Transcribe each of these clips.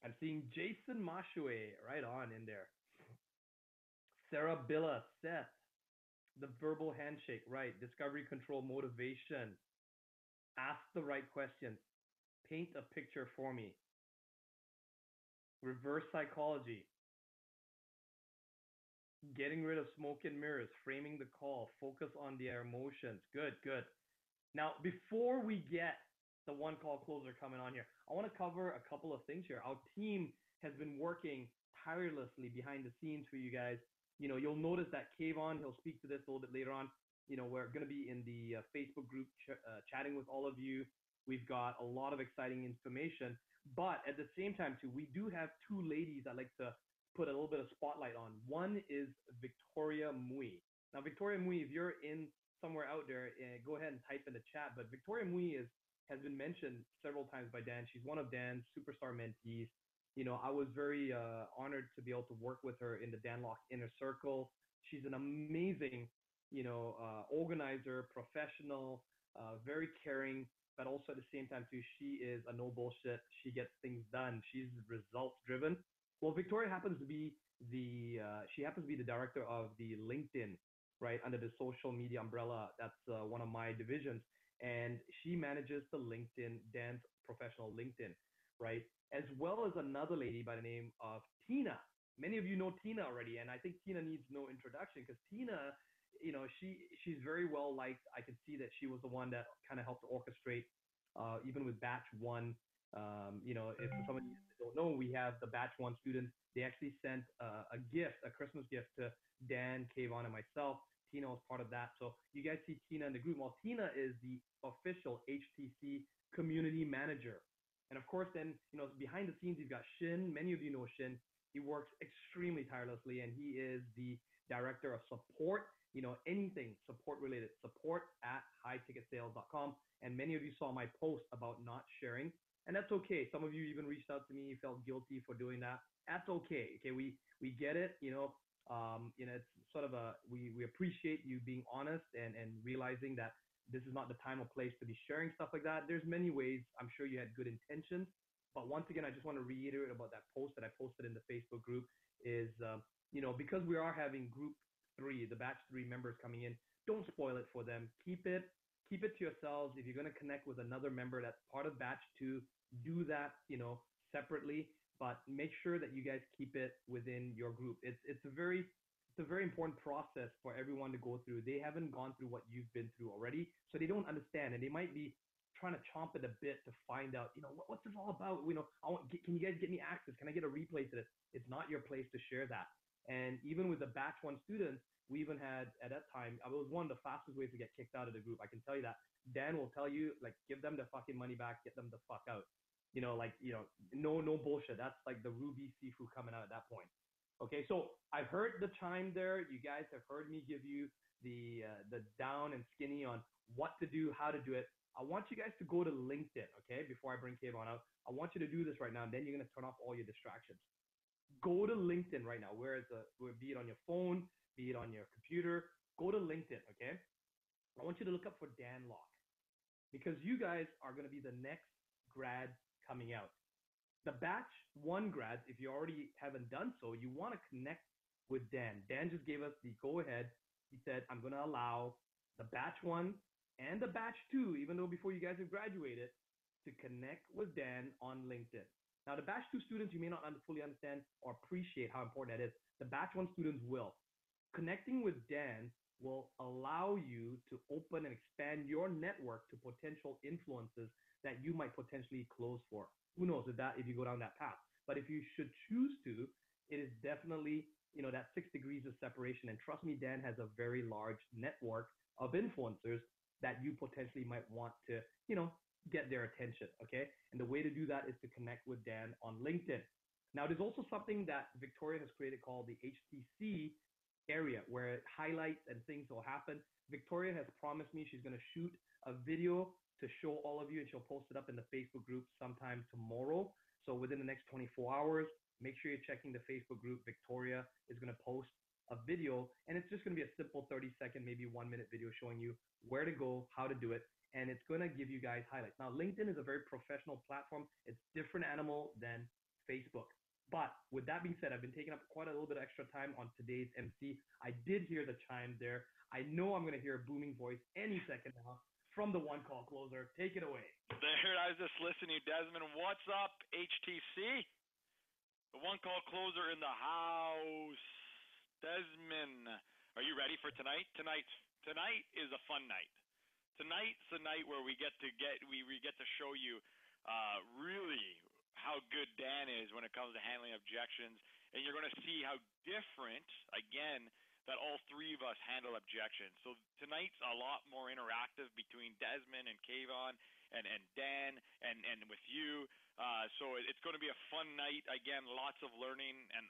I'm seeing Jason Mashue right on in there. Sarah Billa, Seth, the verbal handshake, right? Discovery, control, motivation. Ask the right questions. Paint a picture for me. Reverse psychology. Getting rid of smoke and mirrors. Framing the call. Focus on their emotions. Good, good. Now, before we get the one call closer coming on here, I want to cover a couple of things here. Our team has been working tirelessly behind the scenes for you guys. You'll notice that Kayvon, he'll speak to this a little bit later on. We're going to be in the Facebook group chatting with all of you. We've got a lot of exciting information. But at the same time, too, we do have two ladies I'd like to put a little bit of spotlight on. One is Victoria Mui. Now, Victoria Mui, if you're in somewhere out there, go ahead and type in the chat. But Victoria Mui has been mentioned several times by Dan. She's one of Dan's superstar mentees. I was very honored to be able to work with her in the Dan Lok Inner Circle. She's an amazing, organizer, professional, very caring, but also at the same time too, she is a no bullshit. She gets things done. She's results driven. Well, Victoria happens to be she happens to be the director of the LinkedIn, right, under the social media umbrella. That's one of my divisions, and she manages the LinkedIn, Dan's professional LinkedIn, right, as well as another lady by the name of Tina. Many of you know Tina already, and I think Tina needs no introduction because Tina, she's very well liked. I can see that she was the one that kind of helped to orchestrate, even with batch one. If for some of you that don't know, we have the batch one students. They actually sent a gift, a Christmas gift to Dan, Kayvon, and myself. Tina was part of that. So you guys see Tina in the group. Well, Tina is the official HTC community manager. And of course, then, behind the scenes, you've got Shin. Many of you know Shin. He works extremely tirelessly, and he is the director of support, anything support related, support at highticketsales.com. And many of you saw my post about not sharing, and that's okay. Some of you even reached out to me, felt guilty for doing that. That's okay. Okay, we get it. It's sort of we appreciate you being honest and realizing that this is not the time or place to be sharing stuff like that. There's many ways. I'm sure you had good intentions. But once again, I just want to reiterate about that post that I posted in the Facebook group is, because we are having group 3, the batch 3 members coming in, don't spoil it for them. Keep it to yourselves. If you're going to connect with another member that's part of batch 2, do that, separately, but make sure that you guys keep it within your group. It's a very important process for everyone to go through. They haven't gone through what you've been through already, so they don't understand, and they might be trying to chomp at a bit to find out, what's this all about? Can you guys get me access? Can I get a replay to this? It's not your place to share that. And even with the batch 1 students, we even had, at that time, it was one of the fastest ways to get kicked out of the group. I can tell you that. Dan will tell you, give them their fucking money back, get them the fuck out. No bullshit. That's like the Ruby Sifu coming out at that point. Okay, so I've heard the chime there. You guys have heard me give you the down and skinny on what to do, how to do it. I want you guys to go to LinkedIn, okay, before I bring Kayvon out. I want you to do this right now, and then you're going to turn off all your distractions. Go to LinkedIn right now, be it on your phone, be it on your computer. Go to LinkedIn, okay? I want you to look up for Dan Lok because you guys are going to be the next grads coming out. The batch 1 grads, if you already haven't done so, you want to connect with Dan. Dan just gave us the go-ahead. He said, I'm going to allow the batch 1 and the batch 2, even though before you guys have graduated, to connect with Dan on LinkedIn. Now, the batch 2 students, you may not fully understand or appreciate how important that is. The batch 1 students will. Connecting with Dan will allow you to open and expand your network to potential influences that you might potentially close for. Who knows if you go down that path. But if you should choose to, it is definitely, that 6 degrees of separation. And trust me, Dan has a very large network of influencers that you potentially might want to, get their attention, okay? And the way to do that is to connect with Dan on LinkedIn. Now, there's also something that Victoria has created called the HTC area where highlights and things will happen. Victoria has promised me she's going to shoot a video to show all of you, and she'll post it up in the Facebook group sometime tomorrow. So within the next 24 hours, make sure you're checking the Facebook group. Victoria is going to post a video, and it's just going to be a simple 30-second, maybe 1-minute video showing you where to go, how to do it, and it's going to give you guys highlights. Now, LinkedIn is a very professional platform. It's different animal than Facebook. But with that being said, I've been taking up quite a little bit of extra time on today's MC. I did hear the chimes there. I know I'm going to hear a booming voice any second now from the one call closer. Take it away. There, I was just listening, Desmond. What's up, HTC? The one call closer in the house. Desmond, are you ready for tonight? Tonight is a fun night. Tonight's the night where we get to show you really how good Dan is when it comes to handling objections, and you're going to see how different, again, that all three of us handle objections. So tonight's a lot more interactive between Desmond and Kayvon and Dan and with you. So it's going to be a fun night. Again, lots of learning, and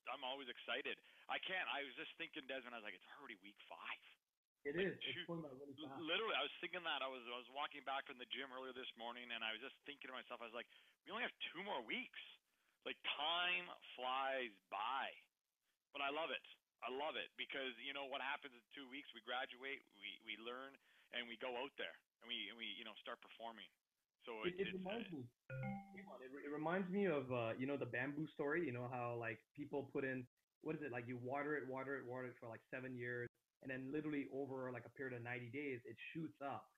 I'm always excited. I was just thinking, Desmond, I was like, it's already week 5. It is. It's going by really fast. Literally, I was thinking that. I was walking back from the gym earlier this morning, and I was just thinking to myself, I was like, we only have 2 more weeks. Like, time flies by. But I love it. I love it because, you know, what happens in 2 weeks, we graduate, we learn, and we go out there, and we start performing. So it reminds me. It reminds me of, the bamboo story. You know how, like, people put in, what is it, like, you water it for, like, 7 years. And then literally over like a period of 90 days, it shoots up,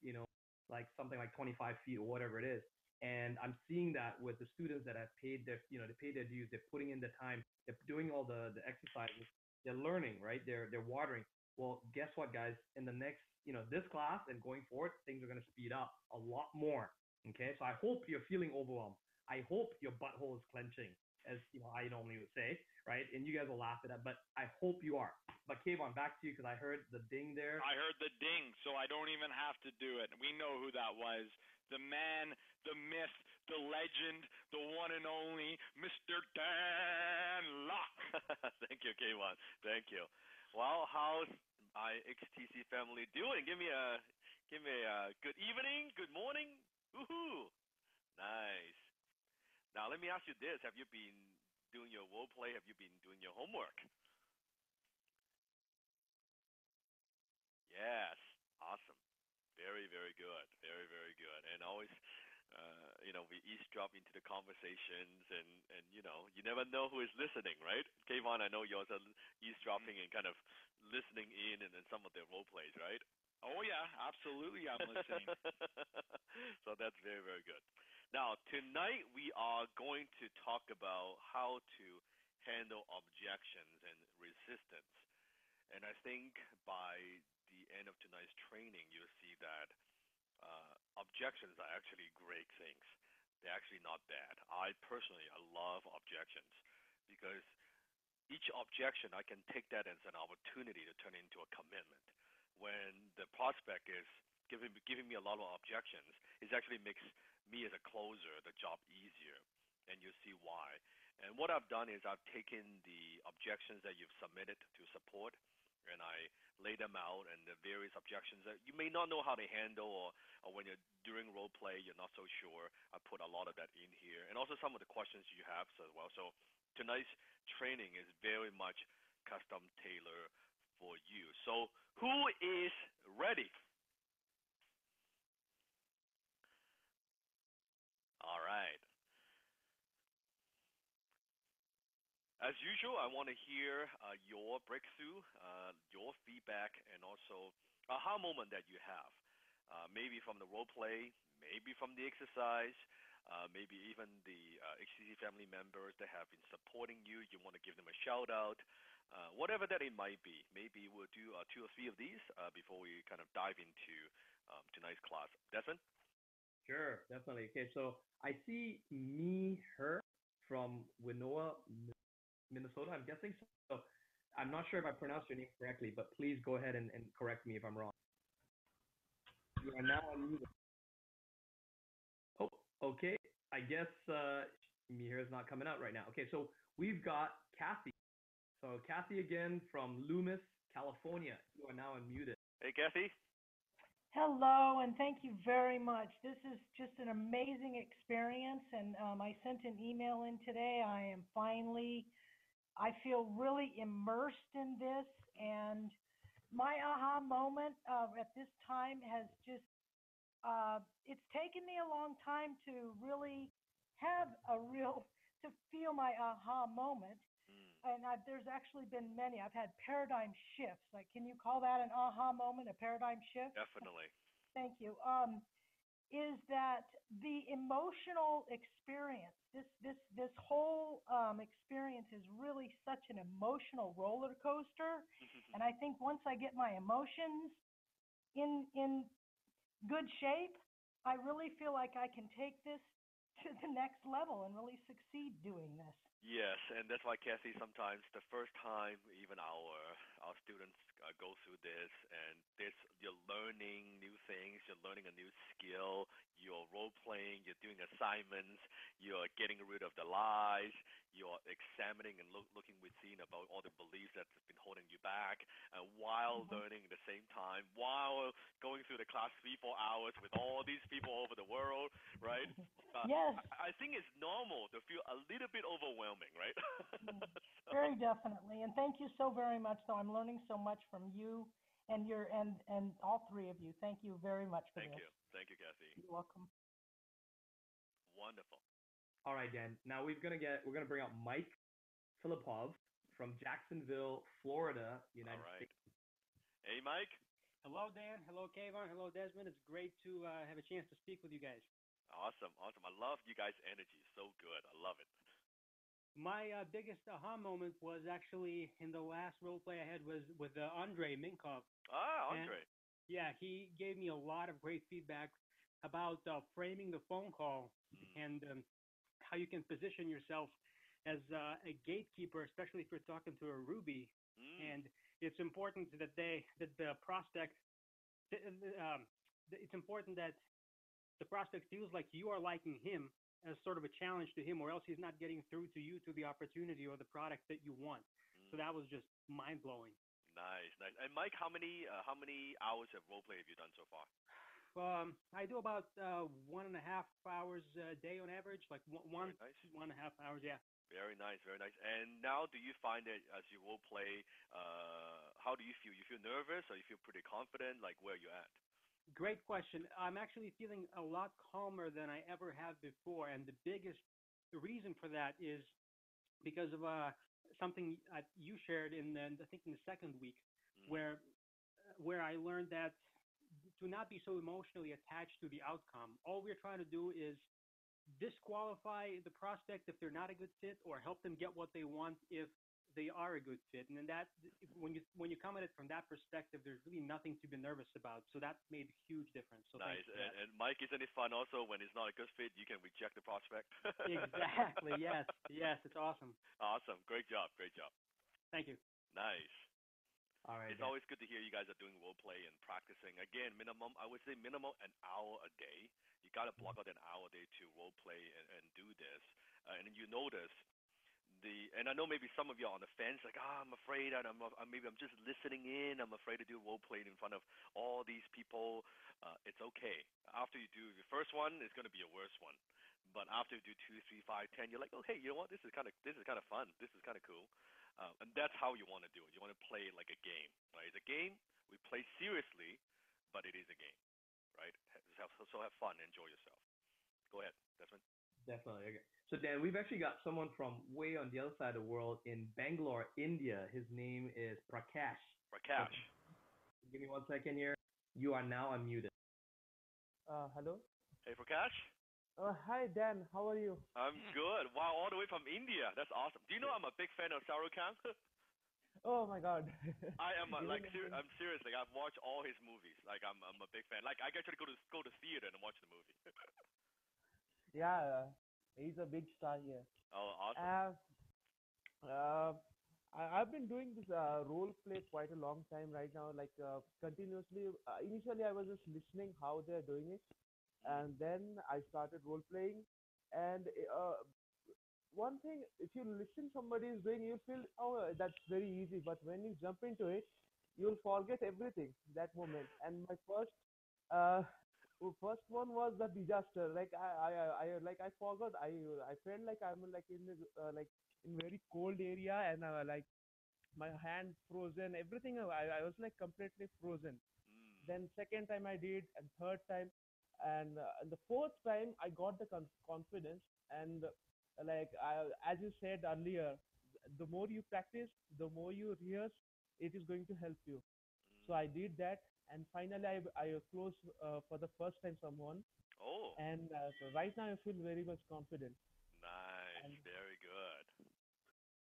like something like 25 feet or whatever it is. And I'm seeing that with the students that have paid their, they paid their dues, they're putting in the time, they're doing all the exercises, they're learning, right? They're watering. Well, guess what, guys? In the next, this class and going forward, things are going to speed up a lot more. Okay. So I hope you're feeling overwhelmed. I hope your butthole is clenching, as I normally would say, right? And you guys will laugh at that, but I hope you are. But Kayvon, back to you because I heard the ding there. I heard the ding, so I don't even have to do it. We know who that was. The man, the myth, the legend, the one and only Mr. Dan Locke. Thank you, Kayvon. Thank you. Well, how's my XTC family doing? Give me a good evening, good morning. Woohoo! Nice. Now let me ask you this: have you been doing your role play? Have you been doing your homework? Yes, awesome. Very, very good. Very, very good. And always, we eavesdrop into the conversations, and you never know who is listening, right? Kayvon, I know you're also eavesdropping and kind of listening in and some of their role plays, right? Oh yeah, absolutely. I'm listening. So that's very, very good. Now tonight we are going to talk about how to handle objections and resistance. And I think by the end of tonight's training, you'll see that objections are actually great things. They're actually not bad. I love objections because each objection, I can take that as an opportunity to turn into a commitment. When the prospect is giving me a lot of objections, it actually makes me as a closer the job easier, and you'll see why. And what I've done is I've taken the objections that you've submitted to support, and I lay them out, and the various objections that you may not know how to handle, or when you're doing role play, you're not so sure. I put a lot of that in here, and also some of the questions you have as well. So tonight's training is very much custom tailored for you. So who is ready? All right. As usual, I want to hear your breakthrough, your feedback, and also a aha moment that you have. Maybe from the role play, maybe from the exercise, maybe even the HCC family members that have been supporting you. You want to give them a shout out, whatever that it might be. Maybe we'll do 2 or 3 of these before we kind of dive into tonight's class. Desmond? Sure, definitely. Okay, so I see me, her from Winona, Minnesota, I'm guessing. So I'm not sure if I pronounced your name correctly, but please go ahead and correct me if I'm wrong. You are now unmuted. Oh, okay. I guess me here is not coming out right now. Okay, so we've got Kathy. So Kathy again from Loomis, California. You are now unmuted. Hey, Kathy. Hello, and thank you very much. This is just an amazing experience, and I sent an email in today. I feel really immersed in this, and my aha moment at this time has just, it's taken me a long time to really have a real to feel my aha moment. Mm, And there's actually been many. I've had paradigm shifts. Like, can you call that an aha moment, a paradigm shift? definitely. Thank you. Is that the emotional experience? This whole experience is really such an emotional roller coaster. And I think once I get my emotions in good shape, I really feel like I can take this to the next level and really succeed doing this. Yes, and that's why Kathy, sometimes the first time even our students go through this, and this you're learning new things, you're learning a new skill, you're role playing, you're doing assignments, you're getting rid of the lies, you're examining and looking within about all the beliefs that's been holding you back, and while Mhm. learning at the same time, while going through the class 3-4 hours with all these people over the world, right? Yes, I think it's normal to feel a little bit overwhelming, right? mm, So, very definitely. And thank you so very much. So I'm learning so much from you and and all three of you. Thank you very much for thank this. you. Thank you, Kathy. You're welcome. Wonderful. All right, Dan. Now we're gonna bring out Mike Filipov from Jacksonville, Florida, All United right. States. Hey, Mike. Hello, Dan. Hello, Kayvon. Hello, Desmond. It's great to have a chance to speak with you guys. Awesome, awesome. I love you guys' energy. So good. I love it. My biggest aha moment was actually in the last role play I had was with Andrei Minkov. Ah, And Andre. yeah, he gave me a lot of great feedback about framing the phone call Mm, and how you can position yourself as a gatekeeper, especially if you're talking to a Ruby. mm, And it's important that the prospect, it's important that the prospect feels like you are liking him as sort of a challenge to him, or else he's not getting through to you to the opportunity or the product that you want. So mm. that was just mind blowing. Nice, nice. And Mike, how many hours of role play have you done so far? I do about 1.5 hours a day on average, like Very nice. 1.5 hours. Yeah. Very nice, very nice. And now, do you find that as you role play, how do you feel? You feel nervous, or you feel pretty confident? Like, where you at? Great question. I'm actually feeling a lot calmer than I ever have before, and the biggest reason for that is because of something you shared I think in the second week, Mm, where I learned that to not be so emotionally attached to the outcome. All we're trying to do is disqualify the prospect if they're not a good fit, or help them get what they want if they are a good fit. And then when you come at it from that perspective, there's really nothing to be nervous about. So that made a huge difference. So nice. thanks for that. And Mike, isn't it fun also when it's not a good fit, you can reject the prospect? Exactly. Yes. Yes. It's awesome. Awesome. Great job. Great job. Thank you. Nice. All right, It's Dan. always good to hear you guys are doing role play and practicing. Again, minimum, I would say minimum an hour a day. You got to block out an hour a day to role play and do this. And then you notice and I know maybe some of you are on the fence, like, I'm afraid, and maybe I'm just listening in. I'm afraid to do role play in front of all these people. It's okay. After you do the first one, it's going to be a worse one. But after you do 2, 3, 5, 10, you're like, oh, hey, you know what? This is kind of fun. This is kind of cool. And that's how you want to do it. You want to play it like a game, right? It's a game. We play seriously, but it is a game, right? So have fun. Enjoy yourself. Go ahead, Desmond. Definitely. Okay. So Dan, we've actually got someone from way on the other side of the world in Bangalore, India. His name is Prakash. Prakash. Give me 1 second here. You are now unmuted. Hello. Hey, Prakash. Hi, Dan. How are you? I'm good. Wow, all the way from India. That's awesome. Do you know I'm a big fan of Shah Rukh Khan? Oh my God. I am Even I'm serious. Like, I've watched all his movies. Like, I'm a big fan. Like, I actually go to theater and watch the movie. yeah, he's a big star here. Oh, awesome. Uh, I've been doing this role play quite a long time right now, like continuously. Initially, I was just listening how they're doing it, and then I started role playing. And one thing, if you listen somebody is doing, you feel, oh, that's very easy. But when you jump into it, you'll forget everything that moment. And my uh, first one was the disaster. Like I forgot. I felt like I'm like in like in very cold area, and like my hand frozen. Everything. I was like completely frozen. Mm. Then second time I did, and third time, and the fourth time I got the confidence, and as you said earlier, the more you practice, the more you rehearse, it is going to help you. So I did that, and finally I closed for the first time someone, Oh, and so right now I feel very much confident. nice. And Very good.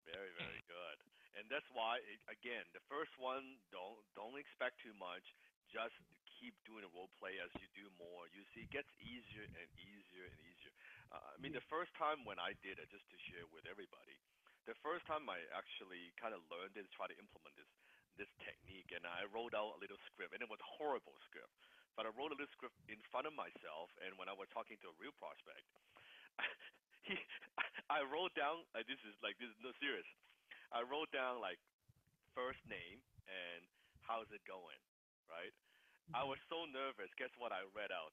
Very, very good. And that's why, again, the first one, don't expect too much. Just keep doing the role play as you do more. You see, it gets easier and easier and easier. I mean, yes, the first time when I did it, just to share with everybody, the first time I actually kind of learned it, try to implement this technique, and I wrote out a little script, and it was a horrible script. But I wrote a little script in front of myself, and when I was talking to a real prospect, he, I wrote down this is no serious. I wrote down like first name and how's it going, right? I was so nervous. Guess what I read out?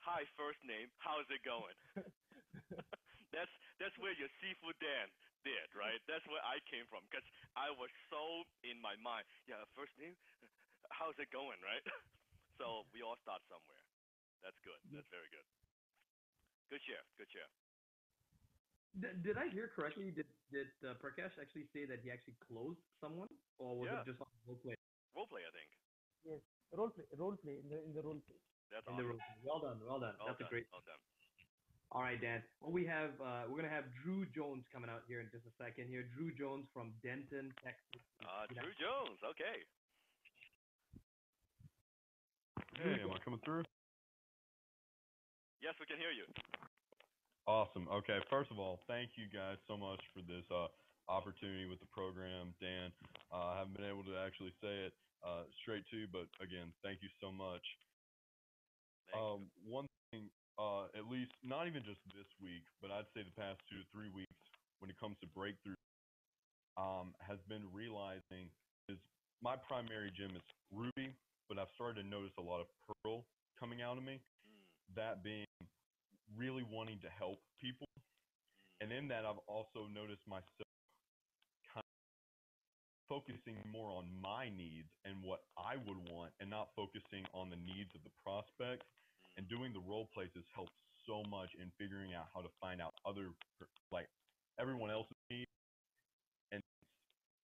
Hi, first name. How's it going? that's where your seafood Dan did, right? That's where I came from because I was so in my mind. Yeah, first name. How's it going, right? So we all start somewhere. That's good. That's very good. Good share. Good share. Did I hear correctly? Did Prakash actually say that he actually closed someone, or was Yeah. it just on role play? Role play, I think. yes, role play in the role play. That's In the awesome. role play. Well done, well done. Well That's a done. great. Well done. All right, Dan. Well, we're gonna have Drew Jones coming out here in just a second. Here, Drew Jones from Denton, Texas. Drew Jones. Okay. Hey, am I coming through? Yes, we can hear you. Awesome. Okay, first of all, thank you guys so much for this opportunity with the program, Dan. I haven't been able to actually say it straight to you, but again, thank you so much. Thank you. One thing, at least not even just this week, but I'd say the past 2 to 3 weeks, when it comes to breakthrough, has been realizing is my primary gym is Ruby, but I've started to notice a lot of Pearl coming out of me. That being really wanting to help people, and in that I've also noticed myself kind of focusing more on my needs and what I would want, and not focusing on the needs of the prospect. And doing the role plays has helped so much in figuring out how to find out like everyone else's needs. And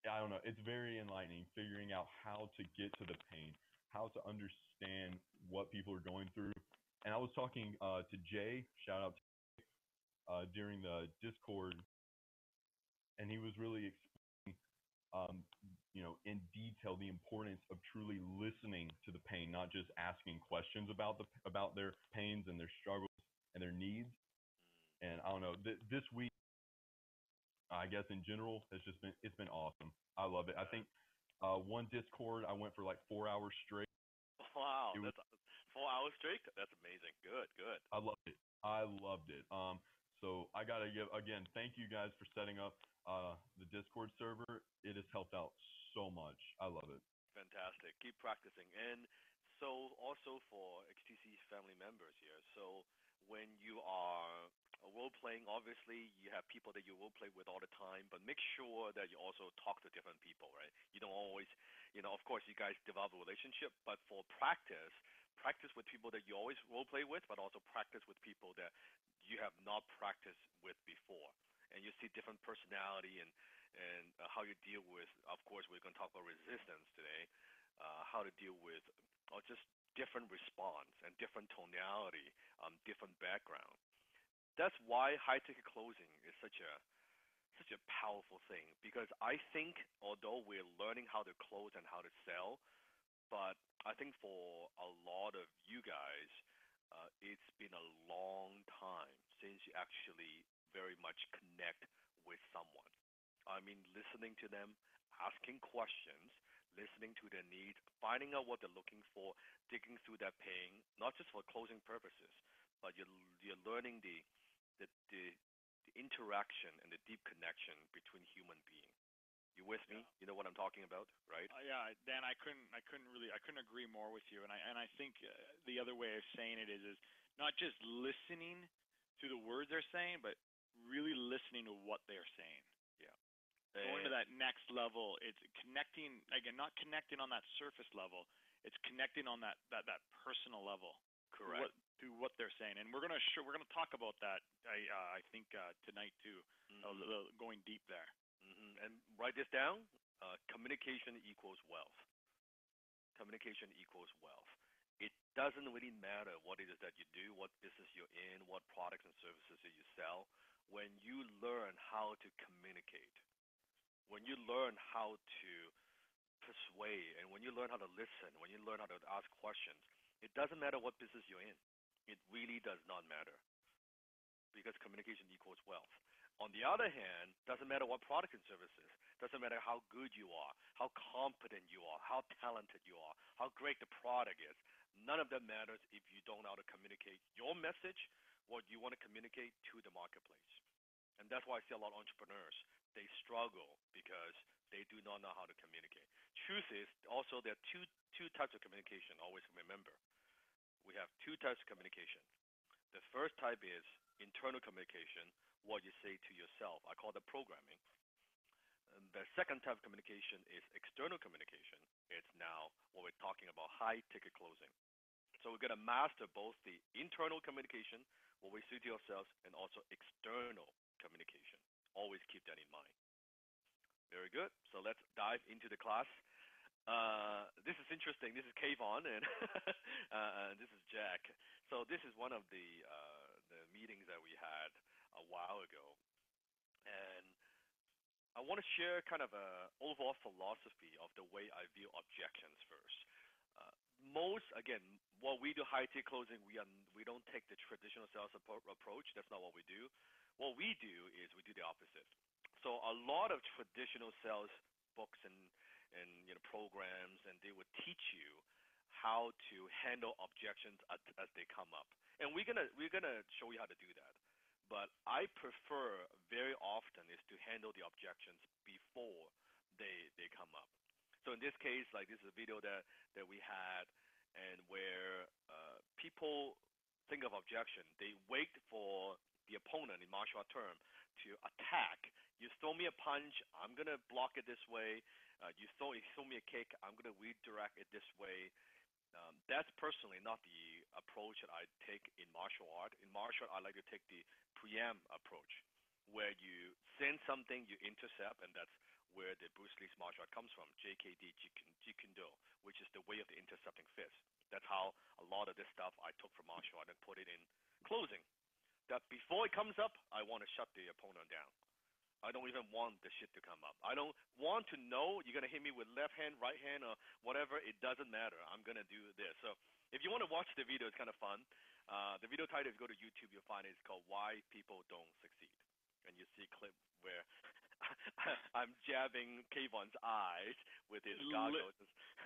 I don't know, it's very enlightening figuring out how to get to the pain, how to understand what people are going through. And I was talking to Jay, shout out to during the Discord, and he was really explaining, in detail the importance of truly listening to the pain, not just asking questions about their pains and their struggles and their needs. And I don't know, this week, I guess in general, it's been awesome. I love it. I think one Discord I went for like 4 hours straight. Wow, that's 4 hours straight. That's amazing. Good, good. I loved it. I loved it. So I gotta give again, thank you guys for setting up the Discord server. It has helped out so much. I love it. Fantastic. Keep practicing. And so also for XTC family members here. So when you are role playing, obviously you have people that you role play with all the time, but make sure that you also talk to different people, right? You don't always, of course you guys develop a relationship, but for practice with people that you always role play with, but also practice with people that you have not practiced with before. And you see different personality and how you deal with, of course, we're going to talk about resistance today, how to deal with just different response and different tonality, different background. That's why high ticket closing is such a powerful thing, because I think although we're learning how to close and how to sell, but I think for a lot of you guys, it's been a long time since you actually very much connect with someone. I mean, listening to them, asking questions, listening to their needs, finding out what they're looking for, digging through that pain, not just for closing purposes, but you're learning the interaction and the deep connection between human beings. You with me? You know what I'm talking about, right? Yeah, Dan, I couldn't agree more with you. And I think the other way of saying it is not just listening to the words they're saying, but really listening to what they're saying. Yeah. Going to that next level, it's connecting again, not connecting on that surface level. It's connecting on that personal level. Correct. what they're saying, and we're gonna talk about that. I think tonight too, going deep there. And write this down. Communication equals wealth. Communication equals wealth. It doesn't really matter what it is that you do, what business you're in, what products and services that you sell. When you learn how to communicate, when you learn how to persuade, and when you learn how to listen, when you learn how to ask questions, it doesn't matter what business you're in. It really does not matter, because communication equals wealth. On the other hand, doesn't matter what product and services, doesn't matter how good you are, how competent you are, how talented you are, how great the product is. None of that matters if you don't know how to communicate your message, what you want to communicate to the marketplace. And that's why I see a lot of entrepreneurs, they struggle because they do not know how to communicate. Truth is, also there are two types of communication, always remember. We have two types of communication. The first type is internal communication, what you say to yourself. I call that programming. And the second type of communication is external communication. It's now what we're talking about, high-ticket closing. So we're going to master both the internal communication, what we say to ourselves, and also external communication. Always keep that in mind. Very good. So let's dive into the class. This is interesting. This is Kayvon, and this is Jack. So this is one of the meetings that we had a while ago, and I want to share kind of a overall philosophy of the way I view objections first. Again, what we do high-ticket closing, we don't take the traditional sales approach. That's not what we do. What we do is we do the opposite. So a lot of traditional sales books and programs, and they would teach you how to handle objections as they come up. And we're gonna show you how to do that. But I prefer very often is to handle the objections before they come up. So in this case, like this is a video that we had, and where people think of objection, they wait for the opponent in martial art term to attack. You throw me a punch, I'm gonna block it this way. You throw me a kick, I'm gonna redirect it this way. That's personally not the approach that I take in martial art. In martial art, I like to take the preempt approach, where you send something, you intercept, and that's where the Bruce Lee's martial art comes from, JKD, Jeet Do, which is the way of the intercepting fist. That's how a lot of this stuff I took from martial art and put it in closing. That before it comes up, I want to shut the opponent down. I don't even want the shit to come up. I don't want to know you're going to hit me with left hand, right hand, or whatever. It doesn't matter. I'm going to do this. So if you want to watch the video, it's kind of fun. The video title, if you go to YouTube, you'll find it's called Why People Don't Succeed. And you see a clip where I'm jabbing Kayvon's eyes with his goggles.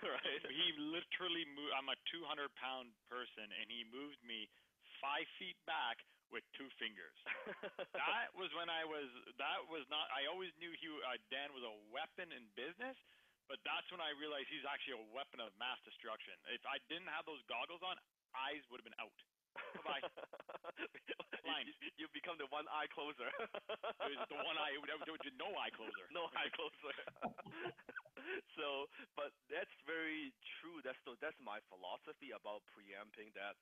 Right? He literally moved. I'm a 200-pound person, and he moved me 5 feet back with 2 fingers. That was when I always knew Dan was a weapon in business, but that's when I realized he's actually a weapon of mass destruction. If I didn't have those goggles on, eyes would have been out. Bye-bye. You become the one eye closer. The one eye, no eye closer. No eye closer. So, but that's very true. That's my philosophy about preempting that.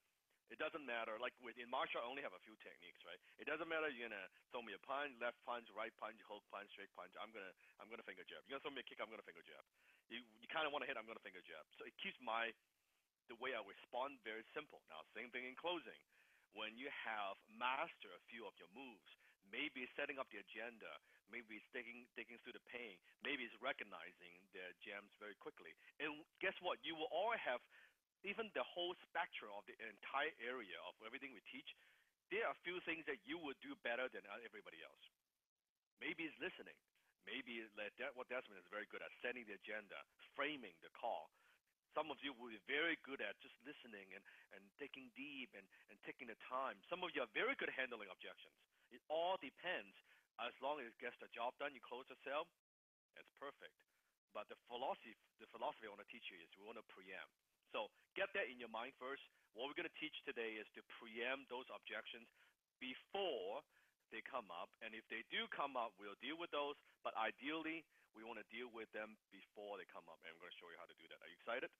It doesn't matter. Like in martial art, I only have a few techniques, right? It doesn't matter. You're gonna throw me a punch, left punch, right punch, hook punch, straight punch. I'm gonna finger jab. You're gonna throw me a kick. I'm gonna finger jab. You kind of want to hit. I'm gonna finger jab. So it keeps the way I respond very simple. Now, same thing in closing. When you have mastered a few of your moves, maybe it's setting up the agenda, maybe it's digging through the pain, maybe it's recognizing their gems very quickly. And guess what? You will all have. Even the whole spectrum of the entire area of everything we teach, there are a few things that you would do better than everybody else. Maybe it's listening. Maybe what Desmond is very good at, setting the agenda, framing the call. Some of you will be very good at just listening and thinking deep and taking the time. Some of you are very good at handling objections. It all depends. As long as it gets the job done, you close the sale, it's perfect. But the philosophy I want to teach you is we want to preempt. So get that in your mind first. What we're going to teach today is to preempt those objections before they come up. And if they do come up, we'll deal with those. But ideally, we want to deal with them before they come up. And I'm going to show you how to do that. Are you excited?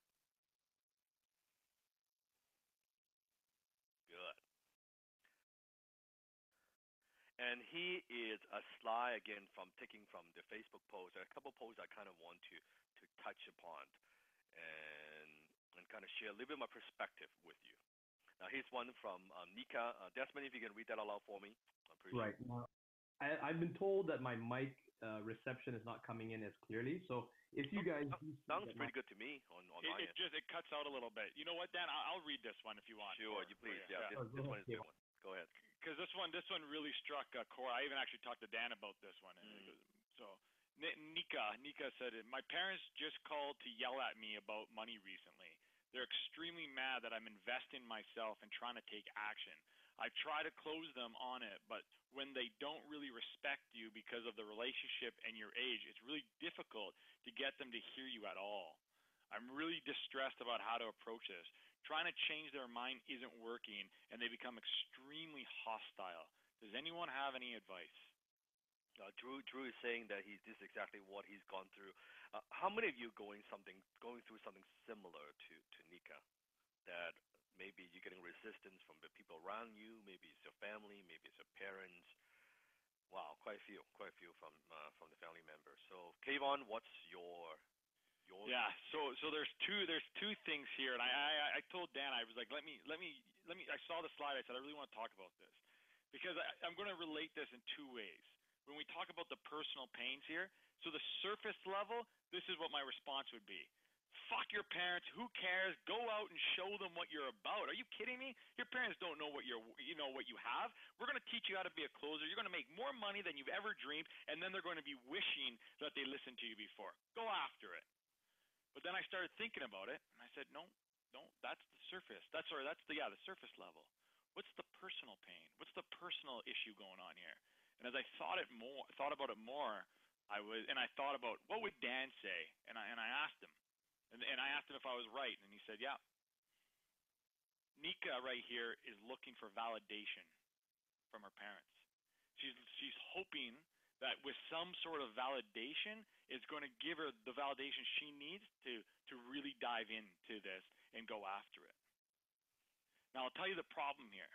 Good. And he is a sly again from taking from the Facebook post. There are a couple posts I kind of want to touch upon and kind of share a little bit of my perspective with you. Now here's one from Nika. Desmond, if you can read that aloud for me, I appreciate Right. it. Now, I've been told that my mic reception is not coming in as clearly. So if you guys Sounds pretty good to me on my end. It cuts out a little bit. You know what, Dan? I'll read this one if you want. Sure, you please. Yeah, Oh, this one is a good one. Go ahead. Because this one really struck a chord. I even actually talked to Dan about this one. So Nika said, my parents just called to yell at me about money recently. They're extremely mad that I'm investing myself and trying to take action. I try to close them on it, but when they don't really respect you because of the relationship and your age, it's really difficult to get them to hear you at all. I'm really distressed about how to approach this. Trying to change their mind isn't working, and they become extremely hostile. Does anyone have any advice? Drew is saying that this is exactly what he's gone through. How many of you going through something similar to Nika? That maybe you're getting resistance from the people around you. Maybe it's your family. Maybe it's your parents. Wow, quite a few from the family members. So, Kayvon, what's your Yeah, so there's two things here, and I told Dan, I was like, let me. I saw the slide. I said I really want to talk about this because I'm going to relate this in two ways. When we talk about the personal pains here, so the surface level, this is what my response would be. Fuck your parents. Who cares? Go out and show them what you're about. Are you kidding me? Your parents don't know what what you have. We're going to teach you how to be a closer. You're going to make more money than you've ever dreamed, and then they're going to be wishing that they listened to you before. Go after it. But then I started thinking about it, and I said, no, that's the surface. That's the surface level. What's the personal pain? What's the personal issue going on here? And as I thought about it more, I thought about what would Dan say, and I asked him, and I asked him if I was right, and he said, yeah. Nika right here is looking for validation from her parents. She's hoping that with some sort of validation, it's going to give her the validation she needs to really dive into this and go after it. Now, I'll tell you the problem here.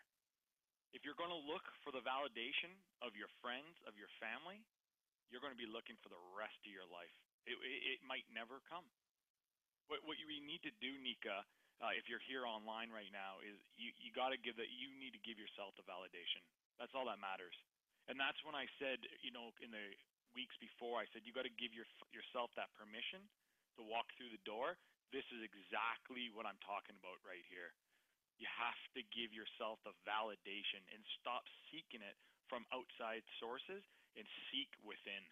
If you're going to look for the validation of your friends, of your family, you're going to be looking for the rest of your life. It might never come. What you need to do, Nika, if you're here online right now, is you need to give yourself the validation. That's all that matters. And that's when I said, in the weeks before, I said you got to give yourself that permission to walk through the door. This is exactly what I'm talking about right here. You have to give yourself the validation and stop seeking it from outside sources and seek within.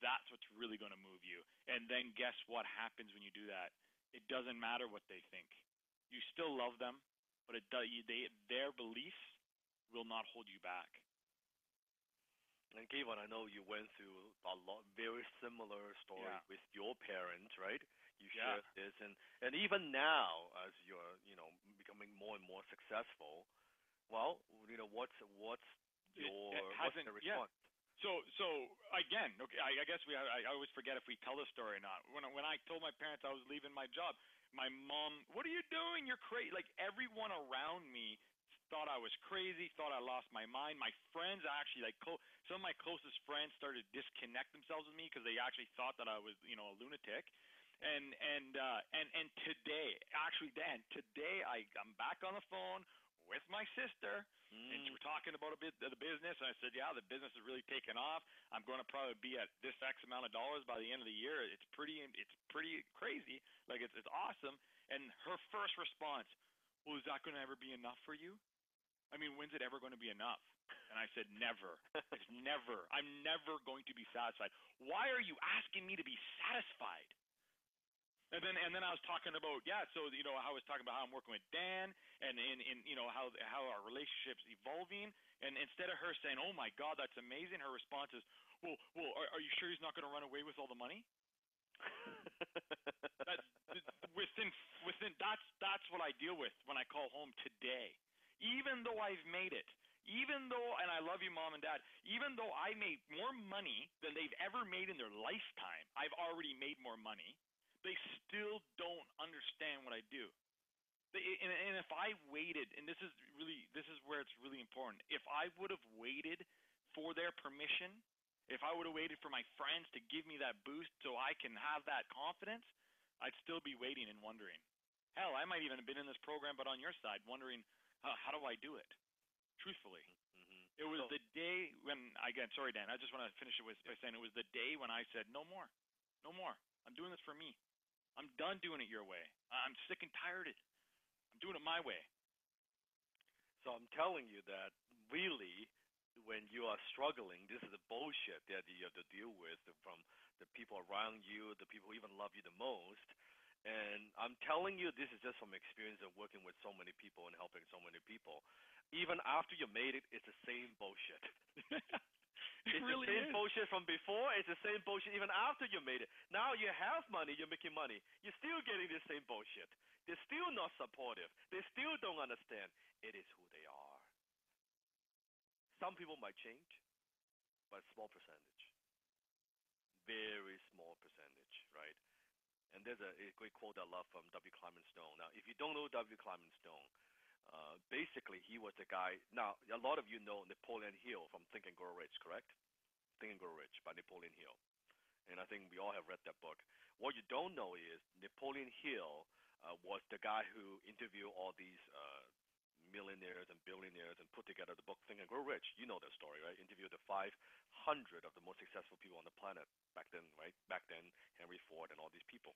That's what's really going to move you. And then guess what happens when you do that? It doesn't matter what they think. You still love them, but their beliefs will not hold you back. And Kayvon, I know you went through a very similar story with your parents, right? You shared this, and even now, as you're, becoming more and more successful, well, what's the response? So again, okay, I guess I always forget if we tell the story or not. When I told my parents I was leaving my job, my mom, what are you doing? You're crazy. Like everyone around me thought I was crazy, thought I lost my mind. My friends actually, some of my closest friends started to disconnect themselves with me because they actually thought that I was, a lunatic. And today, actually, Dan, I'm back on the phone with my sister, and we're talking about a bit of the business. And I said, yeah, the business is really taking off. I'm going to probably be at this X amount of dollars by the end of the year. It's pretty crazy. Like it's awesome. And her first response, well, is that going to ever be enough for you? I mean, when's it ever going to be enough? And I said, never. It's never. I'm never going to be satisfied. Why are you asking me to be satisfied? And then I was talking about so I was talking about how I'm working with Dan and how our relationship's evolving, and instead of her saying, "Oh my God, that's amazing," her response is, "Well, are you sure he's not going to run away with all the money?" That's what I deal with when I call home today. Even though I've made it, and I love you, Mom and Dad, even though I made more money than they've ever made in their lifetime, I've already made more money. They still don't understand what I do. And if I waited, and this is where it's really important. If I would have waited for their permission, if I would have waited for my friends to give me that boost so I can have that confidence, I'd still be waiting and wondering. Hell, I might even have been in this program, but on your side, wondering, how do I do it? Truthfully. Mm-hmm. It was the day when, again, sorry, Dan, I just want to finish it by saying it was the day when I said, no more. No more. I'm doing this for me. I'm done doing it your way. I'm sick and tired. I'm doing it my way. So I'm telling you that really, when you are struggling, this is the bullshit that you have to deal with from the people around you, the people who even love you the most. And I'm telling you, this is just from experience of working with so many people and helping so many people. Even after you made it, it's the same bullshit. It really the same is. bullshit from before. It's the same bullshit even after you made it. Now you have money, you're making money. You're still getting the same bullshit. They're still not supportive. They still don't understand. It is who they are. Some people might change, but small percentage. Very small percentage, right? And there's a great quote I love from W. Clement Stone. Now, if you don't know W. Clement Stone, basically he was the guy. Now, a lot of you know Napoleon Hill from Think and Grow Rich, correct? Think and Grow Rich by Napoleon Hill. And I think we all have read that book. What you don't know is Napoleon Hill was the guy who interviewed all these millionaires and billionaires and put together the book Think and Grow Rich. You know that story, right? Interviewed the 500 of the most successful people on the planet back then, right? Back then, Henry Ford and all these people.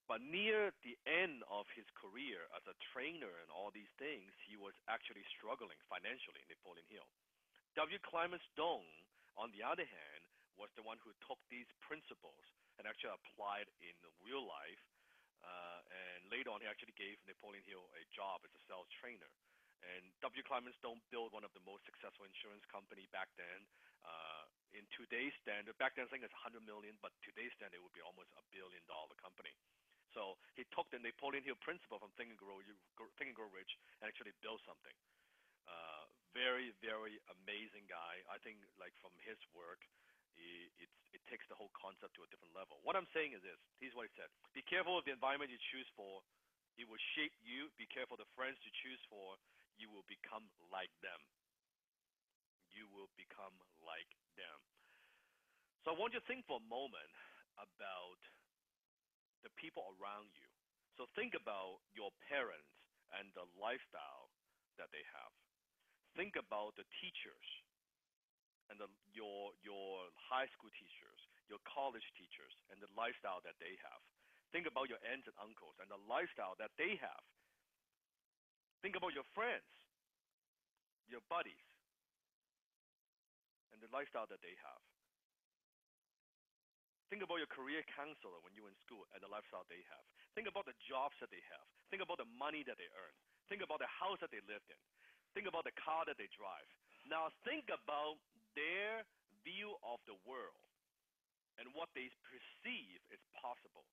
But near the end of his career as a trainer and all these things, he was actually struggling financially, Napoleon Hill. W. Clement Stone, on the other hand, was the one who took these principles and actually applied in real life. And later on, he actually gave Napoleon Hill a job as a sales trainer. And W. Clement Stone built one of the most successful insurance company back then. In today's standard, back then I think it's $100 million, but today's standard it would be almost $1 billion company. So he took the Napoleon Hill principle from Think and Grow Rich and actually built something. Very, very amazing guy. I think like from his work, it takes the whole concept to a different level. What I'm saying is this. Here's what he said. Be careful of the environment you choose for. It will shape you. Be careful of the friends you choose for. You will become like them. You will become like them. So I want you to think for a moment about the people around you. So think about your parents and the lifestyle that they have. Think about the teachers and your high school teachers, your college teachers, and the lifestyle that they have. Think about your aunts and uncles and the lifestyle that they have. Think about your friends, your buddies, and the lifestyle that they have. Think about your career counselor when you're in school and the lifestyle they have. Think about the jobs that they have. Think about the money that they earn. Think about the house that they live in. Think about the car that they drive. Now think about their view of the world and what they perceive is possible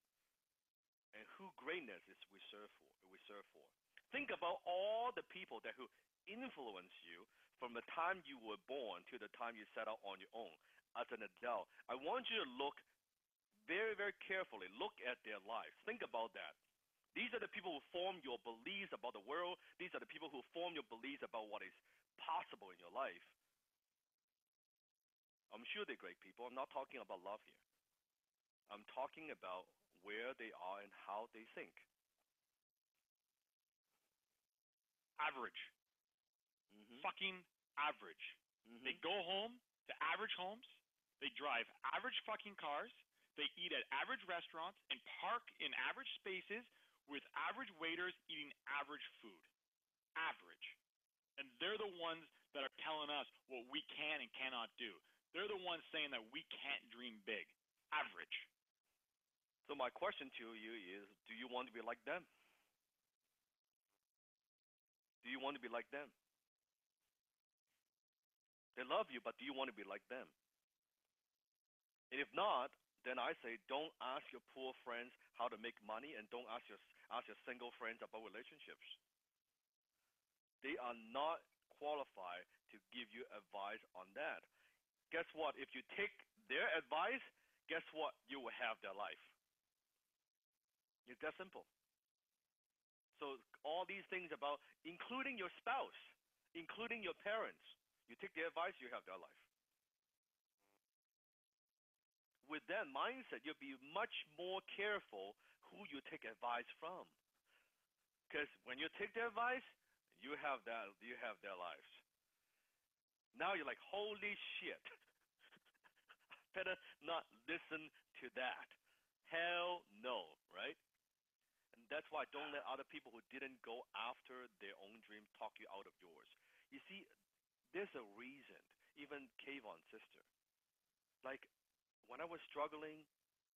and who greatness is we serve for. Think about all the people that who influence you from the time you were born to the time you set out on your own as an adult. I want you to look very, very carefully. Look at their lives. Think about that. These are the people who form your beliefs about the world. These are the people who form your beliefs about what is possible in your life. I'm sure they're great people. I'm not talking about love here. I'm talking about where they are and how they think. Average. Fucking average. They go home to average homes. They drive average fucking cars. They eat at average restaurants and park in average spaces with average waiters eating average food. Average. And they're the ones that are telling us what we can and cannot do. They're the ones saying that we can't dream big. Average. So my question to you is, do you want to be like them? Do you want to be like them? They love you, but do you want to be like them? And if not, then I say don't ask your poor friends how to make money, and don't ask your single friends about relationships. They are not qualified to give you advice on that. Guess what? If you take their advice, guess what? You will have their life. It's that simple. So all these things about, including your spouse, including your parents, you take their advice, you have their life. With that mindset, you'll be much more careful who you take advice from. Because when you take their advice, you have their lives. Now you're like, holy shit. Better not listen to that. Hell no, right? And that's why don't let other people who didn't go after their own dream talk you out of yours. You see, there's a reason. Even Kayvon's sister. Like, when I was struggling,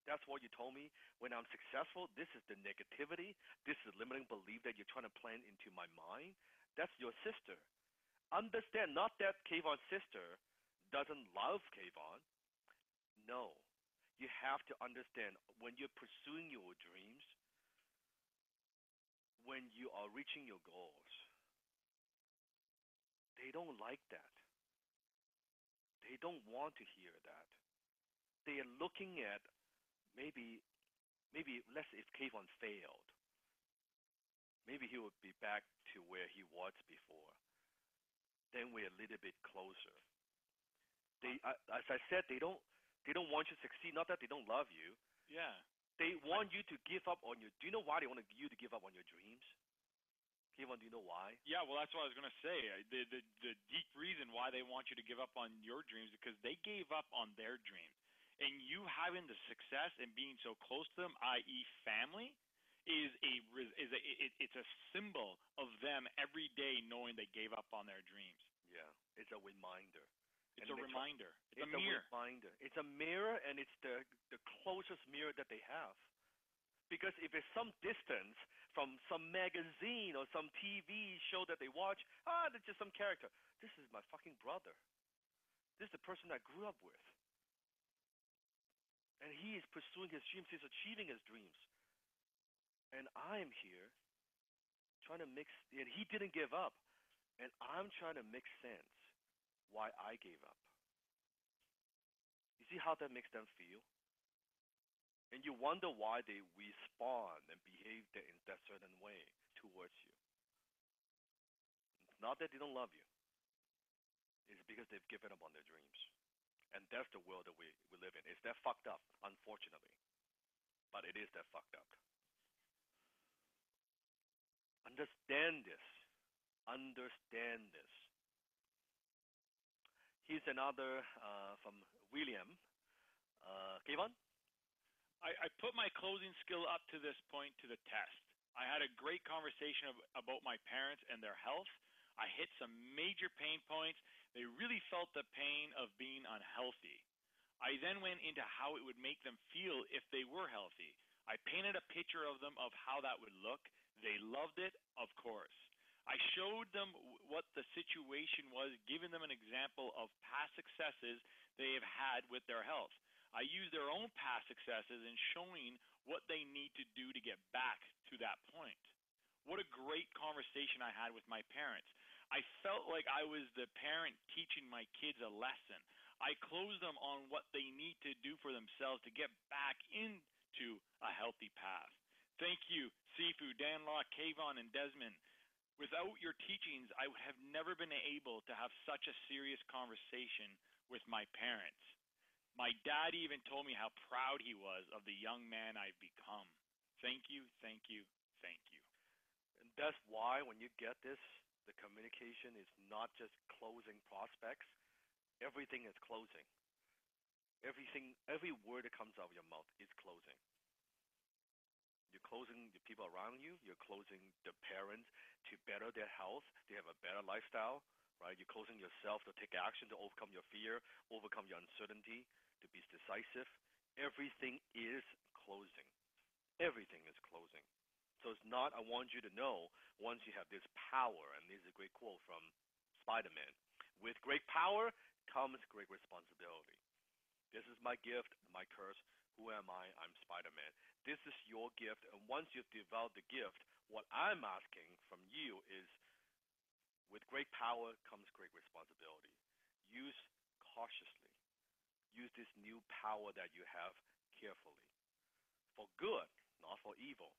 that's what you told me. When I'm successful, this is the negativity. This is limiting belief that you're trying to plant into my mind. That's your sister. Understand, not that Kayvon's sister doesn't love Kayvon. No. You have to understand, when you're pursuing your dreams, when you are reaching your goals, they don't like that. They don't want to hear that. They are looking at maybe let's say if Kayvon failed, maybe he would be back to where he was before. Then we're a little bit closer. As I said, they don't want you to succeed. Not that they don't love you. Yeah. They want you to give up on your. Do you know why they want you to give up on your dreams? Kayvon, do you know why? Yeah, well, that's what I was gonna say. The deep reason why they want you to give up on your dreams is because they gave up on their dreams, and you having the success and being so close to them, i.e., family, it's a symbol of them every day knowing they gave up on their dreams. Yeah, it's a reminder. It's a reminder. It's a mirror. Reminder. It's a mirror, and it's the closest mirror that they have. Because if it's some distance from some magazine or some TV show that they watch, that's just some character. This is my fucking brother. This is the person I grew up with. And he is pursuing his dreams. He's achieving his dreams. And I am here trying to and he didn't give up. And I'm trying to make sense why I gave up. You see how that makes them feel? And you wonder why they respond and behave in that certain way towards you. It's not that they don't love you. It's because they've given up on their dreams. And that's the world that we live in. It's that fucked up, unfortunately. But it is that fucked up. Understand this. Understand this. Here's another from William. Kayvon? I put my closing skill up to this point to the test. I had a great conversation about my parents and their health. I hit some major pain points. They really felt the pain of being unhealthy. I then went into how it would make them feel if they were healthy. I painted a picture of them of how that would look. They loved it, of course. I showed them what the situation was, giving them an example of past successes they have had with their health. I used their own past successes in showing what they need to do to get back to that point. What a great conversation I had with my parents. I felt like I was the parent teaching my kids a lesson. I closed them on what they need to do for themselves to get back into a healthy path. Thank you, Sifu, Dan Law, Kayvon, and Desmond. Without your teachings, I would have never been able to have such a serious conversation with my parents. My dad even told me how proud he was of the young man I've become. Thank you, thank you, thank you. And that's why when you get this, the communication is not just closing prospects. Everything is closing. Every word that comes out of your mouth is closing. You're closing the people around you. You're closing the parents to better their health, to have a better lifestyle, right? You're closing yourself to take action, to overcome your fear, overcome your uncertainty, to be decisive. Everything is closing. Everything is closing. So it's not, I want you to know, once you have this power, and this is a great quote from Spider-Man, with great power comes great responsibility. This is my gift, my curse. Who am I? I'm Spider-Man. This is your gift, and once you've developed the gift, what I'm asking from you is, with great power comes great responsibility. Use cautiously. Use this new power that you have carefully. For good, not for evil.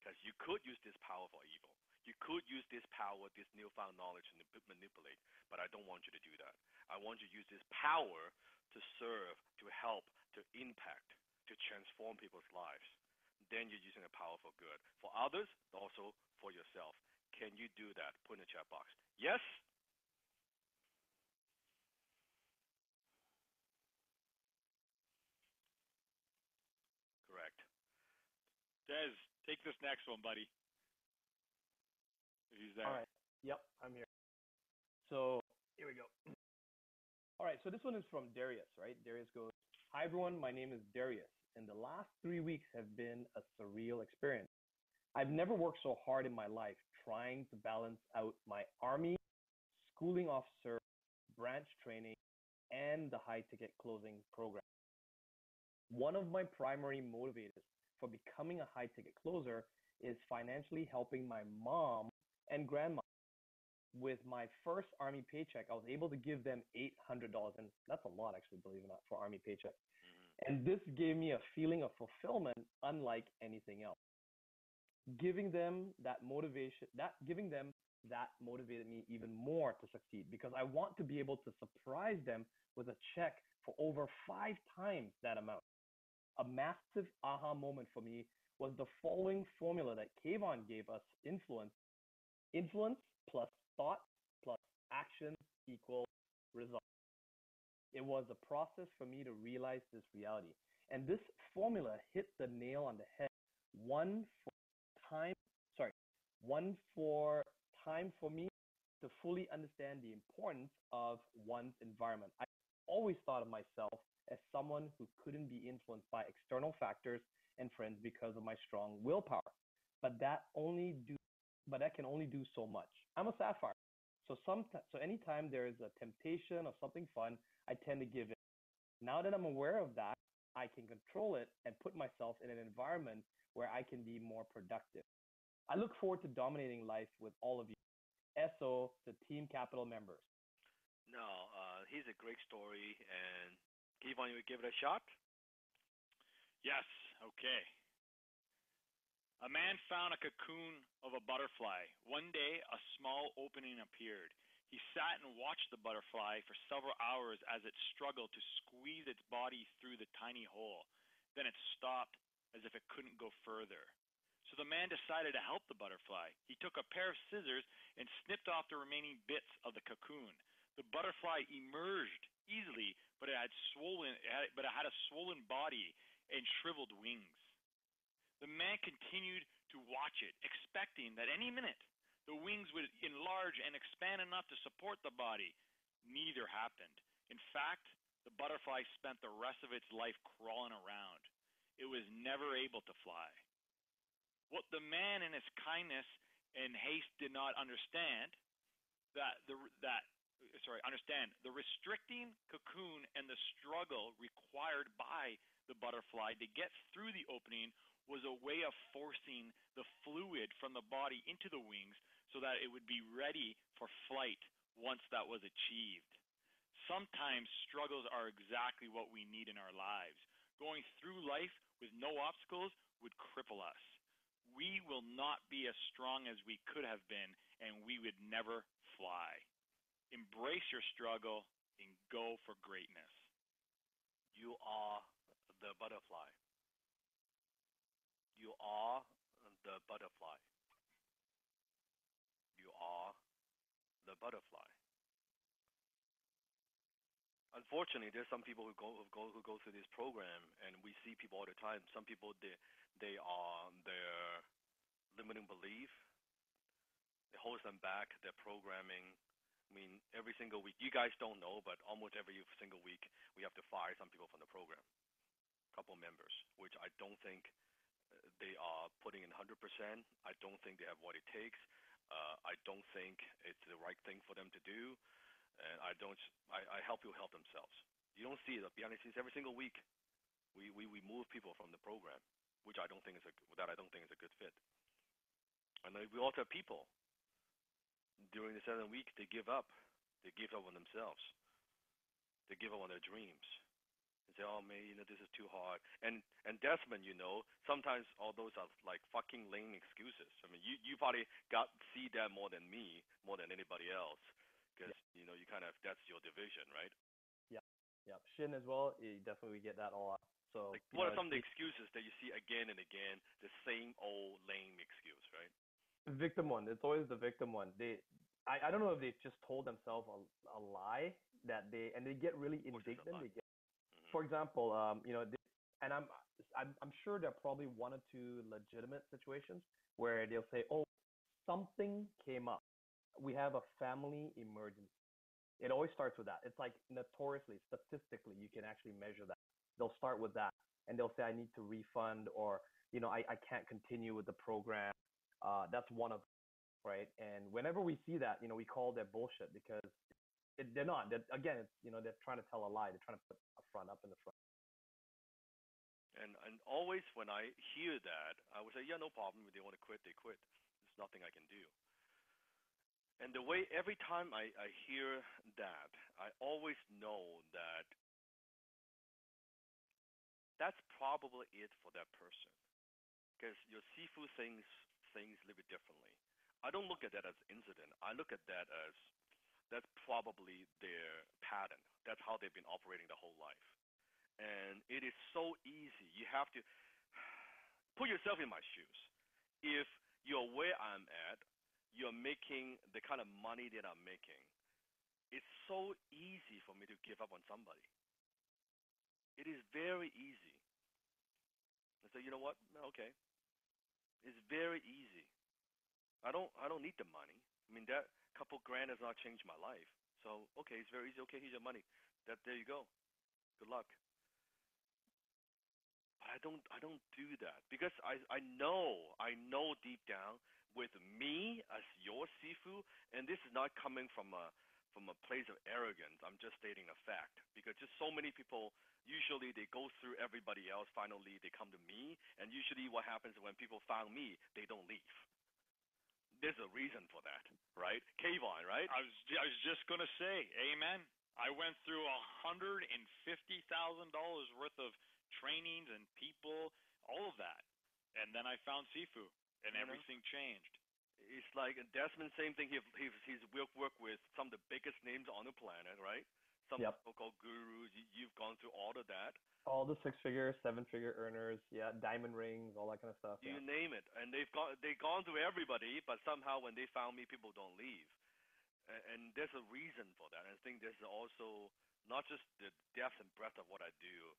Because you could use this power for evil. You could use this power, this newfound knowledge to manipulate, but I don't want you to do that. I want you to use this power to serve, to help, to impact, to transform people's lives. Then you're using the power for good. For others, also for yourself. Can you do that? Put in the chat box. Yes? Correct. Des, take this next one, buddy. If he's there. All right. Yep, I'm here. So here we go. All right, so this one is from Darius, right? Darius goes, "Hi everyone, my name is Darius, and the last 3 weeks have been a surreal experience. I've never worked so hard in my life trying to balance out my Army, schooling officer, branch training, and the high-ticket closing program. One of my primary motivators for becoming a high-ticket closer is financially helping my mom and grandma. With my first Army paycheck, I was able to give them $800, and that's a lot actually, believe it or not, for Army paycheck. And this gave me a feeling of fulfillment unlike anything else. Giving them that motivated me even more to succeed because I want to be able to surprise them with a check for over 5 times that amount. A massive aha moment for me was the following formula that Kayvon gave us: influence plus thought plus action equals result. It was a process for me to realize this reality. And this formula hit the nail on the head. One for me to fully understand the importance of one's environment. I always thought of myself as someone who couldn't be influenced by external factors and friends because of my strong willpower. But that can only do so much. I'm a sapphire. So anytime there is a temptation of something fun, I tend to give in. Now that I'm aware of that, I can control it and put myself in an environment where I can be more productive. I look forward to dominating life with all of you. SO to Team Capital members." No, here's a great story, and Kevon, you would give it a shot? Yes, okay. A man found a cocoon of a butterfly. One day, a small opening appeared. He sat and watched the butterfly for several hours as it struggled to squeeze its body through the tiny hole. Then it stopped as if it couldn't go further. So the man decided to help the butterfly. He took a pair of scissors and snipped off the remaining bits of the cocoon. The butterfly emerged easily, but it had a swollen body and shriveled wings. The man continued to watch it, expecting that any minute the wings would enlarge and expand enough to support the body. Neither happened. In fact, the butterfly spent the rest of its life crawling around. It was never able to fly. What the man in his kindness and haste did not understand, the restricting cocoon and the struggle required by the butterfly to get through the opening was a way of forcing the fluid from the body into the wings so that it would be ready for flight once that was achieved. Sometimes struggles are exactly what we need in our lives. Going through life with no obstacles would cripple us. We will not be as strong as we could have been, and we would never fly. Embrace your struggle and go for greatness. You are the butterfly. You are the butterfly. You are the butterfly. Unfortunately, there's some people who go through this program, and we see people all the time. Some people they are their limiting belief. It holds them back. Their programming. I mean, every single week, you guys don't know, but almost every single week, we have to fire some people from the program. A couple members, which I don't think they are putting in 100%. I don't think they have what it takes. I don't think it's the right thing for them to do. And I help people help themselves. You don't see it behind the scenes every single week. We move people from the program, which I don't think is a good fit. And we also have people during the 7 weeks they give up. They give up on themselves. They give up on their dreams. and say, oh man, this is too hard. And Desmond, sometimes all those are like fucking lame excuses. I mean, you probably see that more than me, more than anybody else, because you kind of that's your division, right? Yeah, Shin as well. Definitely we get that a lot. So like, what are some of the excuses that you see again and again? The same old lame excuse, right? Victim one. It's always the victim one. I don't know if they just told themselves a lie that they get really indignant. For example, and I'm sure there are probably one or two legitimate situations where they'll say, oh, something came up. We have a family emergency. It always starts with that. It's like notoriously, statistically, you can actually measure that. They'll start with that, and they'll say, I need to refund, or I can't continue with the program. That's one of them, right? And whenever we see that, we call that bullshit because they're not. Again, it's they're trying to tell a lie. They're trying to put a front up in the front. And always when I hear that, I would say, yeah, no problem. If they want to quit, they quit. There's nothing I can do. And the way every time I hear that, I always know that that's probably it for that person. Because your Sifu things a little bit differently. I don't look at that as incident. I look at that as that's probably their pattern. That's how they've been operating the whole life. And it is so easy. You have to put yourself in my shoes. If you're where I'm at, you're making the kind of money that I'm making, it's so easy for me to give up on somebody. It is very easy. I say, you know what? Okay. It's very easy. I don't need the money. I mean, that couple grand has not changed my life. So, okay, it's very easy. Okay, here's your money. There you go. Good luck. But I don't do that because I know deep down with me as your Sifu, and this is not coming from a place of arrogance. I'm just stating a fact because just so many people usually they go through everybody else. Finally, they come to me, and usually what happens when people found me, they don't leave. There's a reason for that, right? Kayvon, right? I was just gonna say, amen. I went through $150,000 worth of trainings and people, all of that, and then I found Sifu. And everything changed. It's like Desmond, same thing. He's worked with some of the biggest names on the planet, right? Some so-called gurus. You've gone through all of that. All the 6-figure, 7-figure earners, diamond rings, all that kind of stuff. You name it, and they've gone through everybody, but somehow when they found me, people don't leave, and there's a reason for that. I think there's also not just the depth and breadth of what I do,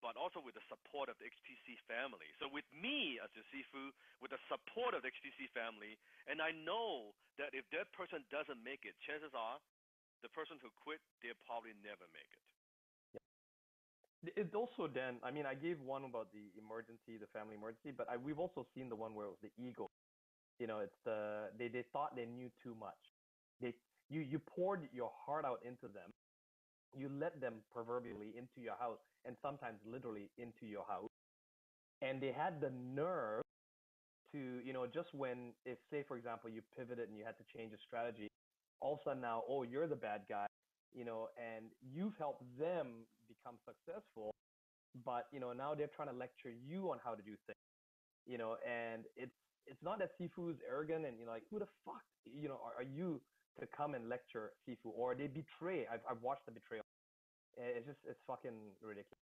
but also with the support of the HTC family. So with me as a Sifu, with the support of the HTC family, and I know that if that person doesn't make it, chances are the person who quit, they'll probably never make it. It also then, I mean, I gave one about the emergency, the family emergency, but we've also seen the one where it was the ego. It's they thought they knew too much. You poured your heart out into them. You let them proverbially into your house, and sometimes literally into your house. And they had the nerve to, just when, if say, for example, you pivoted and you had to change a strategy, all of a sudden now, oh, you're the bad guy, and you've helped them become successful, but, now they're trying to lecture you on how to do things, and it's not that Sifu is arrogant and, like, who the fuck, are you to come and lecture Sifu, or they betray. I've watched the betrayal. It's fucking ridiculous.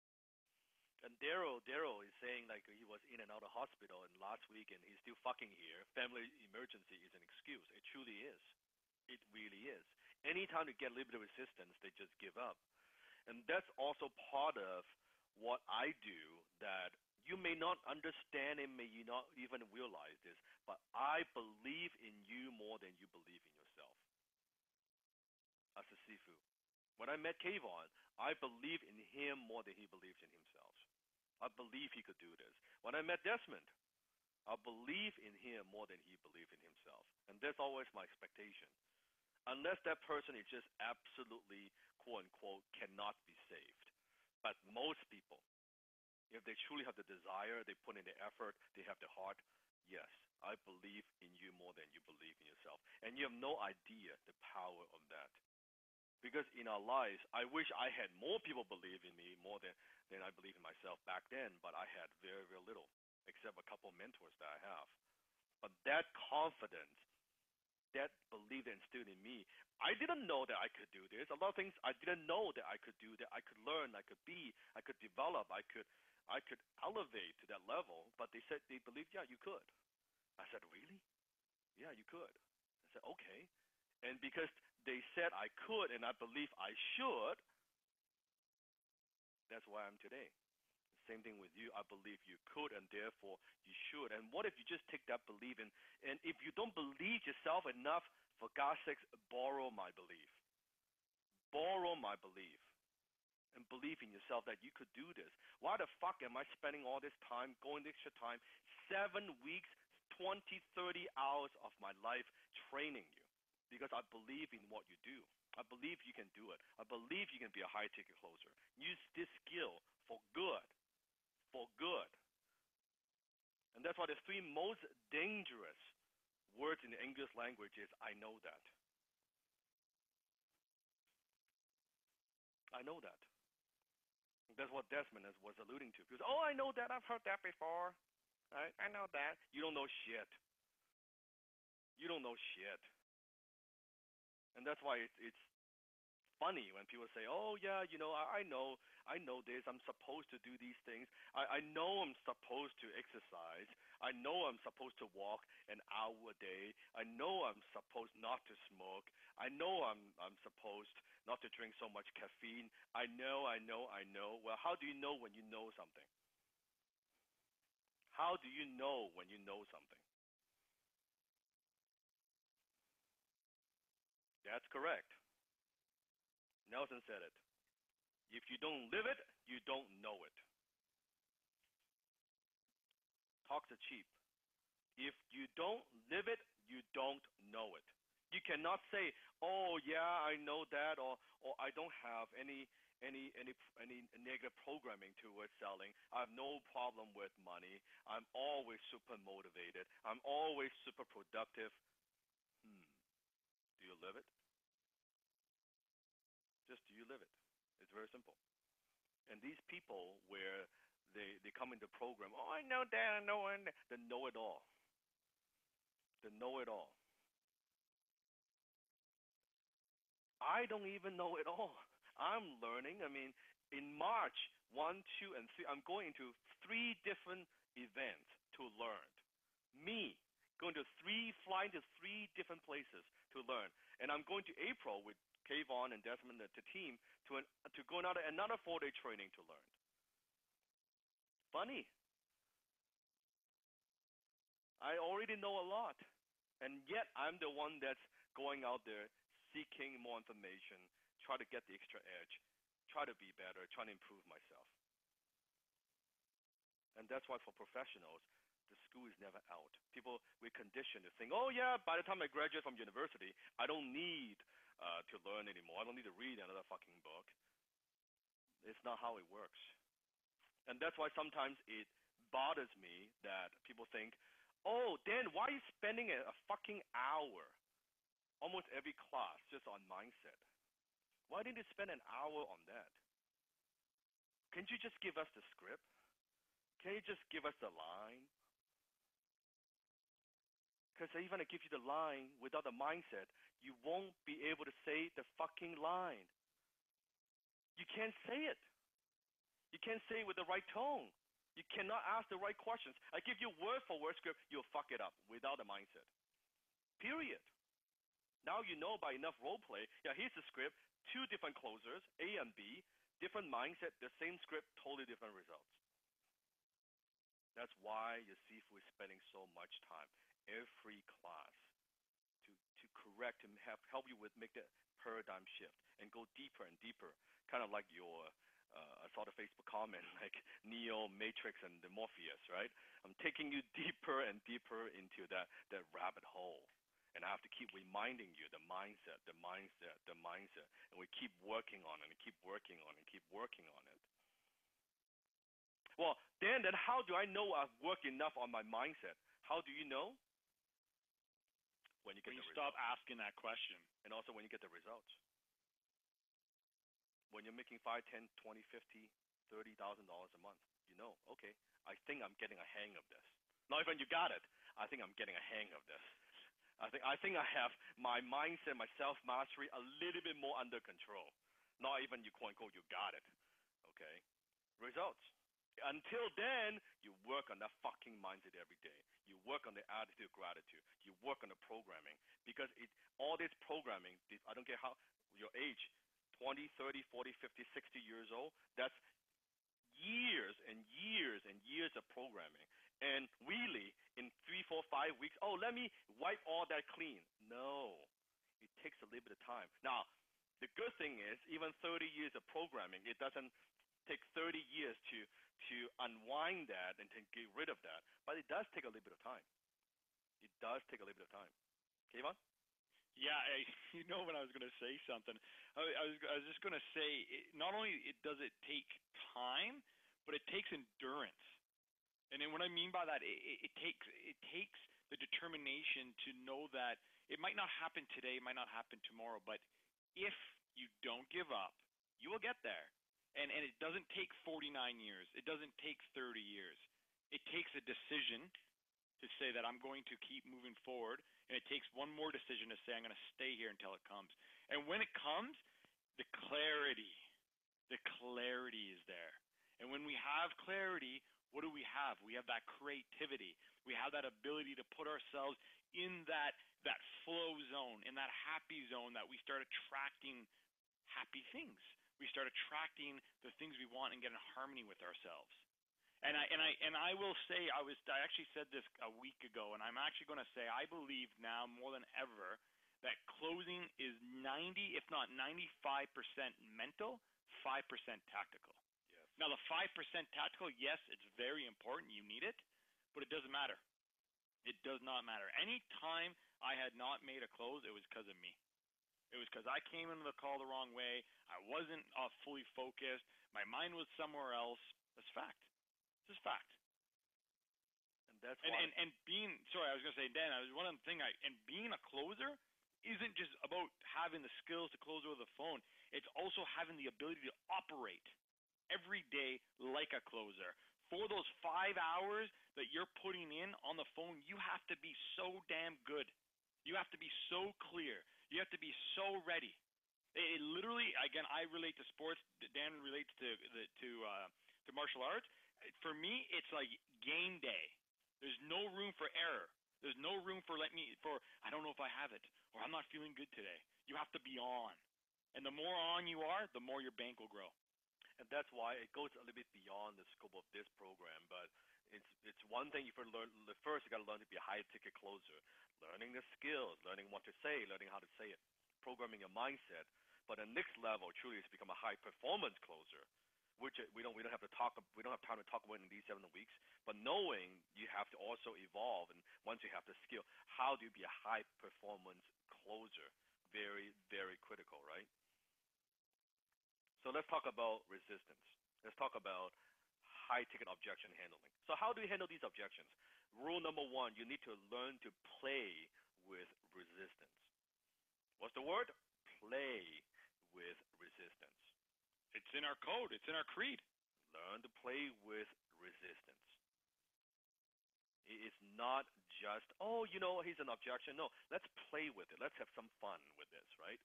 And Daryl is saying like he was in and out of hospital and last week and he's still fucking here. Family emergency is an excuse. It truly is. It really is. Anytime they get a little bit of resistance, they just give up. And that's also part of what I do that you may not understand and may you not even realize this, but I believe in you more than you believe in yourself. As a Sifu. When I met Kayvon, I believed in him more than he believes in himself. I believe he could do this. When I met Desmond, I believe in him more than he believed in himself. And that's always my expectation. Unless that person is just absolutely, quote unquote, cannot be saved. But most people, if they truly have the desire, they put in the effort, they have the heart, yes, I believe in you more than you believe in yourself. And you have no idea the power of that. Because in our lives, I wish I had more people believe in me more than I believe in myself back then, but I had very, very little, except a couple of mentors that I have. But that confidence, that belief instilled in me, I didn't know that I could do this. A lot of things I didn't know that I could do, that I could learn, I could be, I could develop, I could elevate to that level. But they said they believed, yeah, you could. I said, really? Yeah, you could. I said, okay. And because they said I could and I believe I should, that's why I'm today. Same thing with you. I believe you could and therefore you should. And what if you just take that belief and if you don't believe yourself enough, for God's sakes, borrow my belief. Borrow my belief. And believe in yourself that you could do this. Why the fuck am I spending all this time, going the extra time, 7 weeks, 20, 30 hours of my life training you? Because I believe in what you do. I believe you can do it. I believe you can be a high-ticket closer. Use this skill for good. For good. And that's why the 3 most dangerous words in the English language is, I know that. I know that. That's what Desmond was alluding to. Because, oh, I know that. I've heard that before. I know that. You don't know shit. You don't know shit. And that's why it's funny when people say, oh, yeah, I know this. I'm supposed to do these things. I know I'm supposed to exercise. I know I'm supposed to walk an hour a day. I know I'm supposed not to smoke. I know I'm supposed not to drink so much caffeine. I know. Well, how do you know when you know something? How do you know when you know something? That's correct. Nelson said it. If you don't live it, you don't know it. Talks are cheap. If you don't live it, you don't know it. You cannot say, oh yeah, I know that, or I don't have any negative programming towards selling. I have no problem with money. I'm always super motivated. I'm always super productive. Do you live it? Just do you live it? It's very simple. And these people where they come into the program, oh, I know that, I know it, they know it all. They know it all. I don't even know it all. I'm learning. I mean, in March 1, 2, and 3, I'm going to 3 different events to learn. Me going to flying to 3 different places to learn. And I'm going to April with Kayvon and Desmond, the team, to go another 4-day training to learn. Funny. I already know a lot, and yet I'm the one that's going out there seeking more information, try to get the extra edge, try to be better, trying to improve myself. And that's why for professionals, the school is never out. People, we're conditioned to think, oh yeah, by the time I graduate from university, I don't need to learn anymore. I don't need to read another fucking book. It's not how it works. And that's why sometimes it bothers me that people think, oh, Dan, why are you spending a fucking hour, almost every class, just on mindset? Why didn't you spend an hour on that? Can't you just give us the script? Can you just give us the line? Because even if I give you the line without the mindset, you won't be able to say the fucking line. You can't say it. You can't say it with the right tone. You cannot ask the right questions. I give you word for word script, you'll fuck it up without a mindset. Period. Now you know by enough role play, yeah, here's the script, 2 different closers, A and B, different mindset, the same script, totally different results. That's why your Sifu is spending so much time every class to correct and help you with make that paradigm shift and go deeper and deeper, kind of like your I saw the Facebook comment like Neo, Matrix, and the Morpheus, right? I'm taking you deeper and deeper into that rabbit hole. And I have to keep reminding you the mindset, and we keep working on it, and keep working on it, keep working on it. Well, then how do I know I've worked enough on my mindset? How do you know? When you get when you the stop results. asking that question. And also when you get the results. when you're making 5, 10, 20, 50, $30,000 a month, you know, okay, I think I'm getting a hang of this. Not even you got it. I think I'm getting a hang of this. I think I have my mindset, my self mastery a little bit more under control. Not even you quote unquote you got it. Okay? Results. Until then, you work on that fucking mindset every day. You work on the attitude of gratitude. You work on the programming. Because all this programming, I don't care how your age, 20, 30, 40, 50, 60 years old, that's years and years and years of programming. And really, in 3, 4, 5 weeks, let me wipe all that clean. No. It takes a little bit of time. Now, the good thing is, even 30 years of programming, it doesn't take 30 years to unwind that and to get rid of that. But it does take a little bit of time. It does take a little bit of time. Kayvon? Yeah, you know when I was going to say something, I was just going to say, not only does it take time, but it takes endurance. And then what I mean by that, it takes the determination to know that it might not happen today, it might not happen tomorrow, but if you don't give up, you will get there. And it doesn't take 49 years. It doesn't take 30 years. It takes a decision to say that I'm going to keep moving forward, and it takes one more decision to say I'm going to stay here until it comes. And when it comes, the clarity is there. And when we have clarity, what do we have? We have that creativity. We have that ability to put ourselves in that flow zone, in that happy zone, that we start attracting happy things. We start attracting the things we want and get in harmony with ourselves. And I will say, I actually said this a week ago, and I'm actually going to say I believe now more than ever that closing is 90, if not 95% mental, 5% tactical. Yes. Now, the 5% tactical, yes, it's very important. You need it, but it doesn't matter. It does not matter. Any time I had not made a close, it was because of me. It was because I came into the call the wrong way. I wasn't fully focused. My mind was somewhere else. That's fact. This is fact. And that's why. And being, sorry, I was going to say, Dan, one of the things, and being a closer isn't just about having the skills to close over the phone. It's also having the ability to operate every day like a closer. For those 5 hours that you're putting in on the phone, you have to be so damn good. You have to be so clear. You have to be so ready. It literally, again, I relate to sports. Dan relates to martial arts. For me, it's like game day. There's no room for error. There's no room for I don't know if I have it, or I'm not feeling good today. You have to be on. And the more on you are, the more your bank will grow. And that's why it goes a little bit beyond the scope of this program. But it's one thing you learn. First, you got to learn to be a high-ticket closer, learning the skills, learning what to say, learning how to say it, programming your mindset. But the next level truly is to become a high-performance closer, which we don't have to talk. We don't have time to talk about in these 7 weeks. But knowing you have to also evolve, and once you have the skill, how do you be a high-performance closer? Very, very critical, right? So let's talk about resistance. Let's talk about high-ticket objection handling. So how do you handle these objections? Rule number 1, you need to learn to play with resistance. What's the word? Play with resistance. It's in our code. It's in our creed. Learn to play with resistance. It's not just, here's an objection. No, let's play with it. Let's have some fun with this, right?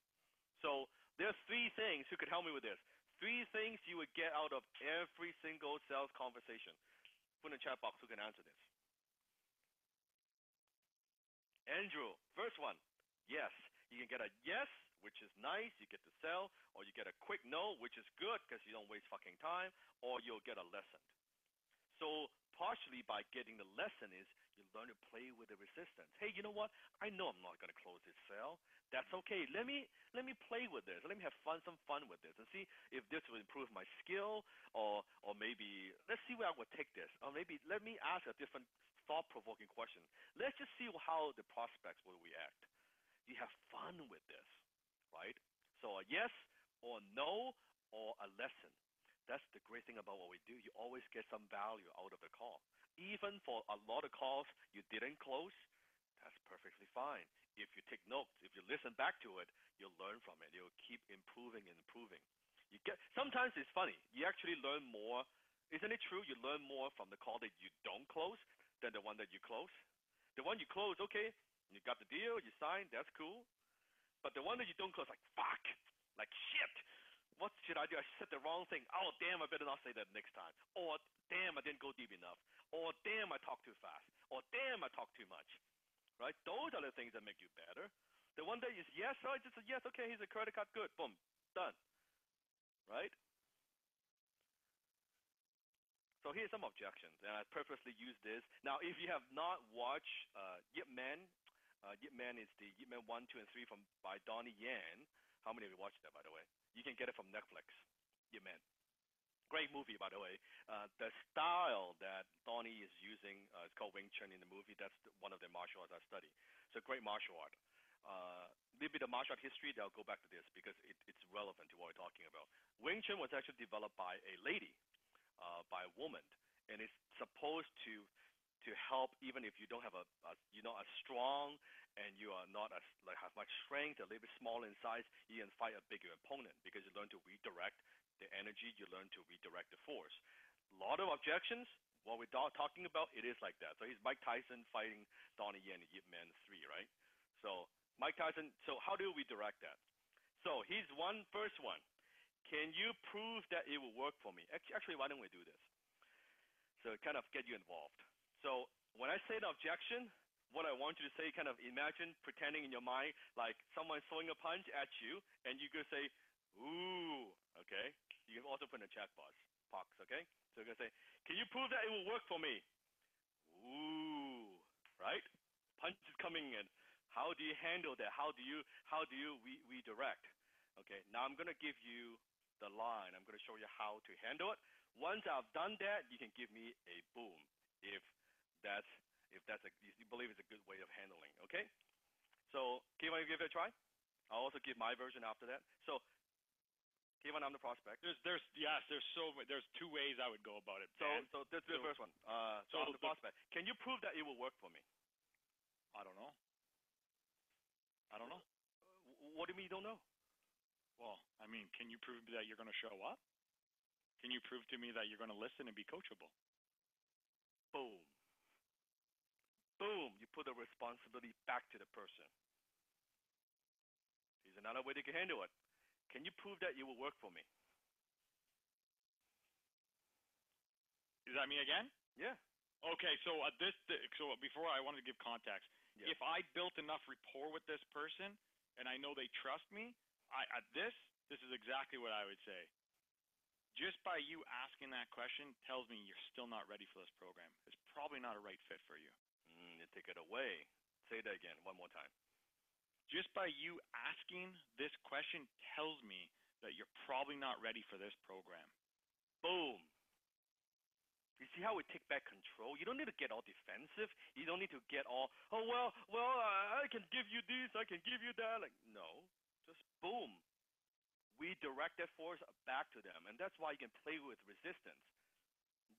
So there's 3 things. Who could help me with this? 3 things you would get out of every single sales conversation. Put in the chat box who can answer this. Andrew, first one. Yes. You can get a yes, which is nice. You get to sell. Or you get a quick no, which is good because you don't waste fucking time. Or you'll get a lesson. So partially by getting the lesson is you learn to play with the resistance. Hey, you know what? I know I'm not going to close this sale. That's okay. Let me play with this. Let me have some fun with this and see if this will improve my skill, or maybe let's see where I would take this. Or maybe let me ask a different thought-provoking question. Let's just see how the prospects will react. You have fun with this, right? So a yes or no or a lesson. That's the great thing about what we do. You always get some value out of the call. Even for a lot of calls you didn't close, that's perfectly fine. If you take notes, if you listen back to it, you'll learn from it. You'll keep improving and improving. Sometimes it's funny. You actually learn more. Isn't it true? You learn more from the call that you don't close than the one that you close. The one you close, okay, you got the deal, you signed, that's cool. But the one that you don't close, like fuck, like shit. What should I do? I said the wrong thing. Oh damn, I better not say that next time. Or damn, I didn't go deep enough. Or damn, I talked too fast. Or damn, I talked too much. Right? Those are the things that make you better. The one that is yes, oh, just a yes, okay, here's a credit card, good, boom, done. Right? So here's some objections, and I purposely use this. Now, if you have not watched Yip Man, Yip Man is the Yip Man 1, 2, and 3 by Donnie Yen. How many of you watched that, by the way? You can get it from Netflix, Yip Man. Great movie, by the way. The style that Donnie is using is called Wing Chun in the movie. That's one of the martial arts I study. So great martial art. Little bit of martial art history, then I'll go back to this because it's relevant to what we're talking about. Wing Chun was actually developed by a lady. By a woman, and it's supposed to help even if you don't have you're not as strong and you are not as have much strength, a little bit smaller in size, you can fight a bigger opponent because you learn to redirect the energy, you learn to redirect the force. A lot of objections. What we're talking about, it is like that. So he's Mike Tyson fighting Donnie Yen in Yip Man 3, right? So Mike Tyson. So how do we direct that? So here's first one. Can you prove that it will work for me? Actually, why don't we do this? So kind of get you involved. So when I say an objection, what I want you to say, kind of imagine pretending in your mind like someone throwing a punch at you, and you could say, ooh, okay? You can also put in a chat box, okay? So you're going to say, can you prove that it will work for me? Ooh, right? Punch is coming in. How do you handle that? How do you redirect? Okay, now I'm going to give you the line. I'm going to show you how to handle it. Once I've done that, you can give me a boom if you believe it's a good way of handling. Okay, so Kevin, you give it a try. I'll also give my version after that. So Kevin, I'm the prospect. There's two ways I would go about it. So that's the first one. So I'm the prospect. Can you prove that it will work for me? I don't know. What do you mean you don't know? Well, I mean, can you prove that you're going to show up? Can you prove to me that you're going to listen and be coachable? Boom. Boom. You put the responsibility back to the person. Here's another way they can handle it. Can you prove that it will work for me? Is that me again? Yeah. Okay, so so before I wanted to give context. Yeah. If I built enough rapport with this person and I know they trust me, this is exactly what I would say. Just by you asking that question tells me you're still not ready for this program. It's probably not a right fit for you. You take it away. Say that again, one more time. Just by you asking this question tells me that you're probably not ready for this program. Boom. You see how we take back control? You don't need to get all defensive. You don't need to get all, I can give you this, I can give you that. Like, no. Just boom. We direct that force back to them. And that's why you can play with resistance.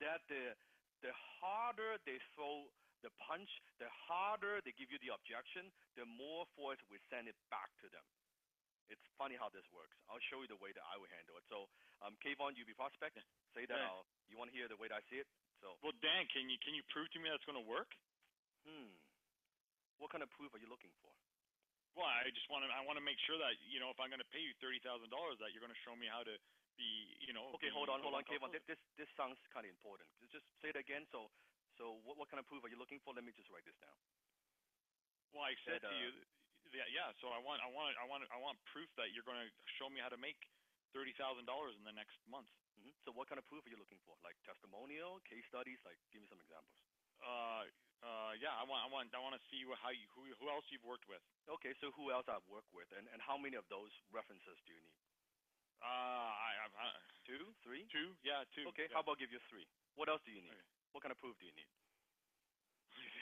That the harder they throw the punch, the harder they give you the objection, the more force we send it back to them. It's funny how this works. I'll show you the way that I would handle it. So, Kayvon, you be prospect. Say that. Yeah. You want to hear the way that I see it? So. Well, Dan, can you prove to me that's going to work? What kind of proof are you looking for? Well, I want to make sure that if I'm going to pay you $30,000, that you're going to show me how to be, Okay, hold on, Kayvon. This sounds kind of important. Just say it again. So what kind of proof are you looking for? Let me just write this down. Well, I said to you. Yeah. So I want proof that you're going to show me how to make $30,000 in the next month. Mm-hmm. So what kind of proof are you looking for? Like testimonial, case studies? Like, give me some examples. Yeah. I want to see who else you've worked with. Okay. So who else I've worked with, and how many of those references do you need? Two, three. Two. Yeah, two. Okay. Yeah. How about give you three? What else do you need? Okay. What kind of proof do you need?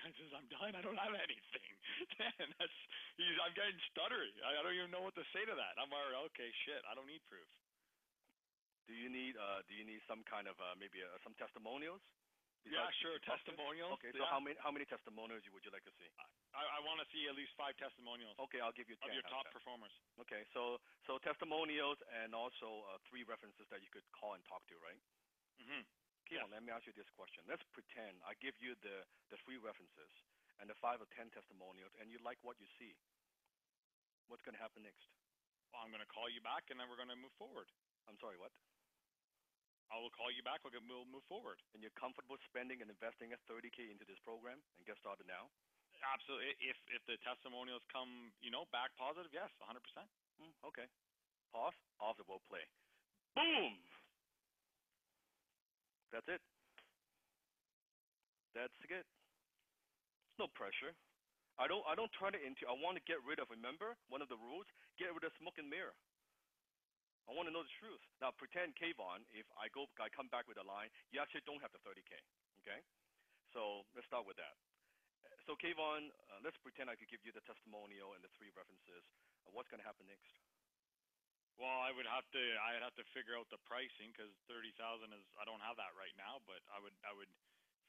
I'm done. I don't have anything. Man, I'm getting stuttery. I don't even know what to say to that. I'm already okay. Shit, I don't need proof. Do you need some kind of maybe some testimonials? Yeah, sure. Testimonials. Okay, so how many testimonials would you like to see? I want to see at least 5 testimonials Okay, I'll give you 10. of your How's top that? performers. Okay, so testimonials and also 3 references that you could call and talk to, right? Mhm. Okay, Yes. let me ask you this question. Let's pretend I give you the 3 references and the 5 or 10 testimonials, and you like what you see. What's going to happen next? Well, I'm going to call you back, and then we're going to move forward. I'm sorry, what? I will call you back. We'll move forward. And you're comfortable spending and investing a 30K into this program and get started now? Absolutely. If the testimonials come, back positive, yes, 100%. Okay. Pause. Off the role play. Boom. That's it. That's it. No pressure. I don't turn it into. I want to get rid of. Remember one of the rules? Get rid of smoke and mirror. I want to know the truth. Now pretend, Kayvon, if I come back with a line, you actually don't have the 30K. Okay. So let's start with that. So Kayvon, let's pretend I could give you the testimonial and the 3 references. What's going to happen next? Well, I'd have to figure out the pricing because 30,000 is. I don't have that right now, but I would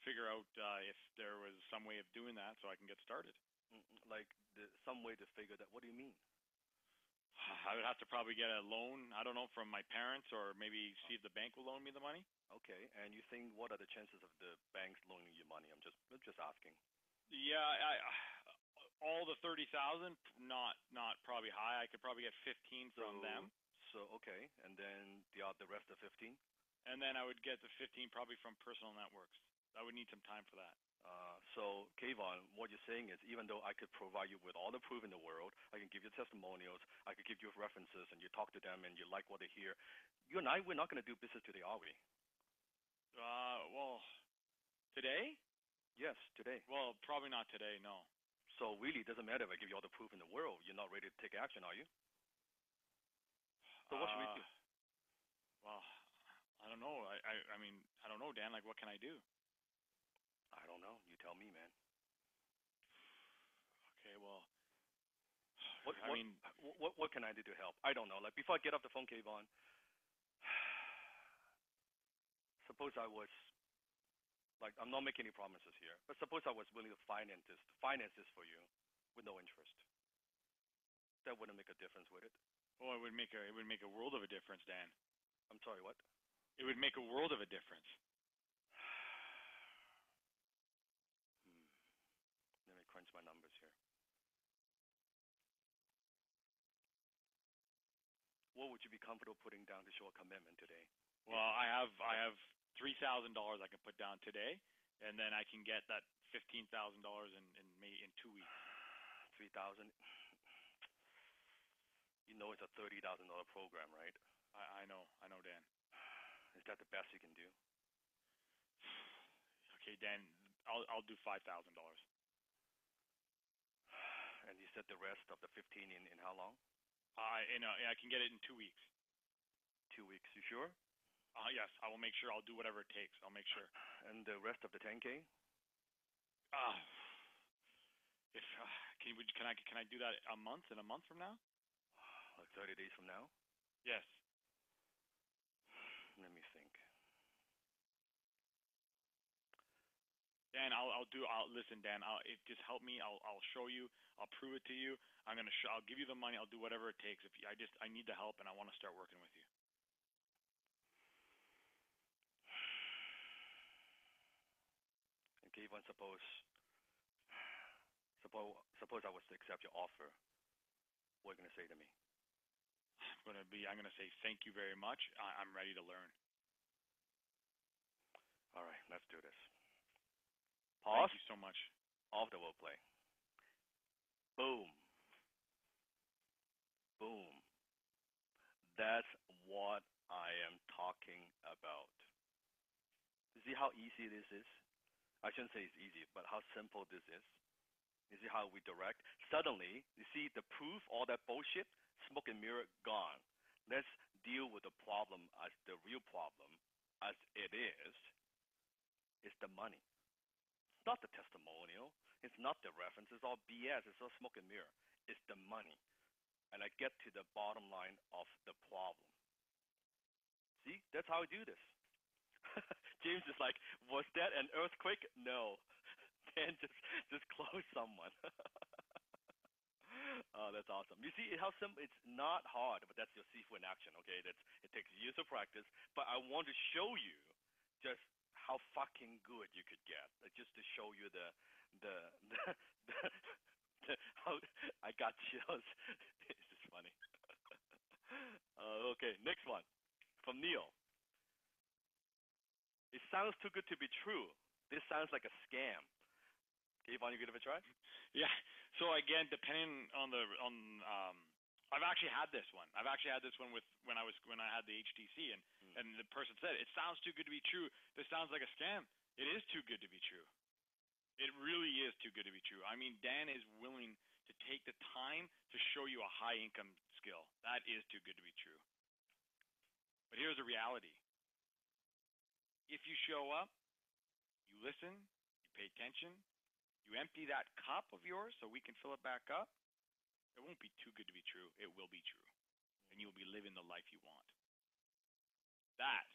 figure out if there was some way of doing that so I can get started. Like some way to figure that. What do you mean? I would have to probably get a loan. I don't know, from my parents, or maybe see if the bank will loan me the money. Okay, and you think what are the chances of the banks loaning you money? I'm just asking. Yeah, all the 30,000, not probably high. I could probably get 15 from them. So okay, and then the rest of 15. And then I would get the 15 probably from personal networks. I would need some time for that. So Kayvon, what you're saying is, even though I could provide you with all the proof in the world, I can give you testimonials, I could give you references, and you talk to them and you like what they hear, you and I, we're not going to do business today, are we? Well, today? Yes, today. Well, probably not today, no. So really, it doesn't matter if I give you all the proof in the world. You're not ready to take action, are you? So what should we do? Well, I don't know. I mean, I don't know, Dan. Like, what can I do? I don't know. You tell me, man. Okay, well, what can I do to help? I don't know. Like, before I get off the phone, Kayvon, suppose I was, like, I'm not making any promises here, but suppose I was willing to finance this for you with no interest. That wouldn't make a difference, would it? Oh, it would make a world of a difference, Dan. I'm sorry, what? It would make a world of a difference. Let me crunch my numbers here. What would you be comfortable putting down to show a commitment today? Well, I have $3,000 I can put down today, and then I can get that $15,000 in 2 weeks. 3,000. You know it's a $30,000 program, right? I know, Dan. Is that the best you can do? Okay, Dan, I'll do $5,000. And you said the rest of the 15 in how long? I can get it in 2 weeks. 2 weeks, you sure? Yes, I will make sure. I'll do whatever it takes. I'll make sure. And the rest of the 10K? Can I do that in a month from now? Like 30 days from now? Yes. Let me think. Dan, listen, Dan. Just help me. I'll show you. I'll prove it to you. I'll give you the money. I'll do whatever it takes. I need the help, and I want to start working with you. Okay, even suppose I was to accept your offer. What are you gonna say to me? I'm gonna say thank you very much. I'm ready to learn. All right, let's do this. Pause. Thank you so much. Off the role play. Boom. Boom. That's what I am talking about. You see how easy this is? I shouldn't say it's easy, but how simple this is. You see how we direct? Suddenly, you see the proof, all that bullshit, smoke and mirror, gone. Let's deal with the problem as the real problem, as it is. It's the money. It's not the testimonial. It's not the reference. It's all BS. It's all smoke and mirror. It's the money. And I get to the bottom line of the problem. See, that's how I do this. James is like, was that an earthquake? No. Dan just closed someone. Oh, that's awesome. You see how simple? It's not hard, but that's your Sifu in action. Okay, it takes years of practice. But I want to show you just how fucking good you could get, just to show you the how I got chills. It's just funny. Okay, next one from Neil. It sounds too good to be true. This sounds like a scam. Kayvon, you give it a try? Yeah. So again, depending on I've actually had this one. I've actually had this one with when I had the HTC, and the person said it sounds too good to be true. This sounds like a scam. It is too good to be true. It really is too good to be true. I mean, Dan is willing to take the time to show you a high income skill. That is too good to be true. But here's the reality. If you show up, you listen, you pay attention, you empty that cup of yours so we can fill it back up, it won't be too good to be true. It will be true. And you'll be living the life you want. That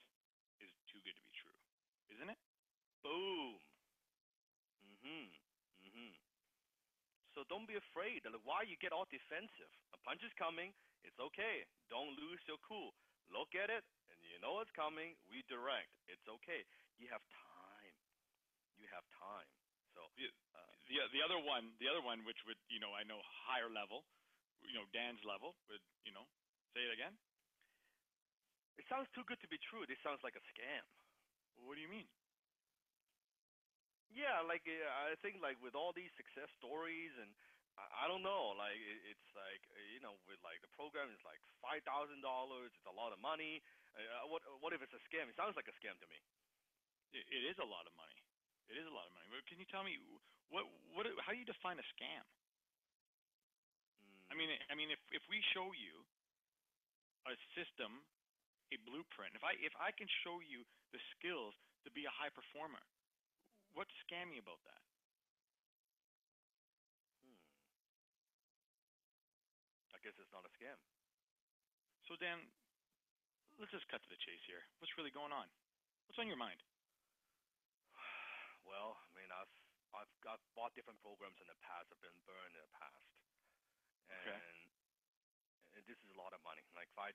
is too good to be true. Isn't it? Boom. So don't be afraid. Why you get all defensive? A punch is coming. It's okay. Don't lose your cool. Look at it, and you know it's coming. Redirect. It's okay. You have time. You have time. So the other one, which would I know higher level, Dan's level would say it again. It sounds too good to be true. This sounds like a scam. What do you mean? Yeah, like I think like with all these success stories, and I don't know, like it's like with like the program is like $5,000. It's a lot of money. What if it's a scam? It sounds like a scam to me. It is a lot of money. It is a lot of money. But can you tell me how do you define a scam? I mean, if we show you a system, a blueprint, if I can show you the skills to be a high performer, what's scammy about that? I guess it's not a scam. So Dan, let's just cut to the chase here. What's really going on? What's on your mind? Well, I mean, I've bought different programs in the past. I've been burned in the past, and this is a lot of money. Like $5,000,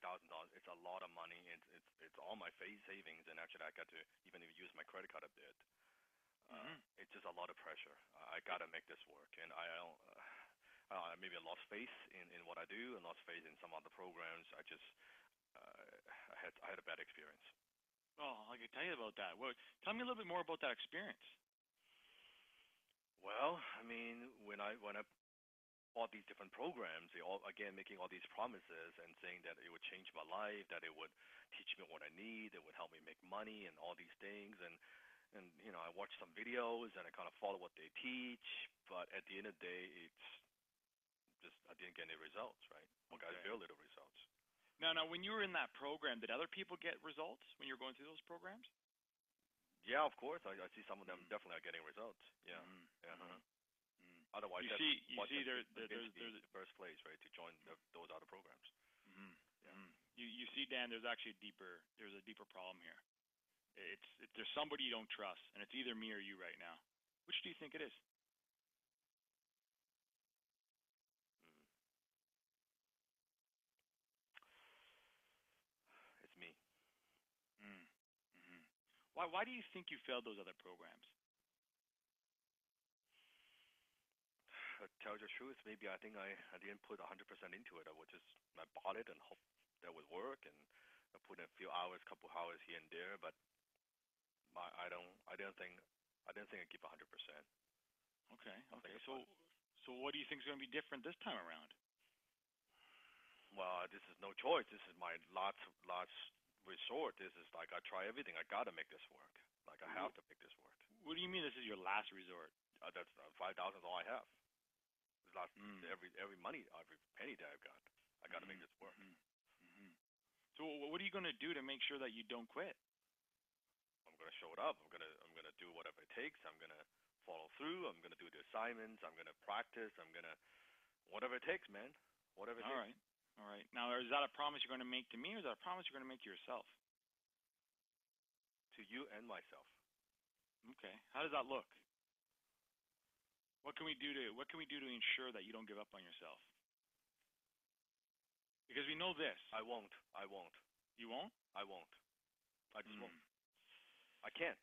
it's a lot of money. It's all my savings, and actually I got to even use my credit card a bit. It's just a lot of pressure. I gotta make this work, and I don't. Maybe I lost faith in what I do, and lost faith in some other programs. I had a bad experience. Oh, I can tell you about that. Well, tell me a little bit more about that experience. Well, I mean, when I bought these different programs, they all again making all these promises and saying that it would change my life, that it would teach me what I need, it would help me make money, and all these things, and I watched some videos and I kind of follow what they teach, but at the end of the day, it's just I didn't get any results, right? I got very little results. Now, when you were in that program, did other people get results when you were going through those programs? Yeah, of course. I see some of them definitely are getting results. Yeah. Otherwise, you see, there's the first place, right, to join those other programs. You see, Dan, there's a deeper problem here. There's somebody you don't trust, and it's either me or you right now. Which do you think it is? It's me. Why do you think you failed those other programs? Tell you the truth, maybe I think I didn't put 100% into it. I bought it and hoped that would work, and I put in a few hours, couple hours here and there, but I didn't think I give 100%. Okay. So what do you think is going to be different this time around? Well, this is no choice. This is my last resort. This is like I try everything. I gotta make this work. Like I have to make this work. What do you mean this is your last resort? That's $5,000 is all I have. Every penny that I've got, I got to make this work. So what are you going to do to make sure that you don't quit? I'm going to show it up. I'm going to do whatever it takes. I'm going to follow through. I'm going to do the assignments. I'm going to practice. I'm going to whatever it takes, man. Whatever it takes. All right. Now, is that a promise you're going to make to me, or is that a promise you're going to make to yourself? To to you and myself. Okay. How does that look? What can we do to ensure that you don't give up on yourself? Because we know this. I won't. You won't? I won't. I just won't. I can't.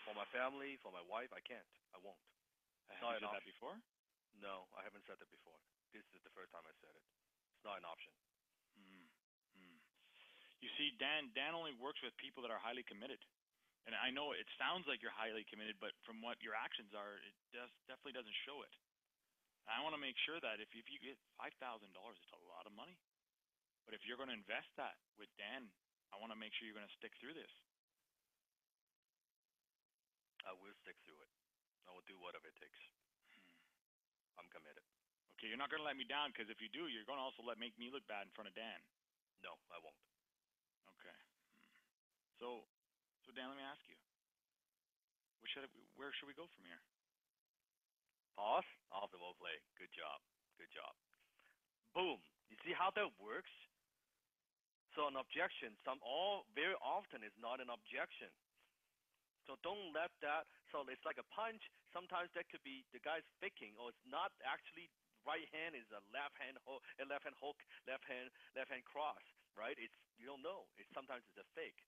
For my family, for my wife, I can't. I won't. Have you said that before? No, I haven't said that before. This is the first time I said it. It's not an option. You see, Dan only works with people that are highly committed. And I know it sounds like you're highly committed, but from what your actions are, it definitely doesn't show it. And I want to make sure that if you get $5,000, it's a lot of money. But if you're going to invest that with Dan, I want to make sure you're going to stick through this. I will stick through it. I will do whatever it takes. I'm committed. Okay, you're not going to let me down, because if you do, you're going to also make me look bad in front of Dan. No, I won't. Okay. So Dan, let me ask you. Where should we go from here? Pause. Off the role play. Good job. Boom. You see how that works? So an objection, very often is not an objection. So don't let that. So it's like a punch. Sometimes that could be the guy's faking, or it's not actually. Right hand is a left hand hook, left hand cross. Right? You don't know. Sometimes it's a fake.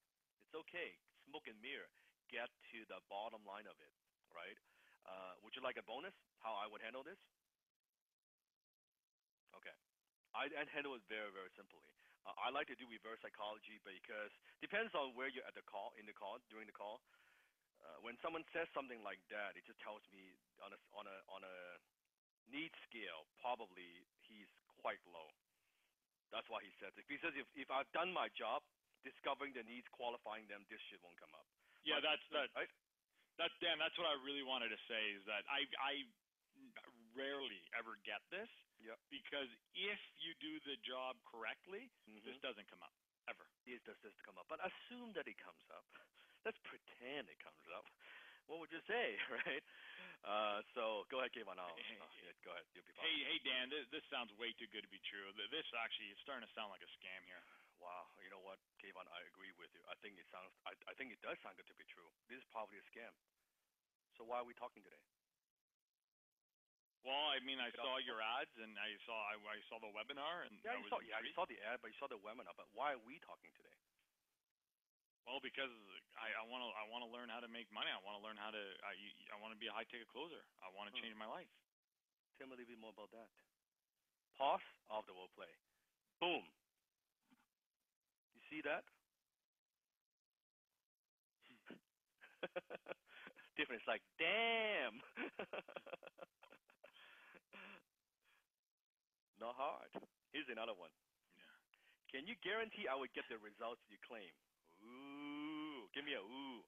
It's okay. Smoke and mirror. Get to the bottom line of it. Right? Would you like a bonus? How I would handle this? Okay. I handle it very, very simply. I like to do reverse psychology because depends on where you're at during the call. When someone says something like that, it just tells me on a need scale, probably he's quite low. That's why he says it. Because if I've done my job, discovering the needs, qualifying them, this shit won't come up. Yeah, right? Dan, that's what I really wanted to say is that I rarely ever get this. Yep. Because if you do the job correctly, this doesn't come up ever. It does come up, but assume that it comes up. Let's pretend it comes up. What would you say, right? So go ahead, Kevin. Go ahead. Hey, Dan. This sounds way too good to be true. This actually is starting to sound like a scam here. Wow. You know what, Kevin? I agree with you. I think it does sound good to be true. This is probably a scam. So why are we talking today? Well, I mean, I saw your ads, and I saw the webinar, and I saw the ad, but you saw the webinar. But why are we talking today? Well, because I want to learn how to make money. I want to learn how to. I want to be a high ticket closer. I want to change my life. Tell me a little bit more about that. Pause of the role play. Boom. You see that? Different. It's like, damn. Not hard. Here's another one. Yeah. Can you guarantee I would get the results you claim? Ooh. Give me a ooh.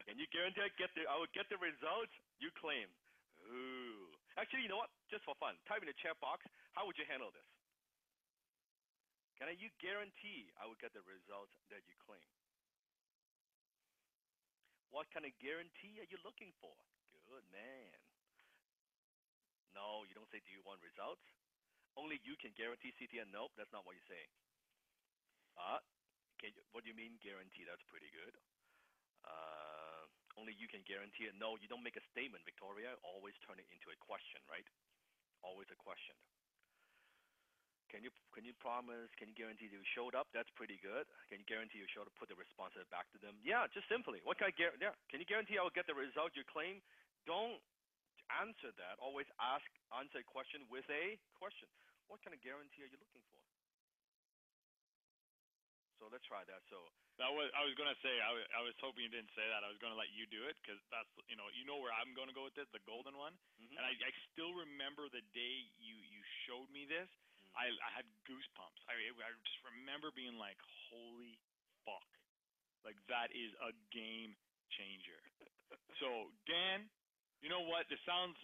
Can you guarantee I would get the results you claim? Ooh. Actually, you know what? Just for fun, type in the chat box, how would you handle this? Can you guarantee I would get the results that you claim? What kind of guarantee are you looking for? Good man. No, you don't say, do you want results? Only you can guarantee CTN. Nope, that's not what you're saying. What do you mean guarantee? That's pretty good. Only you can guarantee it. No, you don't make a statement, Victoria. Always turn it into a question, right? Always a question. Can you promise? Can you guarantee you showed up? That's pretty good. Can you guarantee you showed up? Put the response back to them. Yeah, just simply. What can I guarantee? Yeah. Can you guarantee I will get the result you claim? Don't answer that. Always answer a question with a question. What kind of guarantee are you looking for? So let's try that. So I was gonna say I was hoping you didn't say that. I was gonna let you do it because that's you know where I'm gonna go with this, the golden one. And I still remember the day you showed me this. I had goosebumps. I just remember being like, holy fuck, like that is a game changer. So Dan, you know what? This sounds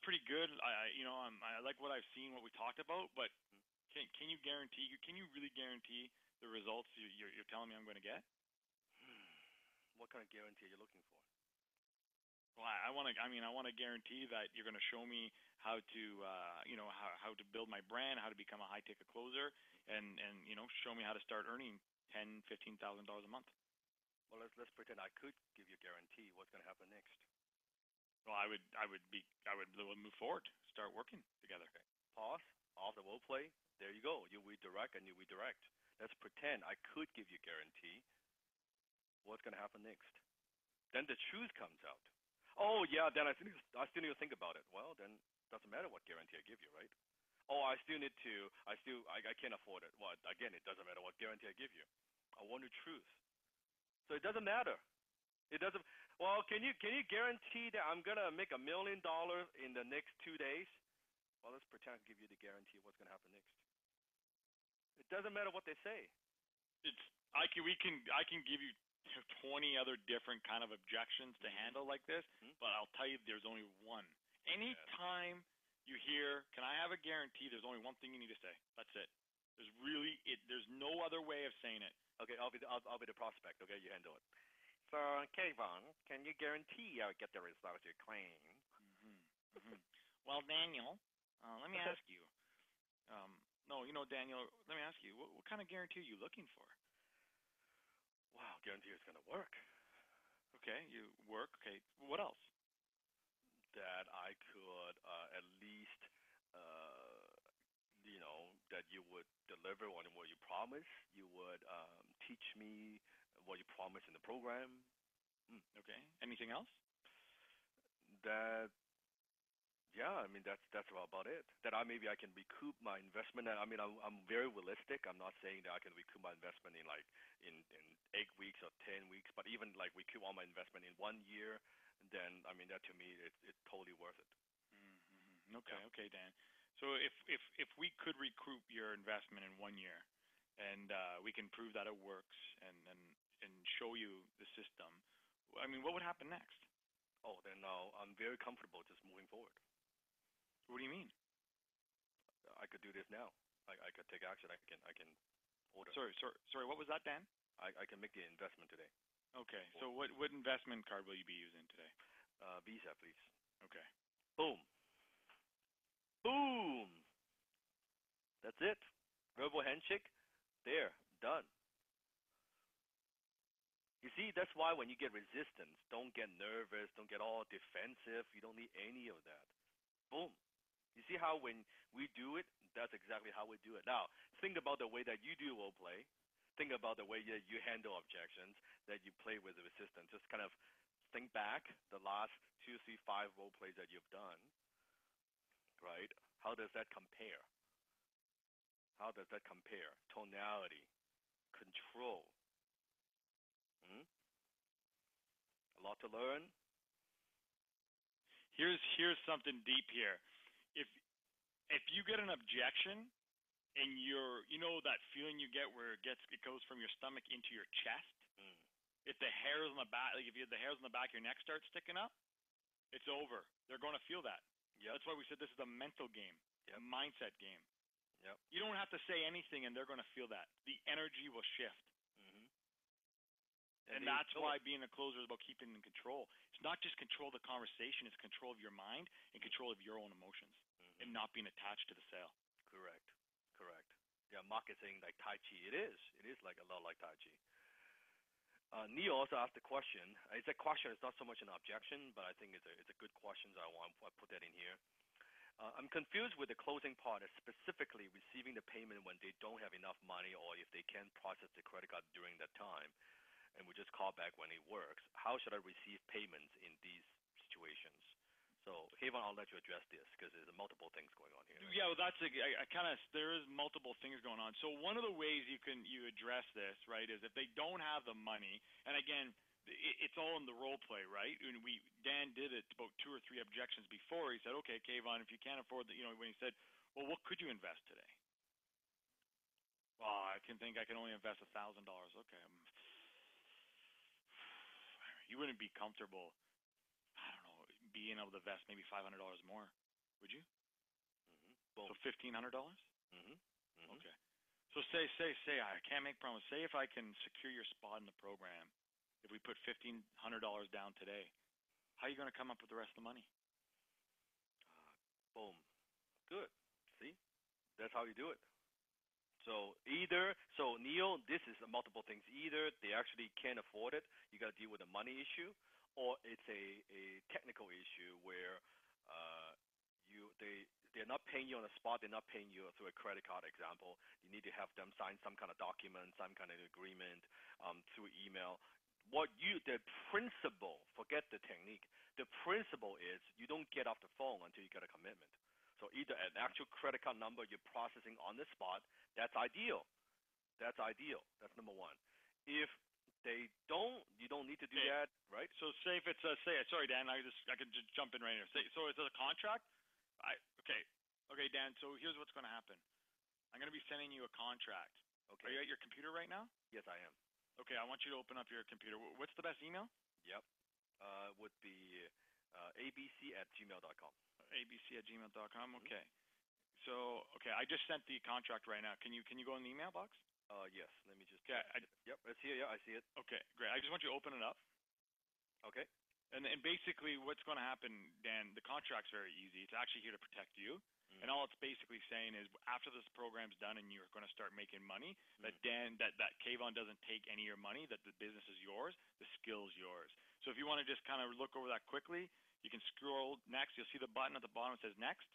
pretty good. I like what I've seen, what we talked about, but. Can you guarantee? Can you really guarantee the results you're telling me I'm going to get? What kind of guarantee are you looking for? Well, I want to guarantee that you're going to show me how to how to build my brand, how to become a high ticket closer, and show me how to start earning $10,000-$15,000 a month. Well, let's pretend I could give you a guarantee. What's going to happen next? Well, I would move forward, start working together. Okay. Pause. Off the role play. There you go. You redirect and you redirect. Let's pretend I could give you a guarantee. What's going to happen next? Then the truth comes out. Oh yeah. Then I still need to think about it. Well, then doesn't matter what guarantee I give you, right? Oh, I still need to. I can't afford it. Well, again, it doesn't matter what guarantee I give you. I want the truth. So it doesn't matter. It doesn't. Well, can you guarantee that I'm gonna make $1 million in the next 2 days? Well, let's pretend I give you the guarantee. What's gonna happen next? It doesn't matter what they say. I can give you 20 other different kind of objections to handle like this, but I'll tell you there's only one. Anytime you hear, "Can I have a guarantee?" There's only one thing you need to say. That's it. There's no other way of saying it. Okay, I'll be the prospect. Okay, you handle it. So, Kayvon, can you guarantee I'll get the results you claim? Well, Daniel, let me ask you. Daniel, let me ask you, what kind of guarantee are you looking for? Wow, guarantee it's going to work. Okay, you work. Okay, what else? That I could at least, that you would deliver on what you promised. You would teach me what you promised in the program. Okay. Anything else? That's about it. That maybe I can recoup my investment. I mean, I'm very realistic. I'm not saying that I can recoup my investment in 8 weeks or 10 weeks, but even like recoup all my investment in 1 year, then I mean that to me it's totally worth it. Okay, yeah. Okay, Dan. So if we could recoup your investment in 1 year, and we can prove that it works, and show you the system, I mean, what would happen next? Oh, then I'm very comfortable just moving forward. What do you mean? I could do this now. I could take action. I can order. Sorry. What was that, Dan? I can make the investment today. Okay. So what investment card will you be using today? Visa, please. Okay. Boom. Boom. That's it. Verbal handshake. There. Done. You see, that's why when you get resistance, don't get nervous, don't get all defensive. You don't need any of that. Boom. You see how when we do it, that's exactly how we do it. Now, think about the way that you do role play. Think about the way that you handle objections, that you play with the resistance. Just kind of think back the last 2, 3, 5 role plays that you've done, right? How does that compare? How does that compare? Tonality, control. A lot to learn. Here's something deep here. If you get an objection and that feeling you get where it goes from your stomach into your chest, if the hairs on the back, like if the hairs on the back of your neck start sticking up, it's over. They're going to feel that. Yep. That's why we said this is a mental game, a mindset game. Yep. You don't have to say anything, and they're going to feel that. The energy will shift. And that's why being a closer is about keeping in control. It's not just control of the conversation, it's control of your mind and control of your own emotions and not being attached to the sale. Correct. Yeah, Mark is saying like Tai Chi. It is like a lot like Tai Chi. Neil also asked a question. It's a question, it's not so much an objection, but I think it's a good question, so I put that in here. I'm confused with the closing part, specifically receiving the payment when they don't have enough money or if they can't process the credit card during that time. And we just call back when it works. How should I receive payments in these situations? So, Kayvon, I'll let you address this because there's multiple things going on here. Yeah, well, there is multiple things going on. So one of the ways you address this, right, is if they don't have the money, and again, it's all in the role play, right? And Dan did it about 2 or 3 objections before. He said, okay, Kayvon, if you can't afford when he said, well, what could you invest today? Well, I can only invest $1,000. Okay. You wouldn't be comfortable, I don't know, being able to invest maybe $500 more, would you? So $1,500? Okay. So say I can't make promise. Say if I can secure your spot in the program, if we put $1,500 down today, how are you going to come up with the rest of the money? Boom. Good. See? That's how you do it. So Neil, this is multiple things. Either they actually can't afford it, you got to deal with a money issue, or it's a technical issue where they're not paying you on the spot. They're not paying you through a credit card. Example, you need to have them sign some kind of document, some kind of agreement through email. The principle, forget the technique. The principle is you don't get off the phone until you get a commitment. So either an actual credit card number you're processing on the spot, that's ideal. That's ideal. That's number one. If they don't, you don't need to do that, right? So say if it's sorry Dan, I can just jump in right here. So it's a contract. Okay Dan. So here's what's going to happen. I'm going to be sending you a contract. Okay. Are you at your computer right now? Yes, I am. Okay, I want you to open up your computer. What's the best email? Yep. Would be abc@gmail.com. abc@gmail.com. Okay. So I just sent the contract right now. Can you go in the email box? Yes. Let me just. Okay. Yep. It's here. Yeah, I see it. Okay, great. I just want you to open it up. Okay. And basically what's going to happen, Dan, the contract's very easy. It's actually here to protect you. Mm. And all it's basically saying is after this program's done and you're going to start making money, that that Kayvon doesn't take any of your money, that the business is yours, the skill's yours. So if you want to just kind of look over that quickly, you can scroll next. You'll see the button at the bottom that says next.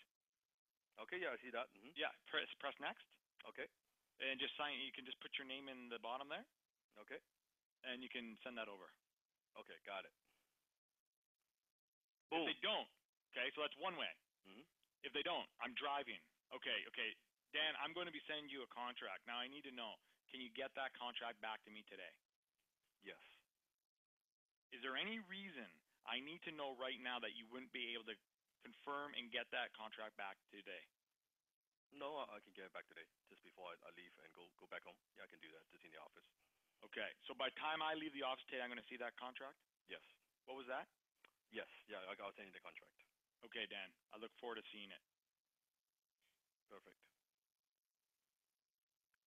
Okay, yeah, I see that. Mm-hmm. Yeah, press next. Okay. And just sign. You can just put your name in the bottom there. Okay. And you can send that over. Okay, got it. Boom. If they don't, so that's one way. Mm-hmm. If they don't, I'm driving. Okay, Dan, I'm going to be sending you a contract. Now I need to know, can you get that contract back to me today? Yes. Is there any reason I need to know right now that you wouldn't be able to confirm and get that contract back today? No, I can get it back today, just before I leave and go back home. Yeah, I can do that, just in the office. Okay, so by the time I leave the office today, I'm going to see that contract? Yes. What was that? Yes, yeah, I'll send you the contract. Okay, Dan, I look forward to seeing it. Perfect.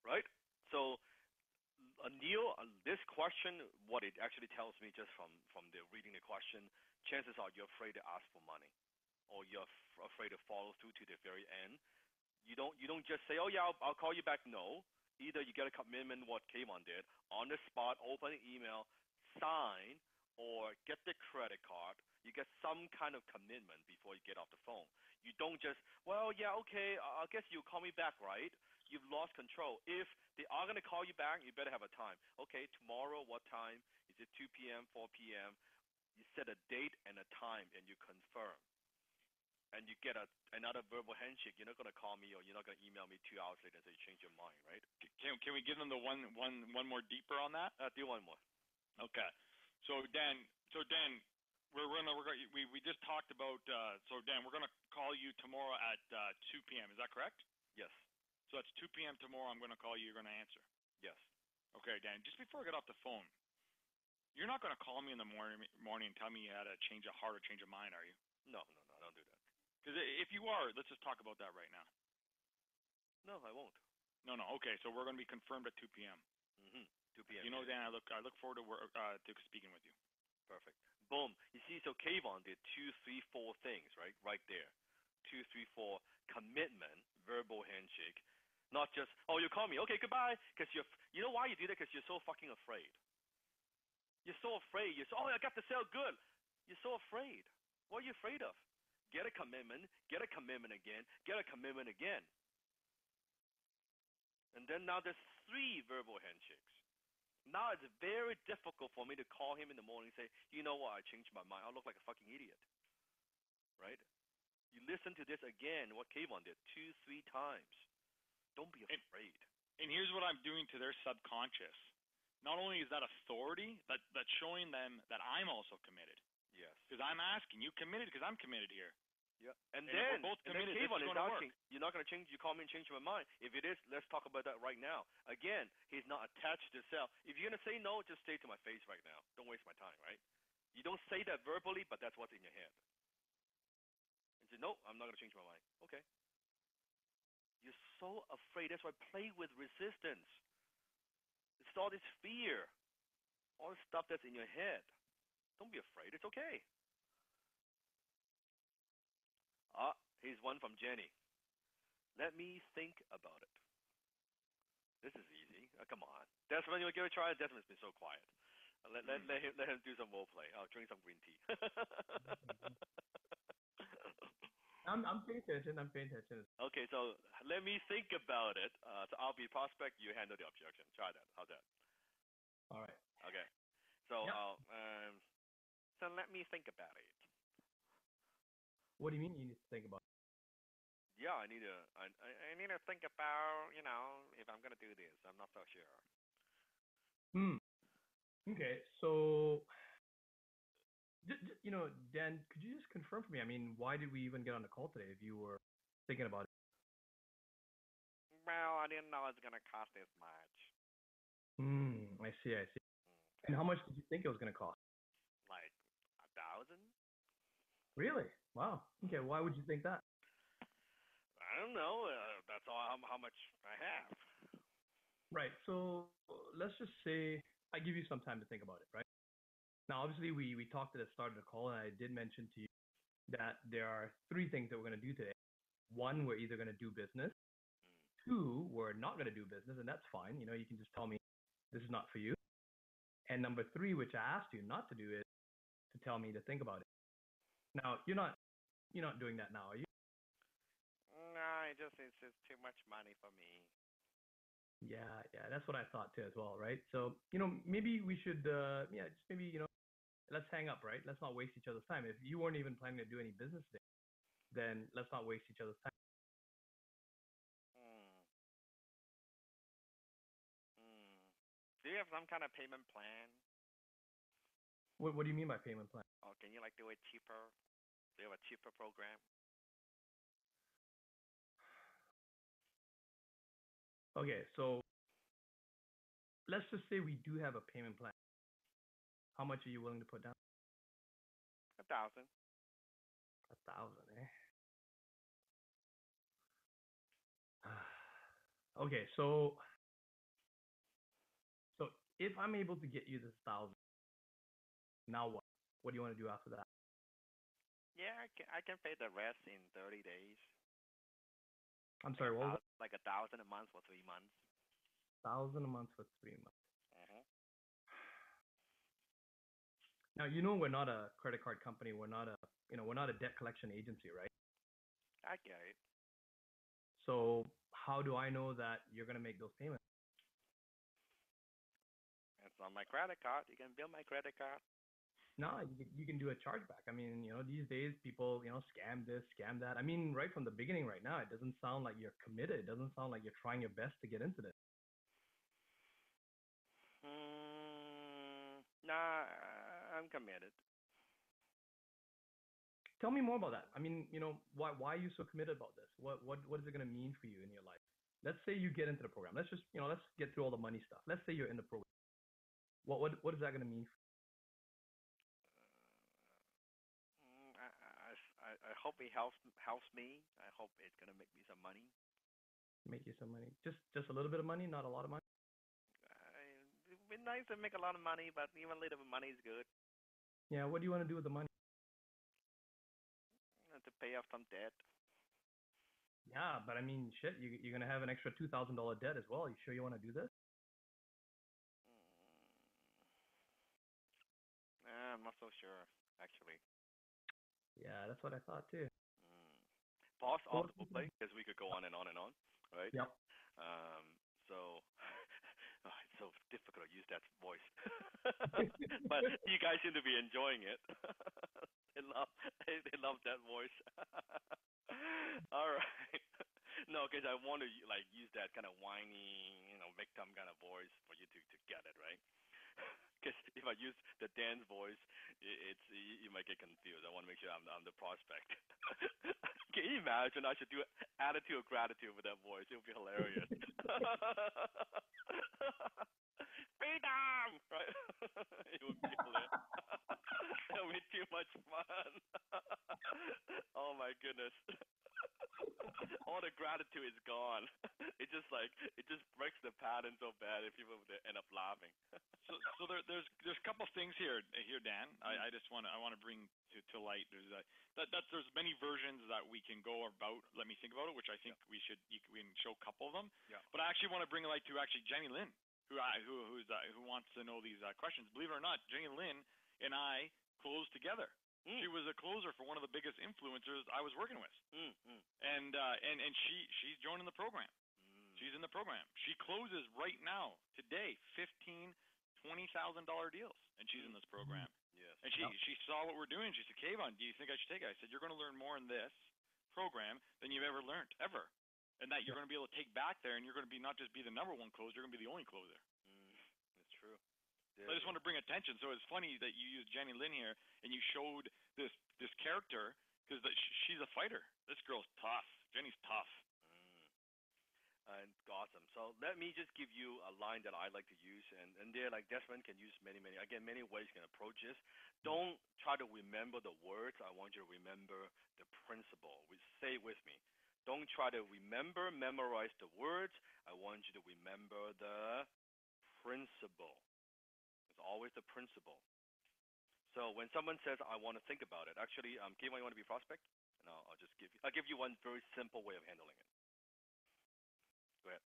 Right? So, Neil, this question, what it actually tells me just from the reading the question, chances are you're afraid to ask for money, or you're afraid to follow through to the very end. You don't just say, oh yeah, I'll call you back. No, either you get a commitment, what Kayvon did, on the spot, open an email, sign, or get the credit card. You get some kind of commitment before you get off the phone. You don't just, well, yeah, okay, I guess you'll call me back, right? You've lost control. If they are going to call you back, you better have a time. Okay, tomorrow, what time? Is it 2 p.m., 4 p.m.? You set a date and a time, and you confirm. And you get another verbal handshake. You're not going to call me, or you're not going to email me 2 hours later and say you changed your mind, right? Can we give them the one more deeper on that? Do one more. Okay. So Dan, we just talked about. So Dan, we're gonna call you tomorrow at 2 p.m. Is that correct? Yes. So that's 2 p.m. tomorrow. I'm gonna call you. You're gonna answer. Yes. Okay, Dan. Just before I get off the phone, you're not gonna call me in the morning and tell me you had a change of heart or change of mind, are you? No, don't do that. Because if you are, let's just talk about that right now. No, I won't. No. Okay, so we're gonna be confirmed at 2 p.m. 2 p.m. You know, Dan, I look forward to speaking with you. Perfect. Boom. You see, so Kayvon did 2, 3, 4 things, right? Right there. 2, 3, 4. Commitment, verbal handshake. Not just, oh, you call me. Okay, goodbye. Because you know why you do that? Because you're so fucking afraid. You're so afraid. Oh, I got the sale good. You're so afraid. What are you afraid of? Get a commitment again, get a commitment again. And then now there's 3 verbal handshakes. Now it's very difficult for me to call him in the morning and say, you know what, I changed my mind. I look like a fucking idiot. Right? You listen to this again, what Kayvon did, 2, 3 times. Don't be afraid. And here's what I'm doing to their subconscious. Not only is that authority, that's showing them that I'm also committed. Yes. Because I'm asking, you committed because I'm committed here. Yeah. And then, if we're both committed, this is Kayvon is going to asking, work. you're not going to change, you call me and change my mind. If it is, let's talk about that right now. Again, he's not attached to self. If you're going to say no, just say it to my face right now. Don't waste my time, right? You don't say that verbally, but that's what's in your head. And say, no, I'm not going to change my mind. Okay. You're so afraid. That's why play with resistance. It's all this fear. All the stuff that's in your head. Don't be afraid. It's okay. Here's one from Jenny. Let me think about it. This is easy. Come on. Desmond, you want to give it a try? Desmond's been so quiet. Let him do some role play. I'll drink some green tea. I'm paying attention. I'm paying attention. Okay, so let me think about it. So I'll be prospect. You handle the objection. Try that. How's that? All right. Okay. So Yep. so let me think about it. What do you mean you need to think about it? Yeah, I need to think about, if I'm gonna do this. I'm not so sure. Okay, so Dan, could you just confirm for me? I mean, why did we even get on the call today if you were thinking about it? Well, I didn't know it's gonna cost this much. I see. And how much did you think it was gonna cost? Like 1,000? Really? Wow. Okay, why would you think that? I don't know. That's all how much I have. Right. So let's just say I give you some time to think about it, right? Now, obviously, we talked at the start of the call, and I did mention to you that there are 3 things that we're going to do today. 1, we're either going to do business. 2, we're not going to do business, and that's fine. You can just tell me this is not for you. And number 3, which I asked you not to do, is to tell me to think about it. Now, you're not doing that now, are you? No, it's just too much money for me. Yeah, that's what I thought too as well, right? So, maybe we should, just maybe, let's hang up, right? Let's not waste each other's time. If you weren't even planning to do any business today, then let's not waste each other's time. Do you have some kind of payment plan? What do you mean by payment plan? Or can you do it cheaper? Do you have a cheaper program? Okay, so let's just say we do have a payment plan. How much are you willing to put down? 1,000. 1,000, eh? Okay, so if I'm able to get you this 1,000, now what? What do you want to do after that? Yeah, I can pay the rest in 30 days. I'm sorry, what was it? Like 1,000 a month for 3 months. 1,000 a month for 3 months. Now, we're not a credit card company. We're not a debt collection agency, right? I get it. So how do I know that you're gonna make those payments? It's on my credit card. You can bill my credit card. No, you can do a chargeback. I mean, these days people, scam this, scam that. I mean, right from the beginning right now, it doesn't sound like you're committed. It doesn't sound like you're trying your best to get into this. Nah, I'm committed. Tell me more about that. I mean, why are you so committed about this? What is it going to mean for you in your life? Let's say you get into the program. Let's just, let's get through all the money stuff. Let's say you're in the program. What is that going to mean for you? I hope it helps me. I hope it's gonna make me some money. Make you some money? Just a little bit of money, not a lot of money? It'd be nice to make a lot of money, but even a little bit of money is good. Yeah, what do you want to do with the money? To pay off some debt. Yeah, but I mean, shit, you're gonna have an extra $2,000 debt as well. You sure you want to do this? I'm not so sure, actually. Yeah, that's what I thought too. Pause audible play, because we could go on and on and on, right? Yep. So, it's so difficult to use that voice. But you guys seem to be enjoying it. They love that voice. All right. No, because I want to use that kind of whiny, victim kind of voice for you to get it, right? Because if I use the Dan's voice, you might get confused. I want to make sure I'm the prospect. Can you imagine? I should do attitude of gratitude with that voice. It would be hilarious. Freedom, right? It would be hilarious. It would be too much fun. Oh my goodness. All the gratitude is gone. It just breaks the pattern so bad, and people they end up laughing. So there's a couple of things here, Dan. I just want to bring to light. There's there's many versions that we can go about. Let me think about it, which I think we can show a couple of them. Yeah. But I actually want to bring it light to Jenny Lynn, who wants to know these questions. Believe it or not, Jenny Lynn and I closed together. She was a closer for one of the biggest influencers I was working with, and she's joining the program. She's in the program. She closes right now today $15,000-$20,000 deals, and she's in this program. Yes. And she saw what we're doing. She said, Kayvon, do you think I should take it? I said, you're going to learn more in this program than you've ever learned ever, and that you're going to be able to take back there, and you're going to be not just be the number one closer, you're going to be the only closer. That's true. So I just want to bring attention. So it's funny that you used Jenny Lynn here, and you showed this character because she's a fighter. This girl's tough. Jenny's tough. And awesome. So let me just give you a line that I like to use, and there, like Desmond can use many ways you can approach this. Don't try to remember the words. I want you to remember the principle. Say it with me. Don't try to memorize the words. I want you to remember the principle. It's always the principle. So when someone says, I want to think about it, actually, Kayvon, you want to be a prospect? No, I'll give you one very simple way of handling it. Go ahead.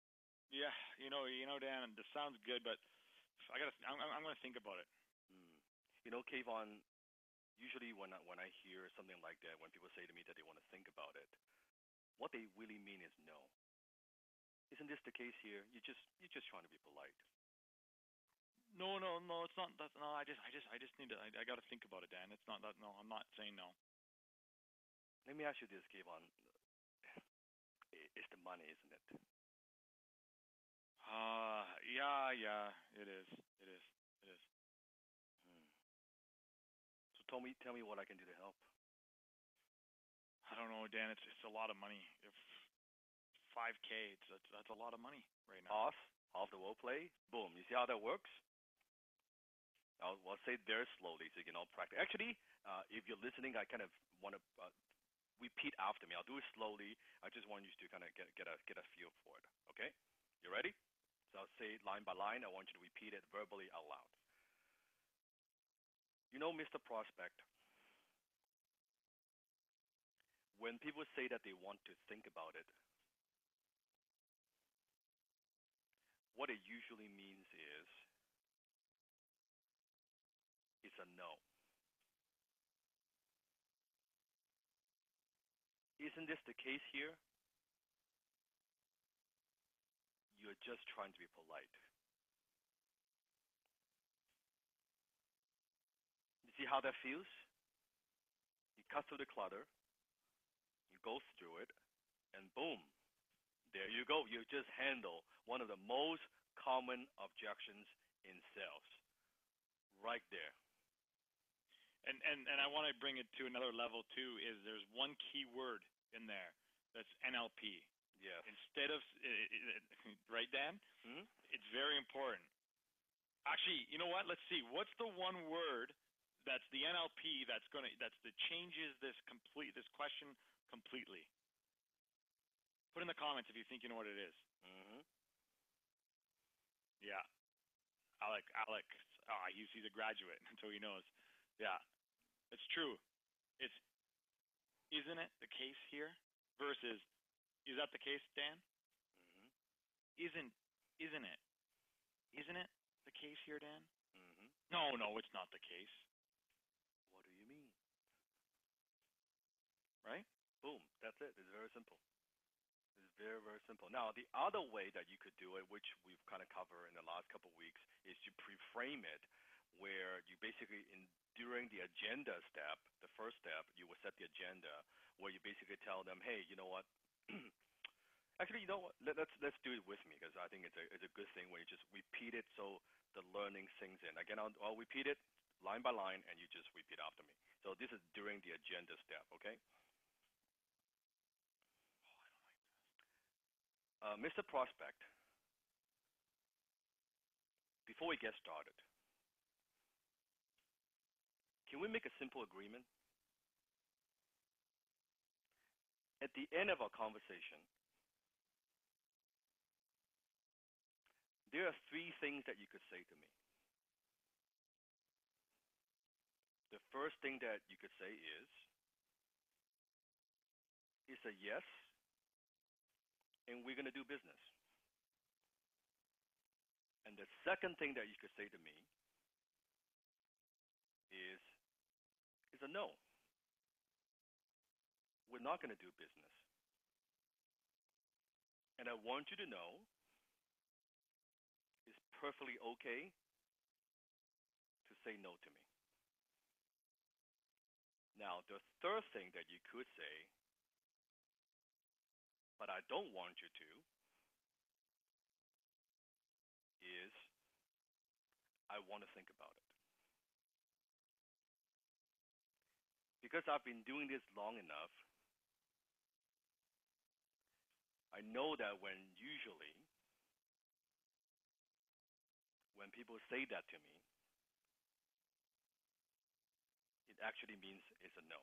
Yeah, you know, Dan, this sounds good, but I'm gonna think about it. You know, Kayvon, usually when I hear something like that, when people say to me that they want to think about it, what they really mean is no. Isn't this the case here? You're just trying to be polite. No, it's not. I just need to. I got to think about it, Dan. It's not that. No, I'm not saying no. Let me ask you this, Kayvon. It's the money, isn't it? Yeah, it is. So tell me what I can do to help. I don't know, Dan. It's a lot of money. If $5K, that's a lot of money right now. Off the role play. Boom. You see how that works? I'll say there slowly so you can all practice. Actually, if you're listening, I kind of want to repeat after me. I'll do it slowly. I just want you to kind of get a feel for it. Okay? You ready? So I'll say line by line. I want you to repeat it verbally out loud. You know, Mr. Prospect, when people say that they want to think about it, what it usually means is it's a no. Isn't this the case here? You're just trying to be polite. You see how that feels? You cut through the clutter, you go through it, and boom, there you go. You just handle one of the most common objections in sales. Right there. And I want to bring it to another level too. Is there's one key word in there that's NLP. Yes. Instead of right, Dan? It's very important. Actually, you know what? Let's see. What's the one word that's the NLP that changes this question completely? Put in the comments if you think you know what it is. Yeah. Alex. He's a graduate, so he knows. Yeah. It's true. It's isn't it the case here versus is that the case, Dan? Isn't it? Isn't it the case here, Dan? No, it's not the case. What do you mean? Right? Boom. That's it. It's very simple. It's very, very simple. Now, the other way that you could do it, which we've kind of covered in the last couple of weeks, is to pre-frame it, where you basically, during the agenda step, the first step, you will set the agenda, where you basically tell them, hey, you know what? Actually, you know what? Let's do it with me, because I think it's a good thing when you just repeat it so the learning sinks in. Again, I'll repeat it line by line, and you just repeat after me. So this is during the agenda step, okay? Mr. Prospect, before we get started, can we make a simple agreement? at the end of our conversation, there are three things that you could say to me. The first thing that you could say is a yes, and we're going to do business. And the second thing that you could say to me is a no. We're not going to do business. And I want you to know it's perfectly okay to say no to me. Now, the third thing that you could say, but I don't want you to, is I want to think about it. Because I've been doing this long enough, I know that when people say that to me, it actually means it's a no.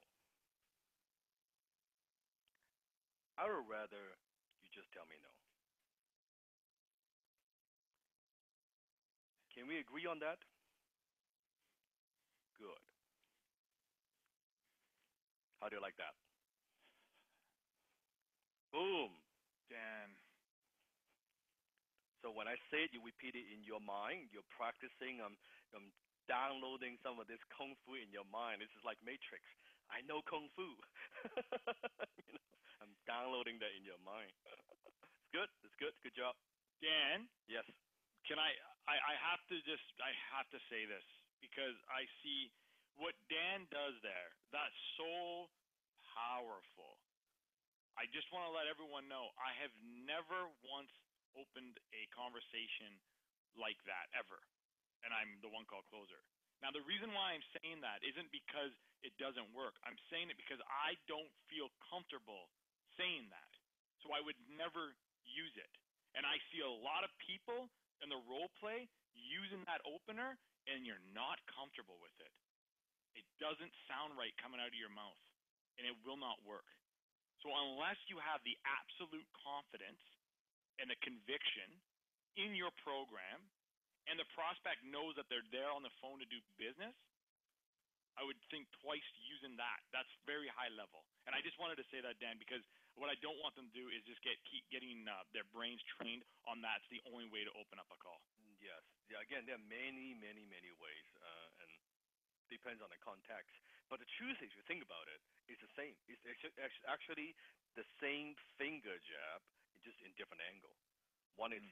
I would rather you just tell me no. Can we agree on that? Good. How do you like that? Boom. Dan. So when I say it, you repeat it in your mind. You're practicing. I'm downloading some of this KungFu in your mind. This is like Matrix. I know KungFu. I'm downloading that in your mind. It's good. It's good. Good job. Dan? Yes. Can I have to say this because I see what Dan does there. That's so powerful. I just want to let everyone know I have never once opened a conversation like that ever, and I'm the one call closer. Now, the reason why I'm saying that isn't because it doesn't work. I'm saying it because I don't feel comfortable saying that, so I would never use it. And I see a lot of people in the role play using that opener, and you're not comfortable with it. It doesn't sound right coming out of your mouth, and it will not work. So unless you have the absolute confidence and the conviction in your program, and the prospect knows that they're there on the phone to do business, I would think twice using that. That's very high level. And I just wanted to say that, Dan, because what I don't want them to do is just keep getting their brains trained on that's the only way to open up a call. Yes. Yeah. Again, there are many, many, many ways, and depends on the context. But the truth is, if you think about it, it's the same. It's actually the same finger jab, just in different angle. One is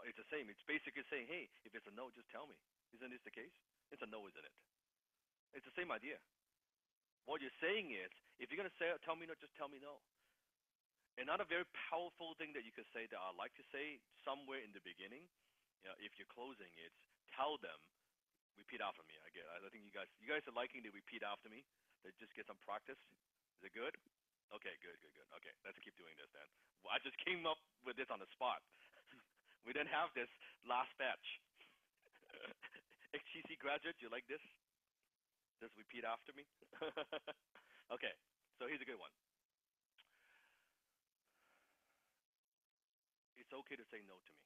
it's the same. It's basically saying, hey, if it's a no, just tell me. Isn't this the case? It's a no, isn't it? It's the same idea. What you're saying is, if you're gonna say tell me no, just tell me no. Another very powerful thing that you could say that I like to say somewhere in the beginning, if you're closing, it's tell them, repeat after me. I think you guys are liking to repeat after me. They just get some practice. Is it good? Okay, good. Okay, let's keep doing this then. Well, I just came up with this on the spot. We didn't have this last batch. HTC graduates, you like this? Just repeat after me. Okay, so here's a good one. It's okay to say no to me.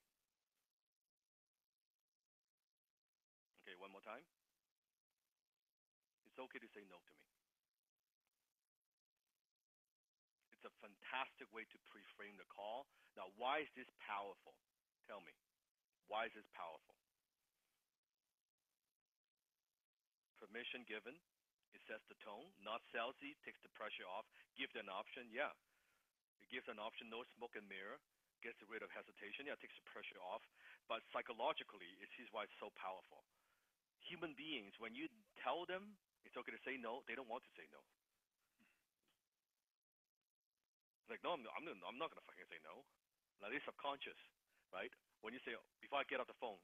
Okay, one more time. It's okay to say no to me. It's a fantastic way to pre-frame the call. Now, why is this powerful? Tell me. Why is this powerful? Permission given. It sets the tone. Not salesy. Takes the pressure off. Give an option. Yeah. It gives an option. No smoke and mirror. Gets rid of hesitation. Yeah, it takes the pressure off. But psychologically, here's why it's so powerful. Human beings, when you tell them it's okay to say no, they don't want to say no. It's like, no, I'm not gonna fucking say no. Now, this is subconscious, right? When you say, before I get off the phone,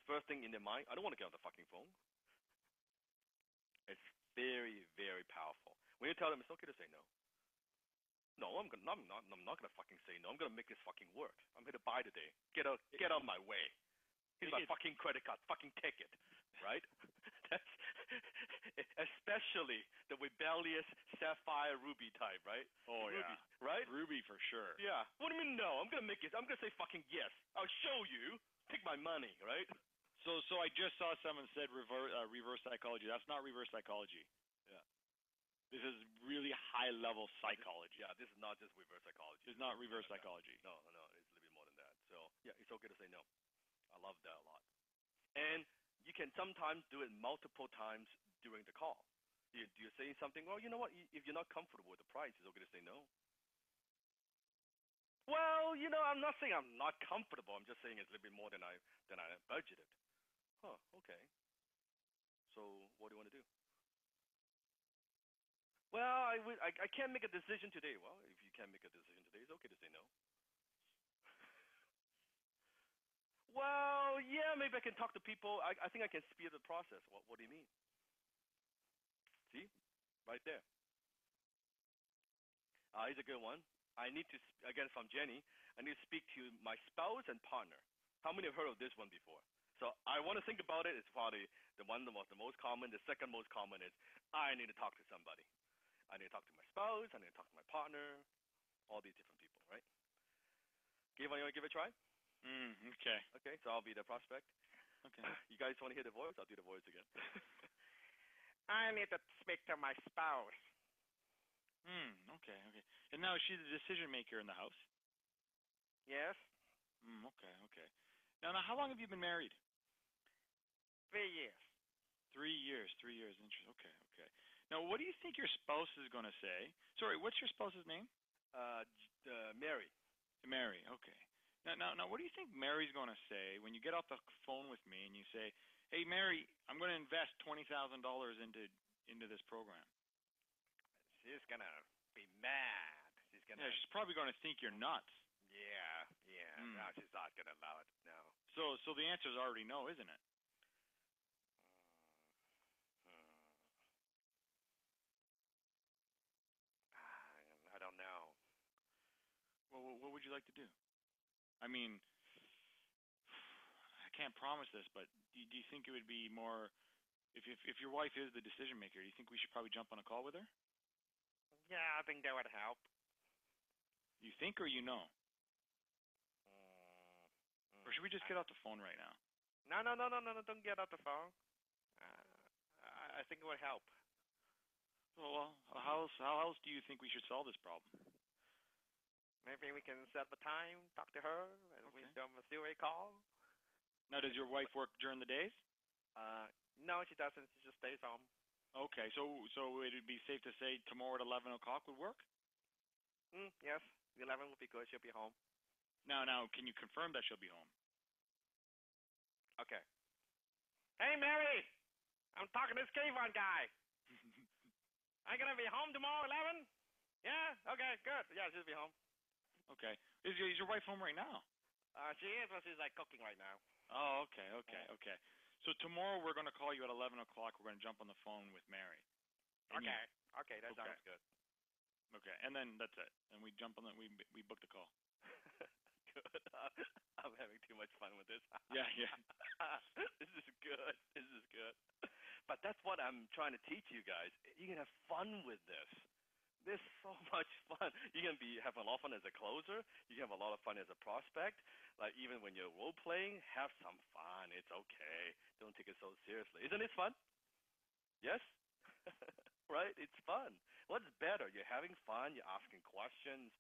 first thing in their mind, I don't want to get on the fucking phone. It's very, very powerful. When you tell them it's okay to say no. No, I'm not gonna fucking say no. I'm gonna make this fucking work. I'm here to buy today. Get out of my way. Here's my fucking credit card. Fucking take it, right? especially the rebellious sapphire ruby type, right? Oh Ruby, yeah. right? Ruby for sure. Yeah. What do you mean no? I'm gonna say fucking yes. I'll show you. Take my money, right? So I just saw someone said reverse psychology. That's not reverse psychology. Yeah. This is really high level psychology. Yeah, this is not just reverse psychology. It's not reverse psychology. No, it's a little bit more than that. So yeah, it's okay to say no. I love that a lot. And you can sometimes do it multiple times during the call. You're saying something. Well, you know what? If you're not comfortable with the price, it's okay to say no. Well, I'm not saying I'm not comfortable. I'm just saying it's a little bit more than I budgeted. Huh. Okay. So what do you want to do? Well, I can't make a decision today. Well, if you can't make a decision today, it's okay to say no. Well, yeah, maybe I can talk to people. I think I can speed the process. What do you mean? See? Right there. Here's a good one. I need to, again from Jenny, I need to speak to my spouse and partner. How many have heard of this one before? So I want to think about it. It's probably the one that was the most common. The second most common is I need to talk to somebody. I need to talk to my spouse. I need to talk to my partner. All these different people, right? You want to give it a try? Okay. Okay, so I'll be the prospect. Okay. You guys want to hear the voice? I'll do the voice again. I need to speak to my spouse. Okay. And now is she the decision maker in the house? Yes? Okay. Now, how long have you been married? 3 years. 3 years. Interesting. Okay. Now, what do you think your spouse is going to say? Sorry, what's your spouse's name? Mary. Mary. Okay. Now, what do you think Mary's going to say when you get off the phone with me and you say, "Hey, Mary, I'm going to invest $20,000 into this program"? She's gonna be mad. Yeah, she's probably going to think you're nuts. Yeah. No, she's not gonna allow it. No. So the answer is already no, isn't it? I don't know. Well, what would you like to do? I mean, I can't promise this, but do you think it would be more if your wife is the decision maker? Do you think we should probably jump on a call with her? Yeah, I think that would help. You think or you know? Or should we just get off the phone right now? No, don't get off the phone. I think it would help. Well, how else do you think we should solve this problem? Maybe we can set up a time, talk to her, and we do a three-way call. Now, does your wife work during the days? No, she doesn't. She just stays home. Okay, so it'd be safe to say tomorrow at 11 o'clock would work? Yes, 11 would be good. She'll be home. Now, can you confirm that she'll be home? Okay. Hey, Mary! I'm talking to this Kayvon guy. I'm going to be home tomorrow 11? Yeah? Okay, good. Yeah, she'll be home. Okay. Is your wife home right now? She is, but she's cooking right now. Oh, okay. So tomorrow we're going to call you at 11 o'clock. We're going to jump on the phone with Mary. Okay, that sounds good. Okay, and then that's it. And we jump on we book the call. Good. I'm having too much fun with this. Yeah. This is good. But that's what I'm trying to teach you guys. You can have fun with this. There's so much fun. You can have a lot of fun as a closer. You can have a lot of fun as a prospect. Like even when you're role playing, have some fun. It's okay. Don't take it so seriously. Isn't it fun? Yes? Right? It's fun. What's better? You're having fun. You're asking questions.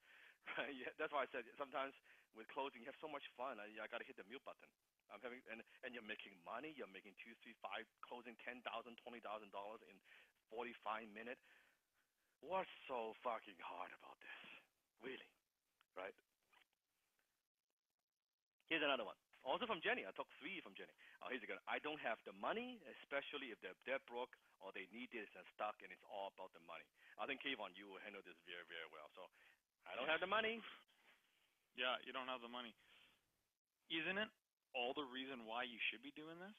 Right? That's why I said sometimes with closing, you have so much fun. I got to hit the mute button. And you're making money. You're making 2, 3, 5, closing $10,000, $20,000 in 45 minutes. What's so fucking hard about this? Really? Right? Here's another one. Also from Jenny. I took 3 from Jenny. Here's a good one. I don't have the money, especially if they're broke or they need this and stuck, and it's all about the money. I think, Kayvon, you will handle this very, very well. So, I don't have the money. Yeah, you don't have the money. Isn't it all the reason why you should be doing this?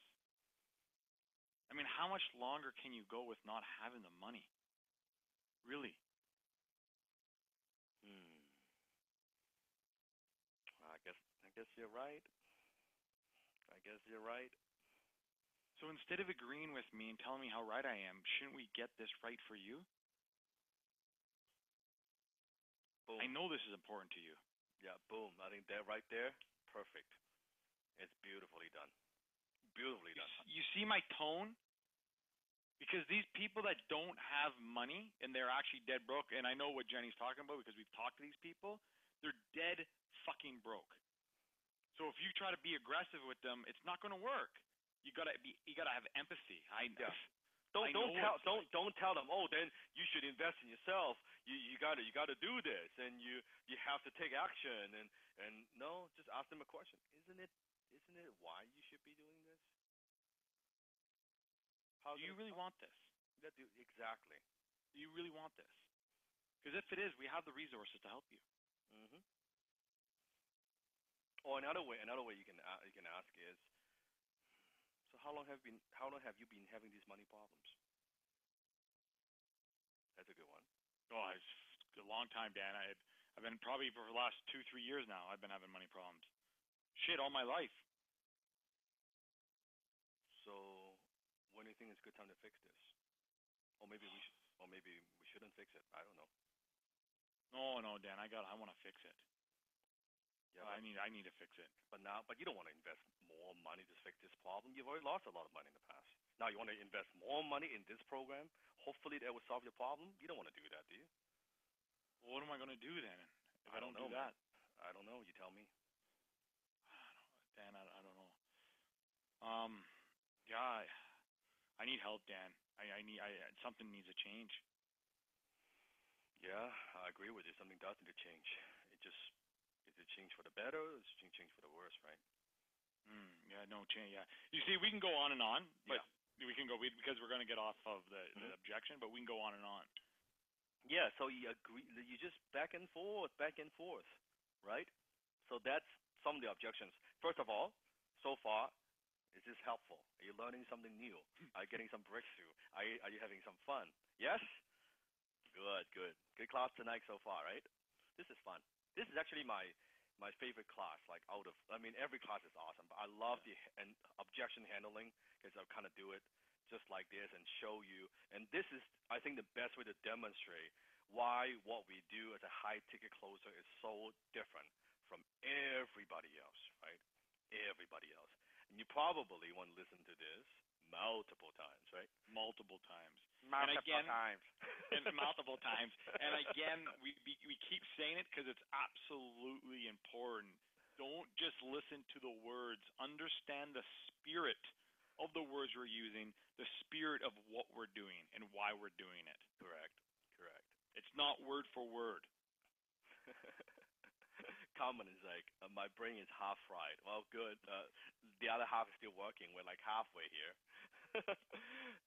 I mean, how much longer can you go with not having the money? Really? I guess you're right. So instead of agreeing with me and telling me how right I am, shouldn't we get this right for you? Boom. I know this is important to you. Yeah, boom. I think that right there, perfect. It's beautifully done. Beautifully done. You see my tone? Because these people that don't have money and they're actually dead broke, and I know what Jenny's talking about because we've talked to these people, they're dead fucking broke. So if you try to be aggressive with them, it's not going to work. You gotta have empathy. Don't tell them. Oh, then you should invest in yourself. You gotta do this, and you have to take action. And no, just ask them a question. Isn't it why you should be doing this? Do you really want this? Exactly. Do you really want this? Because if it is, we have the resources to help you. Mhm. Or another way you can ask is, so how long have you been having these money problems? That's a good one. Oh, it's a long time, Dan. I've been probably for the last 2-3 years now. I've been having money problems. Shit, all my life. So, when do you think it's a good time to fix this? Or maybe we shouldn't fix it. I don't know. No, Dan. I want to fix it. Yeah, I need to fix it. But you don't want to invest more money to fix this problem. You've already lost a lot of money in the past. Now you want to invest more money in this program. Hopefully that will solve your problem. You don't want to do that, do you? Well, what am I going to do then if I don't know, do that? Man. I don't know. You tell me. Dan, I don't know. Yeah, I need help, Dan. Something needs to change. Yeah, I agree with you. Something does need to change. Is it change for the better or is it change for the worse, right? Yeah, no change. Yeah, you see, we can go on and on, but we can go because we're going to get off of the objection, but we can go on and on. Yeah, so you agree. You just back and forth, right? So that's some of the objections. First of all, so far, is this helpful? Are you learning something new? Are you getting some breakthrough? Are you having some fun? Yes. Good class tonight so far, right? This is fun. This is actually my favorite class. Every class is awesome, but I love the objection handling because I kind of do it just like this and show you. And this is, I think, the best way to demonstrate why what we do as a high ticket closer is so different from everybody else, right? Everybody else. And you probably want to listen to this multiple times, right? Multiple times. Multiple times. And multiple times. And again, we keep saying it because it's absolutely important. Don't just listen to the words. Understand the spirit of the words we're using, the spirit of what we're doing, and why we're doing it. Correct. It's not word for word. Common is like, my brain is half fried. Well, good. The other half is still working. We're like halfway here.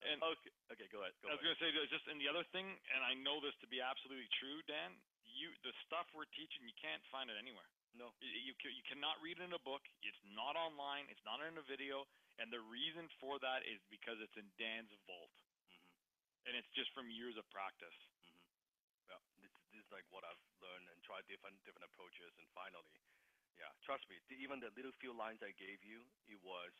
And okay, go ahead. I was going to say, just in the other thing, and I know this to be absolutely true, Dan, the stuff we're teaching, you can't find it anywhere. No. You cannot read it in a book. It's not online. It's not in a video. And the reason for that is because it's in Dan's vault. And it's just from years of practice. Yeah, this is like what I've learned and tried different approaches, and finally, yeah, trust me, even the little few lines I gave you, it was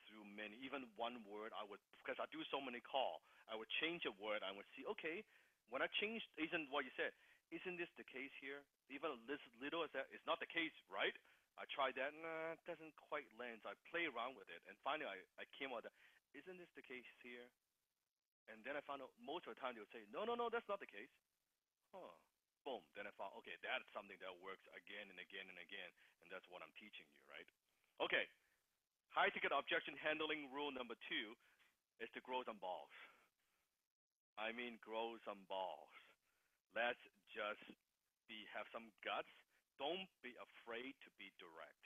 through many, even one word because I do so many calls, I would change a word, I would see, okay, when I changed, isn't what you said, isn't this the case here? Even this little as that, it's not the case, right? I tried that, it doesn't quite land, so I play around with it, and finally I came out that, isn't this the case here? And then I found out most of the time they would say, no, that's not the case. Boom. Then I found, okay, that's something that works again and again and again, and that's what I'm teaching you, right? Okay. High ticket objection handling rule number 2 is to grow some balls. I mean, grow some balls. Let's just have some guts. Don't be afraid to be direct.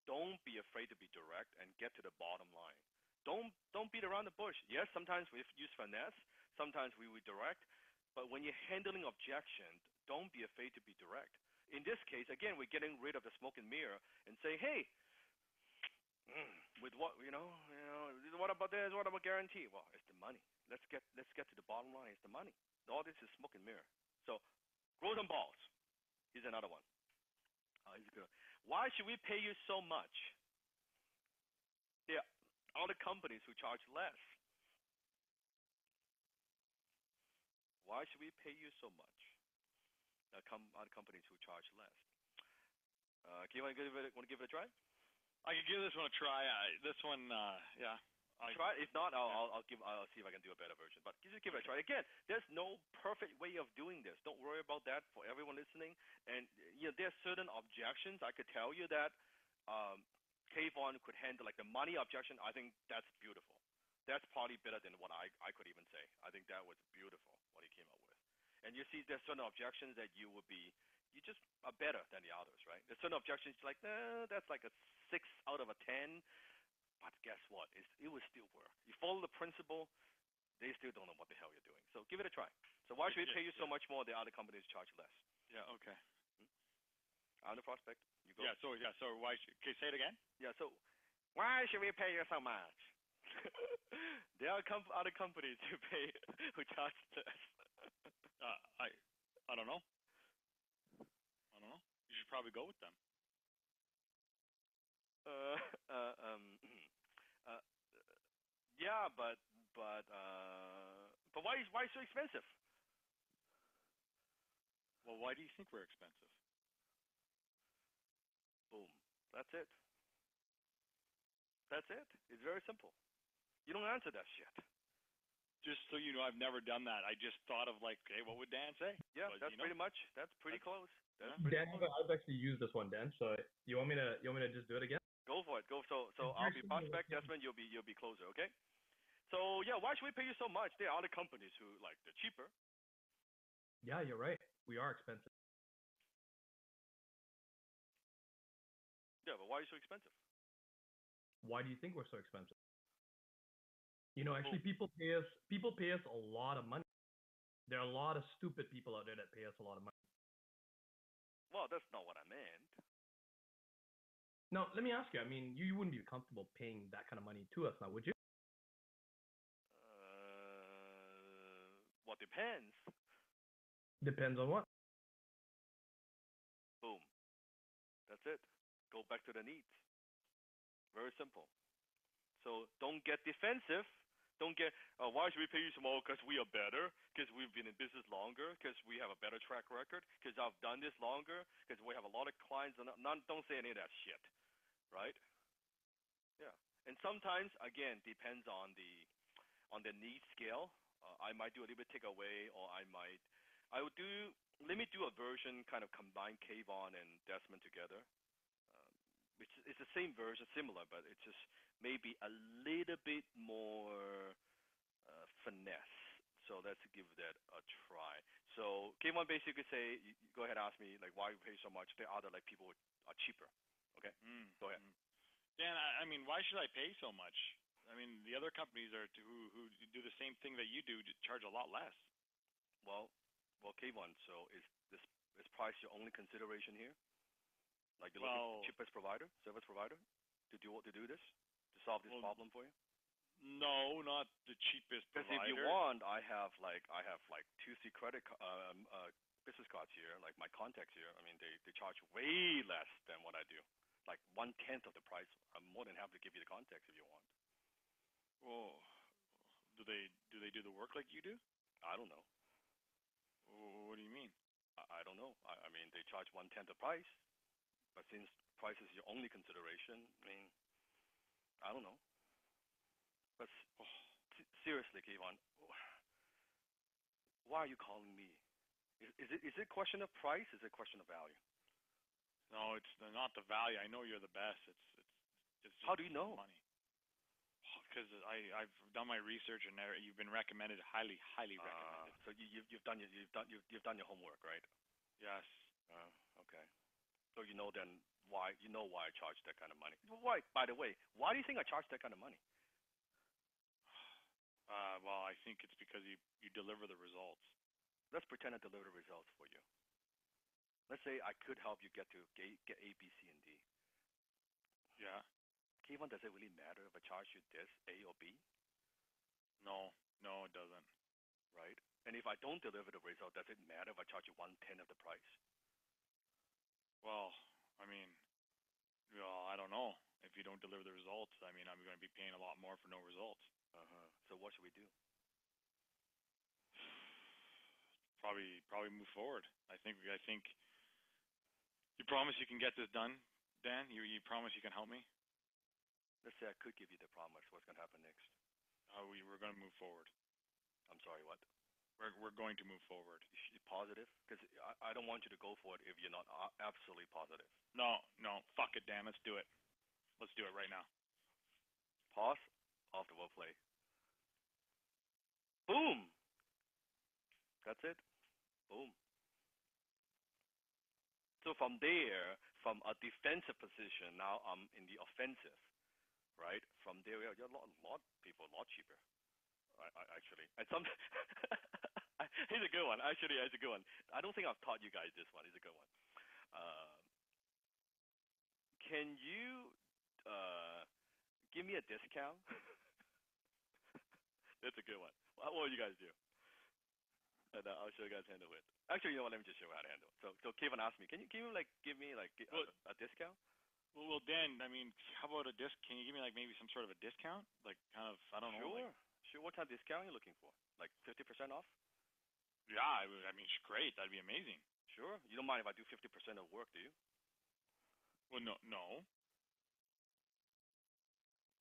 Don't be afraid to be direct and get to the bottom line. Don't beat around the bush. Yes, sometimes we use finesse. Sometimes we direct. But when you're handling objections, don't be afraid to be direct. In this case, again, we're getting rid of the smoke and mirror and say, hey, with what, what about this? What about guarantee? Well, it's the money. Let's get to the bottom line. It's the money. All this is smoke and mirror. So, grow some balls. Here's another one. Here's good. Why should we pay you so much? Yeah, other companies who charge less. Why should we pay you so much? Other companies who charge less. Do you want to give it a try? I could give this one a try. This one, yeah. Try it. If not, I'll see if I can do a better version. But just give it a try. Again, there's no perfect way of doing this. Don't worry about that for everyone listening. And there's certain objections. I could tell you that Kayvon could handle, like the money objection. I think that's beautiful. That's probably better than what I could even say. I think that was beautiful what he came up with. And you see, there's certain objections that you just are better than the others, right? There's certain objections like, that's like a 6 out of a 10. But guess what? It will still work. You follow the principle, they still don't know what the hell you're doing. So give it a try. So why should we pay you so much more? The other companies charge less. Yeah. Okay. On the prospect, you go. So why? Can you say it again? Yeah. So why should we pay you so much? There are other companies who charge less. I don't know. You should probably go with them. Yeah, but why so expensive? Well, why do you think we're expensive? Boom. That's it. It's very simple. You don't answer that shit. Just so you know, I've never done that. I just thought of like, hey, what would Dan say? Yeah, but, that's pretty much. That's pretty close. Dan, I've actually used this one, Dan. So you want me to just do it again? Go for it. Go. So I'll be prospect. Desmond, you'll be closer. Okay. So yeah, why should we pay you so much? There are other companies who they're cheaper. Yeah, you're right. We are expensive. Yeah, but why are you so expensive? Why do you think we're so expensive? Actually, people pay us a lot of money. There are a lot of stupid people out there that pay us a lot of money. Well, that's not what I meant. Now, let me ask you. I mean, you wouldn't be comfortable paying that kind of money to us now, would you? Well, depends. Depends on what? Boom. That's it. Go back to the needs. Very simple. So don't get defensive. Don't get, why should we pay you more? Because we are better. Because we've been in business longer. Because we have a better track record. Because I've done this longer. Because we have a lot of clients. Don't say any of that shit. Right? Yeah. And sometimes, again, depends on the need scale. I might do a little bit takeaway, or let me do a version, kind of combine Kayvon and Desmond together. It's the same version, similar, but it's just maybe a little bit more finesse. So let's give that a try. So Kayvon basically say, go ahead and ask me, like, why we pay so much. There are other people who are cheaper. Okay? Go ahead. Dan, I mean, why should I pay so much? I mean, the other companies who do the same thing that you do charge a lot less. Well, Kayvon, so is price your only consideration here? Like you're looking for the cheapest service provider, to do this, to solve this problem for you? No, not the cheapest provider. Because if you want, I have like 2C credit business cards here, like my contacts here. I mean, they charge way less than what I do, like 1/10 of the price. I'm more than happy to give you the contacts if you want. Well, do they do the work like you do? I don't know. What do you mean? I don't know. I mean, they charge 1/10 the price, but since price is your only consideration, I mean, I don't know. But seriously, Kayvon, why are you calling me? Is it a question of price? Is it a question of value? No, it's not the value. I know you're the best. It's how do you know? Money. Because I've done my research and you've been recommended, highly recommended. So you've done your homework, right? Yes. Okay. So you know then why I charge that kind of money. Why? By the way, why do you think I charge that kind of money? Well, I think it's because you deliver the results. Let's pretend I deliver the results for you. Let's say I could help you get A, B, C, and D. Yeah. Kayvon, does it really matter if I charge you this, A or B? No, it doesn't. Right? And if I don't deliver the result, does it matter if I charge you 1/10 of the price? Well, I mean, I don't know. If if you don't deliver the results, I mean, I'm going to be paying a lot more for no results. So what should we do? Probably move forward. I think you promise you can get this done, Dan. You promise you can help me. Let's say I could give you the promise. What's going to happen next? We're going to move forward. I'm sorry, what? We're going to move forward. You positive? Because I don't want you to go for it if you're not absolutely positive. No, fuck it, Dan. Let's do it. Let's do it right now. Pause. Off the word play. Boom. That's it. Boom. So from there, from a defensive position, now I'm in the offensive, right? From there, you're a lot people a lot cheaper. Actually, and some. Here's a good one. Actually, it's a good one. I don't think I've taught you guys this one. It's a good one. Can you give me a discount? That's a good one. What will you guys do? And I'll show you guys how to handle it. Actually, you know what? Let me just show you how to handle it. So Kevin asked me, can you give me a discount? Well, Dan, I mean, how about a disc? Can you give me like maybe some sort of a discount? Like kind of, I don't know. Sure. What kind of discount are you looking for? Like 50% off? Yeah, I mean, great. That'd be amazing. Sure. You don't mind if I do 50% of work, do you? Well, no.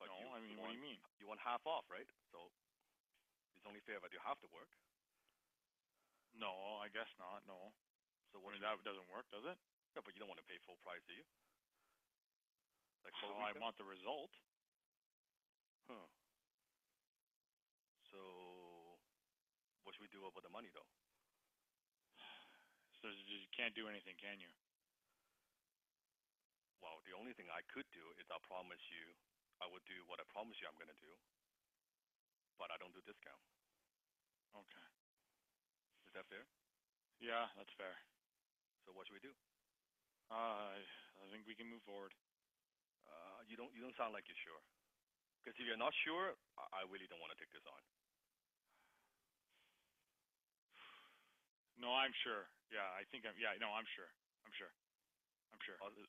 But no, I mean, what do you mean? You want half off, right? So it's only fair if I do half the work. No, I guess not. No. So that doesn't work, does it? Yeah, but you don't want to pay full price, do you? Like I want the result. Huh. So what should we do about the money, though? So you can't do anything, can you? Well, the only thing I could do is I would do what I promise you I'm going to do, but I don't do discount. Okay. Is that fair? Yeah, that's fair. So what should we do? I think we can move forward. You don't sound like you're sure. Because if you're not sure, I really don't want to take this on. No, I'm sure. Yeah, I'm sure. I'm sure.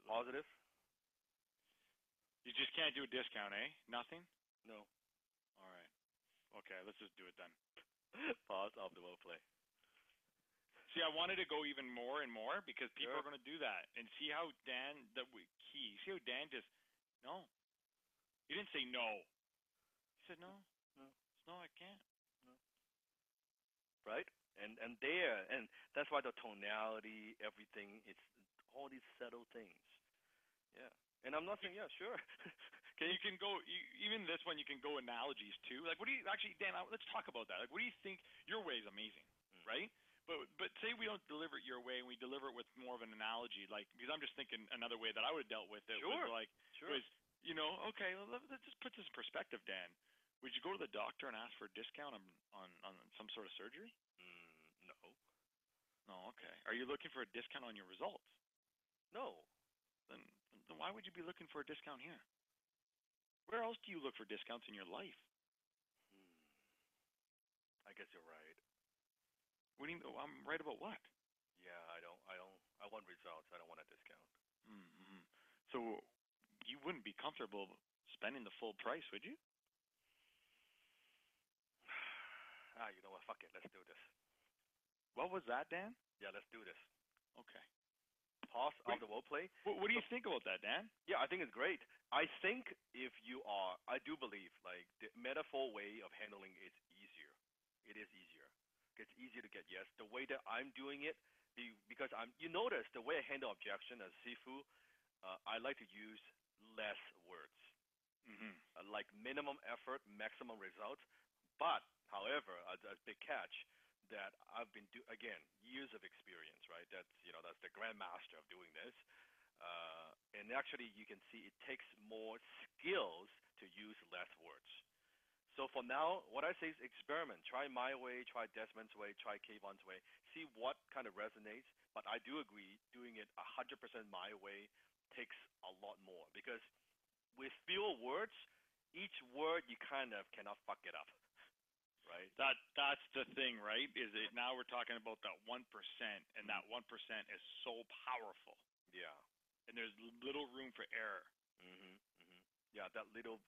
Positive? You just can't do a discount, eh? Nothing? No. All right. Okay, let's just do it then. Pause off the well play. See, I wanted to go even more and more because people are going to do that. And see how Dan, see how Dan just, no. He didn't say no. He said no. No, I can't. No. Right? And that's why the tonality, everything, it's all these subtle things. Yeah. And I'm not saying, yeah, sure. You can go, even this one, you can go analogies too. Like, what do you, actually, Dan, let's talk about that. Like, what do you think, your way is amazing, right? But say we don't deliver it your way and we deliver it with more of an analogy, like, because I'm just thinking another way that I would have dealt with it was like, was, okay, well, let's just put this in perspective, Dan. Would you go to the doctor and ask for a discount on some sort of surgery? No. No, okay. Are you looking for a discount on your results? No. Then why would you be looking for a discount here? Where else do you look for discounts in your life? I guess you're right. What do you mean? I'm right about what? Yeah, I want results. I don't want a discount. Mm-hmm. So you wouldn't be comfortable spending the full price, would you? You know what? Fuck it. Let's do this. What was that, Dan? Yeah, let's do this. Okay. Pause on the role play. What do you think about that, Dan? Yeah, I think it's great. I think I do believe, like, the metaphor way of handling is easier. It is easier. It's easier to get yes. The way that I'm doing it, because you notice the way I handle objection as Sifu, I like to use less words. Mm-hmm. Like minimum effort, maximum results. But, however, a big catch that I've been again, years of experience, right? That's the grandmaster of doing this. And actually, you can see it takes more skills to use less words. So for now, what I say is experiment. Try my way, try Desmond's way, try Kayvon's way. See what kind of resonates. But I do agree, doing it 100% my way takes a lot more. Because with fewer words, each word you kind of cannot fuck it up. Right? That's the thing, right? Is it now we're talking about that 1%, and that 1% is so powerful. Yeah. And there's little room for error. Yeah, that little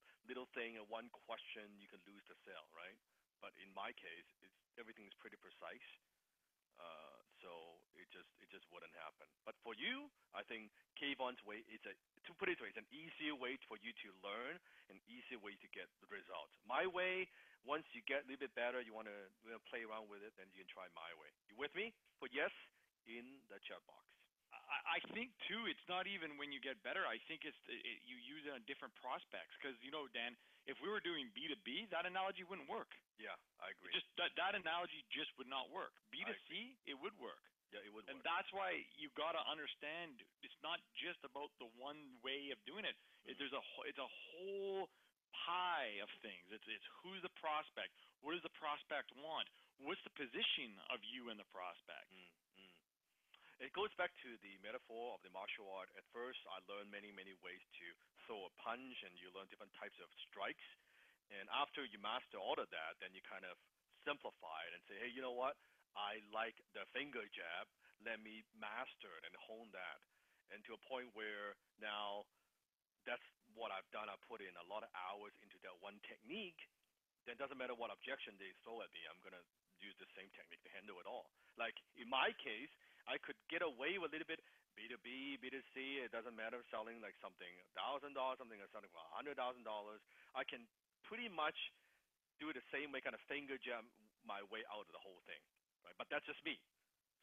thing and one question you can lose the sale, right? But in my case, everything is pretty precise. So it just wouldn't happen. But for you, I think Kayvon's way is to put it this way, it's an easier way for you to learn, an easier way to get the results. My way, once you get a little bit better, you want to play around with it, then you can try my way. You with me? Put yes in the chat box. I think too, it's not even when you get better. I think you use it on different prospects. Because Dan, if we were doing B2B, that analogy wouldn't work. Yeah, I agree. Just that analogy just would not work. B2C, it would work. Yeah, it would and work. That's why you got to understand it's not just about the one way of doing it. It's a whole pie of things. It's who's the prospect, what does the prospect want, what's the position of you and the prospect. It goes back to the metaphor of the martial art. At first, I learned many ways to throw a punch, and you learn different types of strikes. And after you master all of that, then you kind of simplify it and say, hey, you know what? I like the finger jab. Let me master it and hone that. And to a point where now that's what I've done. I put in a lot of hours into that one technique. Then it doesn't matter what objection they throw at me. I'm going to use the same technique to handle it all. Like in my case, I could get away with a little bit B2B, B2C. It doesn't matter selling like something $1,000, something or something for $100,000. I can pretty much do it the same way, kind of finger jam my way out of the whole thing, right? But that's just me.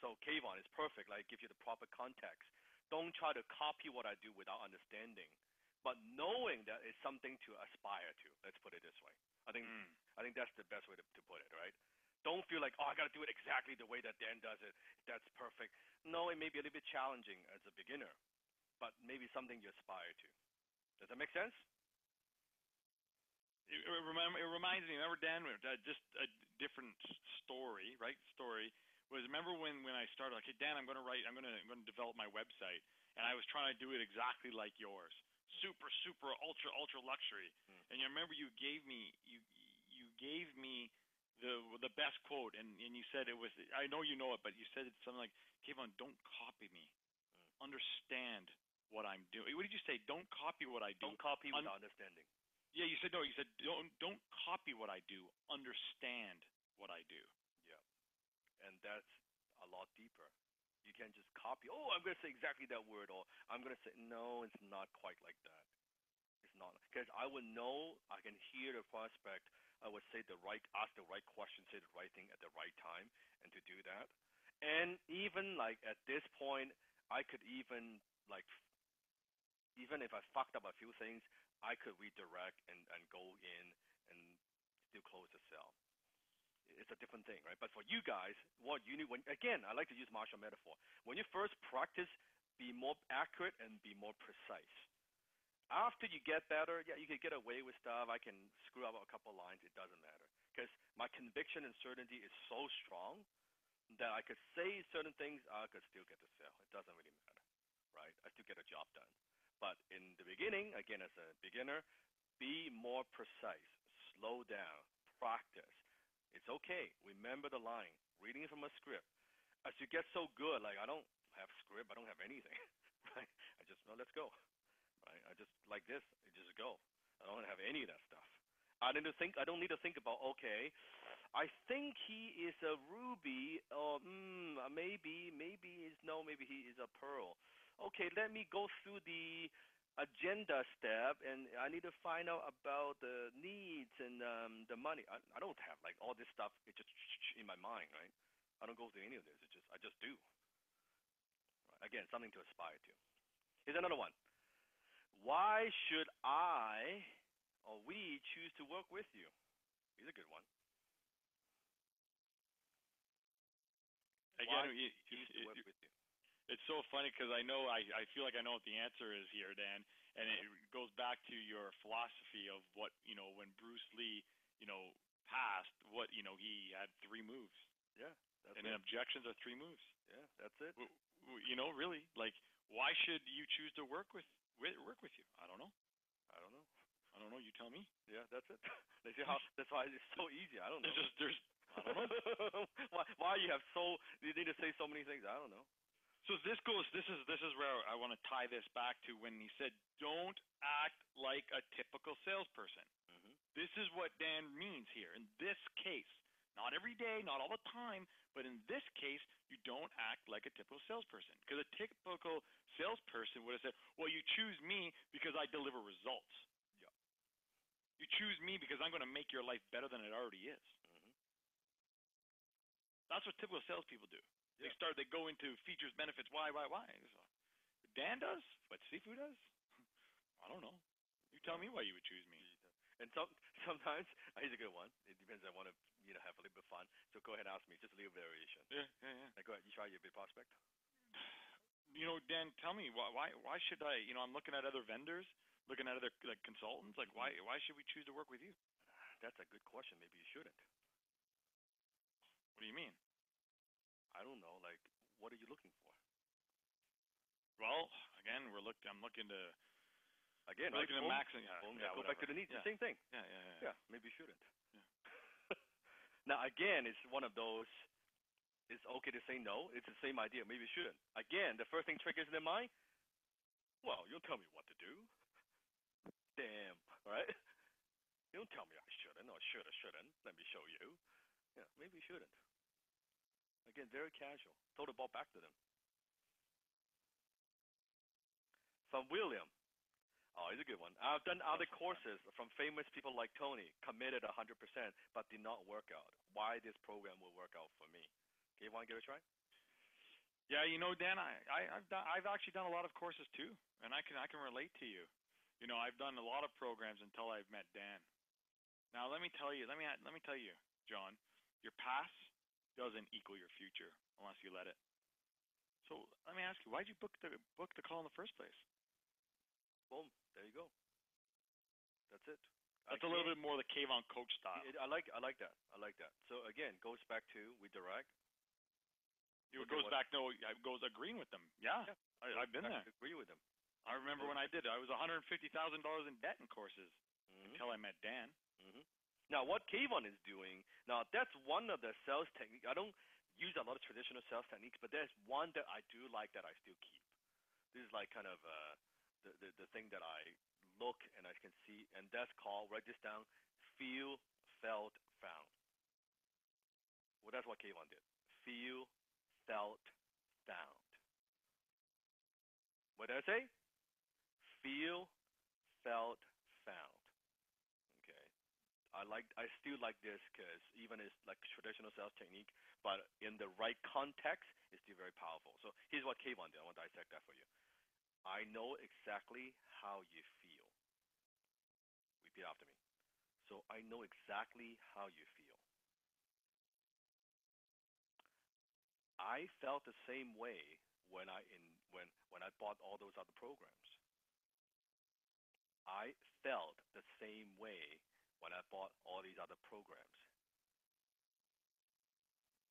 So Kayvon is perfect. Like, gives you the proper context. Don't try to copy what I do without understanding, but knowing that it's something to aspire to. Let's put it this way. I think that's the best way to put it, right? Don't feel like, I got to do it exactly the way that Dan does it. That's perfect. No, it may be a little bit challenging as a beginner, but maybe something you aspire to. Does that make sense? It reminds me, remember, Dan, just a different story, right? Remember when I started, like, hey, Dan, I'm going to develop my website, and I was trying to do it exactly like yours. Super, ultra luxury. And you remember you gave me the best quote, and you said it was, I know you know it, but you said it's something like, Kayvon, don't copy me. Understand what I'm doing. What did you say? Don't copy what I do. Don't copy without understanding. Yeah, you said no. You said don't copy what I do. Understand what I do. Yeah, and that's a lot deeper. You can't just copy. Oh, I'm going to say exactly that word, or I'm going to say no. It's not quite like that. It's not, because I would know. I can hear the prospect. I would ask the right question, say the right thing at the right time, and to do that. And even like at this point, I could even if I fucked up a few things, I could redirect and go in and still close the sale. It's a different thing, right? But for you guys, what you need, again, I like to use martial metaphor. When you first practice, be more accurate and be more precise. After you get better, yeah, you can get away with stuff. I can screw up a couple lines. It doesn't matter. Because my conviction and certainty is so strong that I could say certain things, I could still get the sale. It doesn't really matter, right? I still get a job done. But in the beginning, again, as a beginner, be more precise. Slow down. Practice. It's okay. Remember the line. Reading from a script. As you get so good, like I don't have script, I don't have anything, right? I just, let's go, right? I just like this, I just go. I don't have any of that stuff. I don't need to think about, okay, I think he is a ruby, or maybe he is a pearl. Okay, let me go through the agenda step, and I need to find out about the needs and the money. I don't have like all this stuff. It's just in my mind, right? I don't go through any of this. I just do. Right? Again, something to aspire to. Here's another one. Why should I or we choose to work with you? Here's a good one. Again, choose to work with you? It's so funny because I feel like I know what the answer is here, Dan, and it goes back to your philosophy of what, when Bruce Lee, passed, he had 3 moves. Yeah. And then objections are 3 moves. Yeah, that's it. Really, like, why should you choose to work with you? I don't know. You tell me. Yeah, that's it. That's why it's so easy. I don't know. I don't know. Why you need to say so many things? I don't know. So this is where I want to tie this back to when he said, "Don't act like a typical salesperson." Mm-hmm. This is what Dan means here. In this case, not every day, not all the time, but in this case, you don't act like a typical salesperson. Because a typical salesperson would have said, "Well, you choose me because I deliver results. Yeah. You choose me because I'm going to make your life better than it already is." Mm-hmm. That's what typical salespeople do. Yeah. They go into features, benefits, why. So, Dan does? What Sifu does? I don't know. You tell me why you would choose me. And sometimes here's a good one. It depends. I want to have a little bit of fun. So go ahead and ask me. Just a little variation. Yeah. Like, go ahead. You try your big prospect. Dan, tell me why should I? I'm looking at other vendors, looking at other like consultants. Like why should we choose to work with you? That's a good question. Maybe you shouldn't. What do you mean? I don't know. Like, what are you looking for? Well, again, I'm looking to. Again, looking right? to maxing. Go back to the needs. Yeah. The same thing. Yeah. Yeah, maybe you shouldn't. Yeah. Now, again, it's one of those. It's okay to say no. It's the same idea. Maybe you shouldn't. Again, the first thing triggers in their mind. Well, you don't tell me what to do. Damn, right? You don't tell me I shouldn't or shouldn't. Let me show you. Yeah, maybe you shouldn't. Again, very casual. Throw the ball back to them. From William. Oh, it's a good one. I've done other courses from famous people like Tony, committed 100%, but did not work out. Why this program will work out for me? Okay, you want to give it a try? Yeah, Dan, I've actually done a lot of courses too, and I can relate to you. I've done a lot of programs until I've met Dan. Now let me tell you, John, your past doesn't equal your future unless you let it. So let me ask you, why'd you book the call in the first place? Boom, there you go. That's it. That's a little bit more the Kayvon coach style. I like that. So again, goes back to we direct. It goes agreeing with them. Yeah. I've been there. Agree with them. I remember when I did it. I was $150,000 in debt in courses until I met Dan. Mm-hmm. Now, what Kayvon is doing, now that's one of the sales techniques. I don't use a lot of traditional sales techniques, but there's one that I do like that I still keep. This is like kind of the thing that I look and I can see, and that's called, write this down, feel, felt, found. Well, that's what Kayvon did. Feel, felt, found. What did I say? Feel, felt, found. Okay. I still like this because even it's like traditional sales technique, but in the right context, it's still very powerful. So here's what Kayvon did. I want to dissect that for you. I know exactly how you feel. Repeat after me. So I know exactly how you feel. I felt the same way when I bought all those other programs. I felt the same way when I bought all these other programs.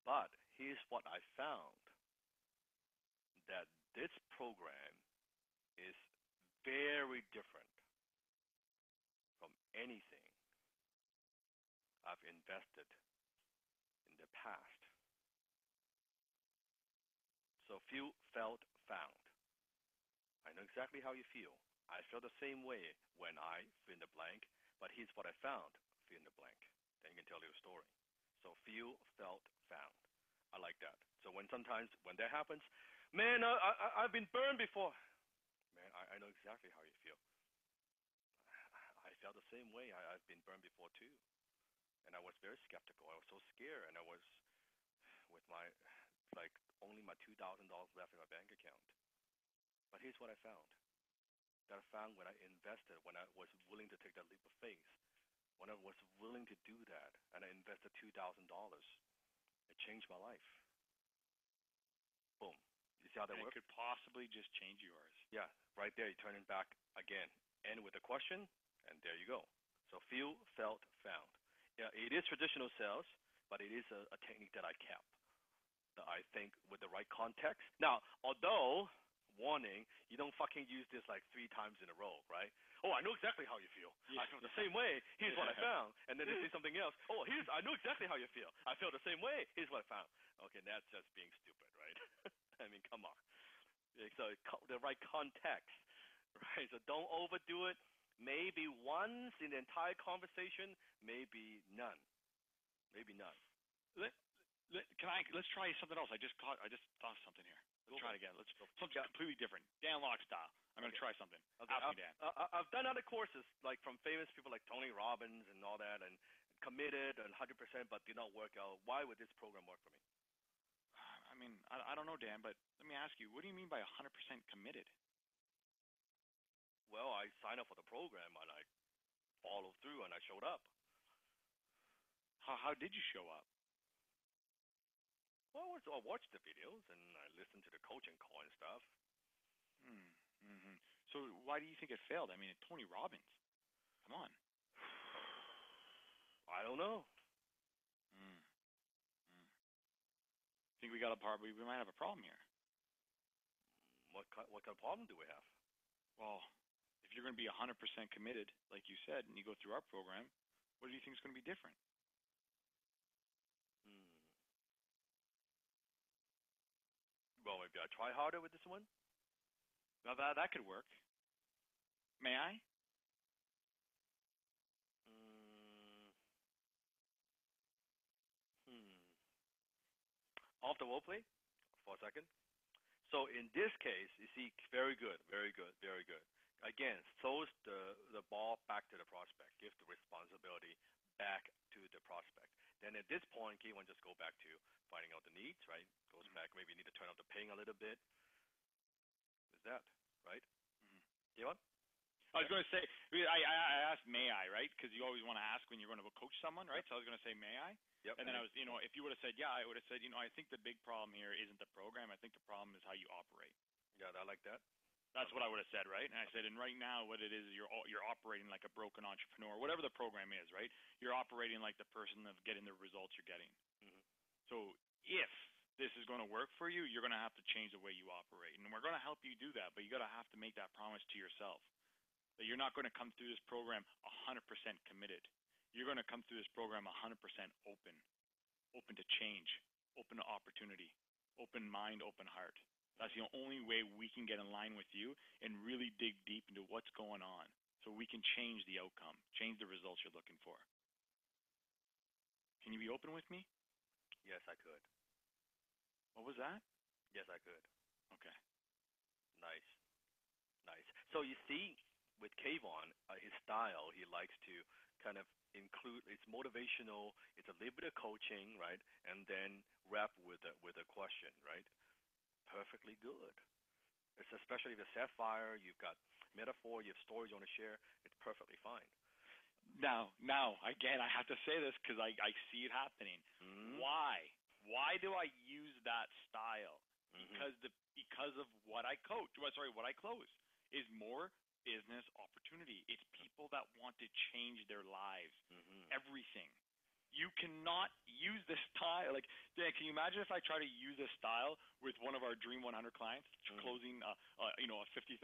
But here's what I found, that this program is very different from anything I've invested in the past. So feel, felt, found. I know exactly how you feel. I feel the same way when I fill in the blank, but here's what I found, fill in the blank. Then you can tell your story. So feel, felt, found. I like that. So when that happens, man, I've been burned before. Man, I know exactly how you feel. I felt the same way. I've been burned before too. And I was very skeptical. I was so scared, and I was with only my $2,000 left in my bank account. But here's what I found. That I found when I invested, when I was willing to take that leap of faith, when I was willing to do that, and I invested $2,000, it changed my life. Boom. You see how that works? It could possibly just change yours. Yeah, right there. You turn it back again. End with a question, and there you go. So feel, felt, found. Yeah, it is traditional sales, but it is a technique that I kept. That I think with the right context. Now, although, warning, you don't fucking use this like 3 times in a row, right? Oh, I know exactly how you feel. Yeah. I feel the same way. Here's what I found. And then they say something else. Oh, I know exactly how you feel. I feel the same way. Here's what I found. Okay, that's just being stupid, right? I mean, come on. right? So the right context, right? So don't overdo it. Maybe once in the entire conversation, maybe none. Maybe none. Let's try something else. I just thought of something here. Let's try it again. Something completely different. Dan Locke style. I'm gonna try something. Okay. Ask me, Dan. I've done other courses like from famous people like Tony Robbins and all that, and committed and 100%, but did not work out. Why would this program work for me? I mean, I don't know, Dan, but let me ask you, what do you mean by 100% committed? Well, I signed up for the program and I followed through and I showed up. How did you show up? Well, I watched the videos and I listened to the coaching call and stuff. Mm-hmm. So why do you think it failed? I mean, Tony Robbins. Come on. I don't know. Think we might have a problem here. What kind of problem do we have? Well, if you're going to be 100% committed, like you said, and you go through our program, what do you think is going to be different? Well, maybe I try harder with this one. Now that could work. May I? Off the role play for a second. So in this case, you see, very good. Again, throws the ball back to the prospect, gives the responsibility back to the prospect. Then at this point, K1 just go back to finding out the needs, right? Goes back, maybe you need to turn up the ping a little bit. Is that right? K1? I was going to say, I asked may I, right? Because you always want to ask when you're going to coach someone, right? So I was going to say may I? Yep. And then I was, if you would have said yeah, I would have said, I think the big problem here isn't the program. I think the problem is how you operate. Yeah, I like that. That's what I would have said, right? And I said, and right now, what it is you're operating like a broken entrepreneur, whatever the program is, right? You're operating like the person that's getting the results you're getting. So if this is going to work for you, you're going to have to change the way you operate, and we're going to help you do that. But you got to have to make that promise to yourself that you're not going to come through this program 100% committed. You're going to come through this program 100% open to change, open to opportunity, open mind, open heart. That's the only way we can get in line with you and really dig deep into what's going on so we can change the outcome, change the results you're looking for. Can you be open with me? Yes, I could. What was that? Yes, I could. Okay. Nice. So you see, with Kayvon, his style, he likes to kind of include, it's motivational, it's a little bit of coaching, right? And then wrap with a question, right? Perfectly good. It's especially the Sapphire, you've got metaphor, you have stories you want to share, it's perfectly fine. Now, again, I have to say this because I see it happening. Why do I use that style? Because of what I coach. What I close is more business opportunity. It's people that want to change their lives. Everything. You cannot use this style. Like, Dan, can you imagine if I try to use this style with one of our Dream 100 clients, closing a $50,000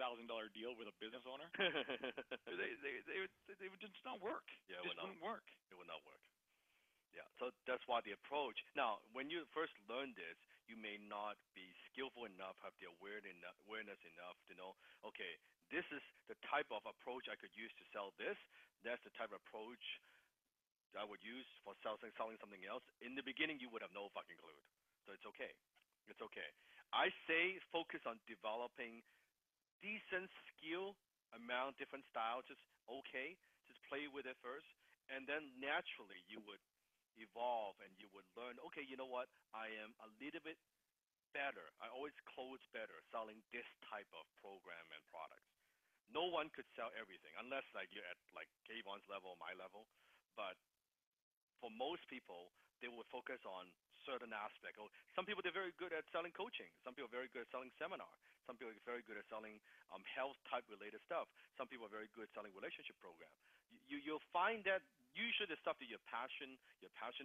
deal with a business owner? They would just not work. Yeah, it wouldn't work. It would not work. Yeah, so that's why the approach. Now, when you first learn this, you may not be skillful enough, have the awareness enough to know, okay, this is the type of approach I could use to sell this. That's the type of approach I would use for selling something else. In the beginning, you would have no fucking clue. So it's okay. It's okay. I say focus on developing decent skill, amount, different style, just okay. Just play with it first. And then naturally you would evolve and you would learn, okay, you know what? I am a little bit better. I always close better selling this type of program and products. No one could sell everything unless like you're at like Kayvon's level or my level. But for most people, they would focus on certain aspect. Some people, they're very good at selling coaching. Some people are very good at selling seminar. Some people are very good at selling health type related stuff. Some people are very good at selling relationship program. You'll find that usually the stuff that you're passionate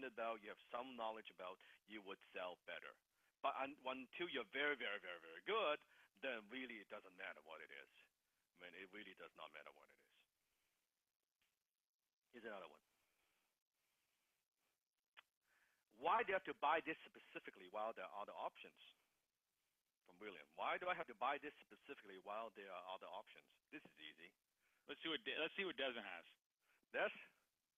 about, you have some knowledge about, you would sell better. But until you're very, very, very, very good, then really it doesn't matter what it is. I mean, it really does not matter what it is. Here's another one. Why do you have to buy this specifically while there are other options? From William, why do I have to buy this specifically while there are other options? This is easy. Let's see what Desmond has. This?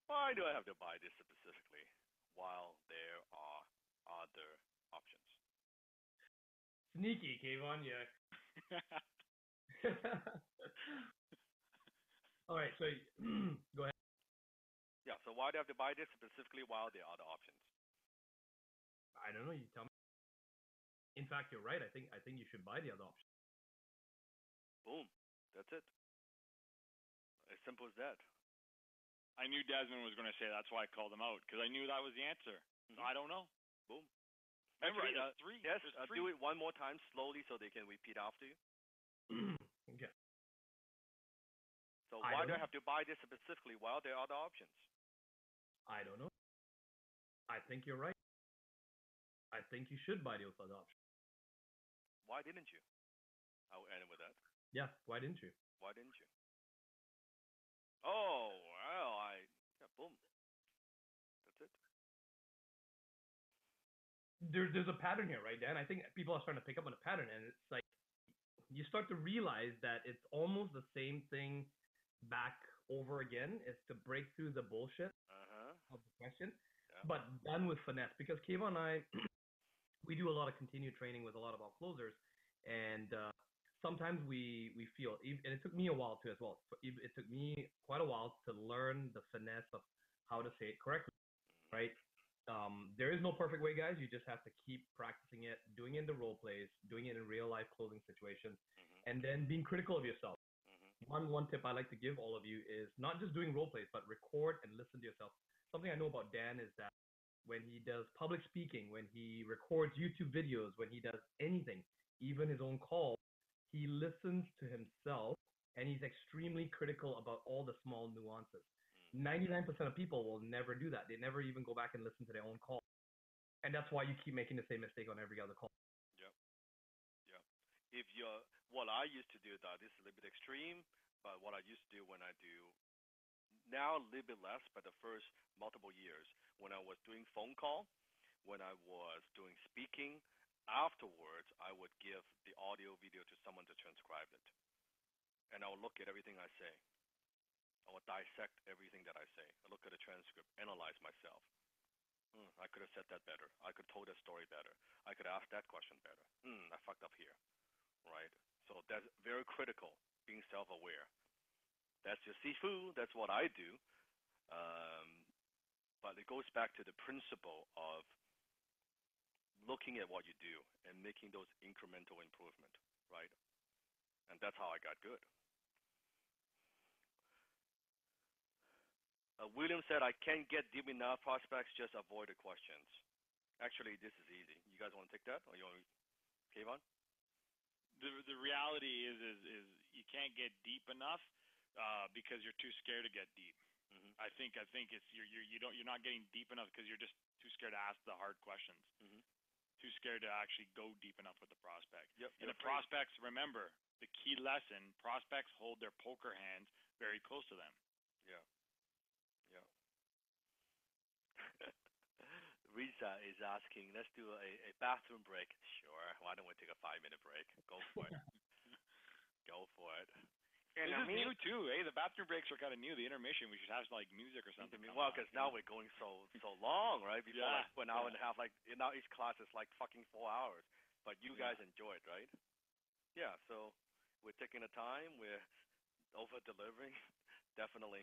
Why do I have to buy this specifically while there are other options? Sneaky, Kayvon, yeah. All right, so go ahead. Yeah, so why do I have to buy this specifically while there are other options? I don't know. You tell me. In fact, you're right. I think you should buy the other option. Boom. That's it. As simple as that. I knew Desmond was going to say that's why I called him out, because I knew that was the answer. Mhm. I don't know. Boom. Remember, Actually, there's three. Yes, There's three. do it one more time slowly so they can repeat after you. Okay. So I why don't do I know. have to buy this specifically while there are other options? I don't know. I think you're right. I think you should buy the other option. Why didn't you? I'll end with that. Yeah. Why didn't you? Why didn't you? Oh, well, boom. That's it. There's a pattern here, right, Dan? I think people are starting to pick up on a pattern, and it's like you start to realize that it's almost the same thing back over again. Is to break through the bullshit of the question, Yeah. but done with finesse. Because Kayvon and I, we do a lot of continued training with a lot of our closers, and sometimes we feel, and it took me a while too as well. It took me quite a while to learn the finesse of how to say it correctly, right? There is no perfect way, guys. You just have to keep practicing it, doing it in the role plays, doing it in real life closing situations, and then being critical of yourself. One tip I like to give all of you is not just doing role plays, but record and listen to yourself. Something I know about Dan is that when he does public speaking, when he records YouTube videos, when he does anything, even his own call, he listens to himself and he's extremely critical about all the small nuances. 99% of people will never do that. They never even go back and listen to their own call. And that's why you keep making the same mistake on every other call. Yep. Yep. What I used to do, this is a little bit extreme, but what I used to do when I do now a little bit less, but the first multiple years, when I was doing phone call, when I was doing speaking, afterwards I would give the audio video to someone to transcribe it. And I would look at everything I say. I would dissect everything that I say. I look at the transcript, analyze myself. I could have said that better. I could have told that story better. I could ask that question better. I fucked up here. Right? So that's very critical, being self-aware. That's your sifu. That's what I do. But it goes back to the principle of looking at what you do and making those incremental improvement, right? And that's how I got good. William said, I can't get deep enough prospects, just avoid the questions. Actually, this is easy. You guys want to take that? Or you want to, Kayvon? The reality is you can't get deep enough because you're too scared to get deep. I think it's you're not getting deep enough because you're just too scared to ask the hard questions. Too scared to actually go deep enough with the prospect. Yep. And the prospects, remember, the key lesson, prospects hold their poker hands very close to them. Yeah. Yeah. Risa is asking, let's do a bathroom break. Sure. Why don't we take a 5-minute break? Go for it. Go for it. And this is new too, eh? The bathroom breaks are kind of new. The intermission, we should have like music or something. Well, because now we're going so long, right? Before like an hour and a half, like now each class is like fucking 4 hours. But you guys enjoy it, right? Yeah. So we're taking the time. We're over delivering, definitely.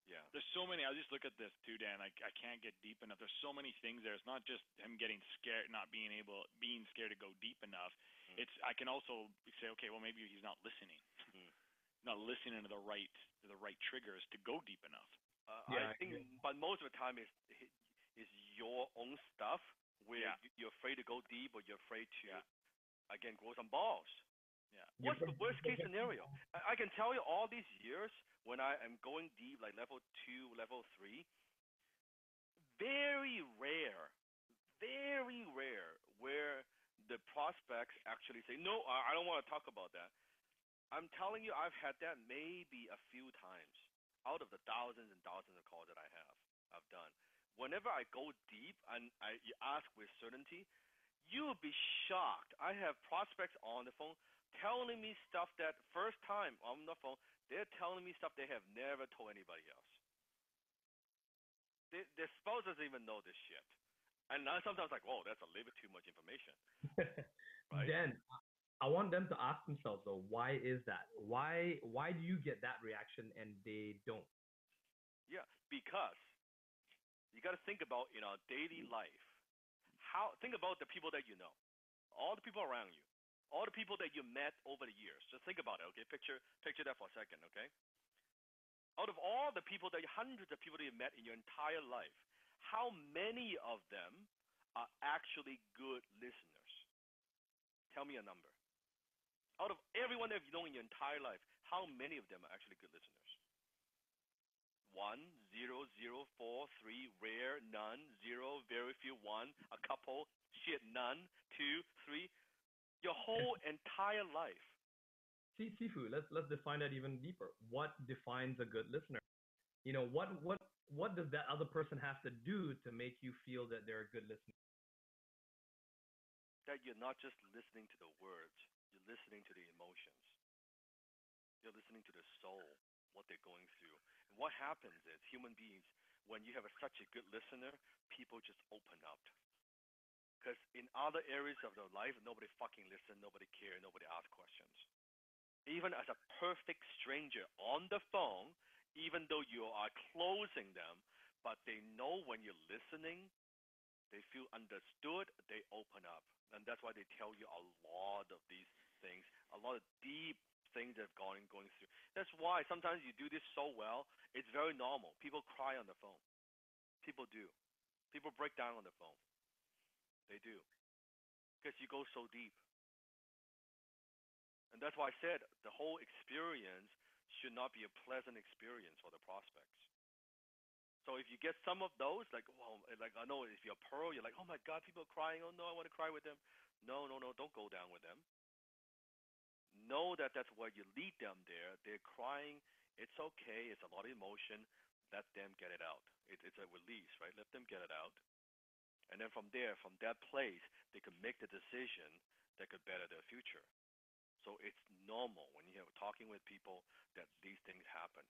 Yeah. There's so many. I'll just look at this too, Dan. I can't get deep enough. There's so many things there. It's not just him getting scared, being scared to go deep enough. It's I can also say, okay, well maybe he's not listening. Not listening to the right triggers to go deep enough. I think, but most of the time is your own stuff where you're afraid to go deep or you're afraid to again grow some balls. Yeah. What's the worst case scenario? I can tell you all these years when I am going deep, like level 2, level 3, very rare where the prospects actually say, no, I don't want to talk about that. I'm telling you, I've had that maybe a few times out of the thousands and thousands of calls that I've done. Whenever I go deep and you ask with certainty, You would be shocked. I have prospects on the phone telling me stuff that first time on the phone, they're telling me stuff they have never told anybody else. Their spouse doesn't even know this shit. And I'm sometimes like, whoa, that's a little bit too much information. Right? Then I want them to ask themselves though, why is that? Why do you get that reaction and they don't? Yeah, because you got to think about in our daily life. Think about the people that you know, all the people around you, all the people that you met over the years. Just think about it, okay? Picture that for a second, okay? Out of all the people hundreds of people that you met in your entire life, how many of them are actually good listeners? Tell me a number. Out of everyone that you've known in your entire life, how many of them are actually good listeners? 1, 0, 0, 4, 3, rare, none, 0, very few, 1, a couple, shit, none, 2, 3. Your whole entire life. See, Sifu, let's define that even deeper. What defines a good listener? What does that other person have to do to make you feel that they're a good listener? That you're not just listening to the words, you're listening to the emotions. You're listening to the soul, what they're going through. And what happens is, human beings, when you have such a good listener, people just open up. Because in other areas of their life, nobody fucking listen, nobody care, nobody ask questions. Even as a perfect stranger on the phone, even though you are closing them, but they know when you're listening, they feel understood, they open up. And that's why they tell you a lot of these things, a lot of deep things they've going through. That's why sometimes you do this so well, it's very normal. People cry on the phone. People do. People break down on the phone. They do. Because you go so deep. And that's why I said the whole experience should not be a pleasant experience for the prospects. So if you get some of those, like, well, like I know if you're a pearl, you're like, oh my God, people are crying. Oh no, I want to cry with them. No, don't go down with them. Know that that's where you lead them there. They're crying. It's okay. It's a lot of emotion. Let them get it out. It's a release, right? Let them get it out. And then from there, from that place, they can make the decision that could better their future. So it's normal when you're talking with people that these things happen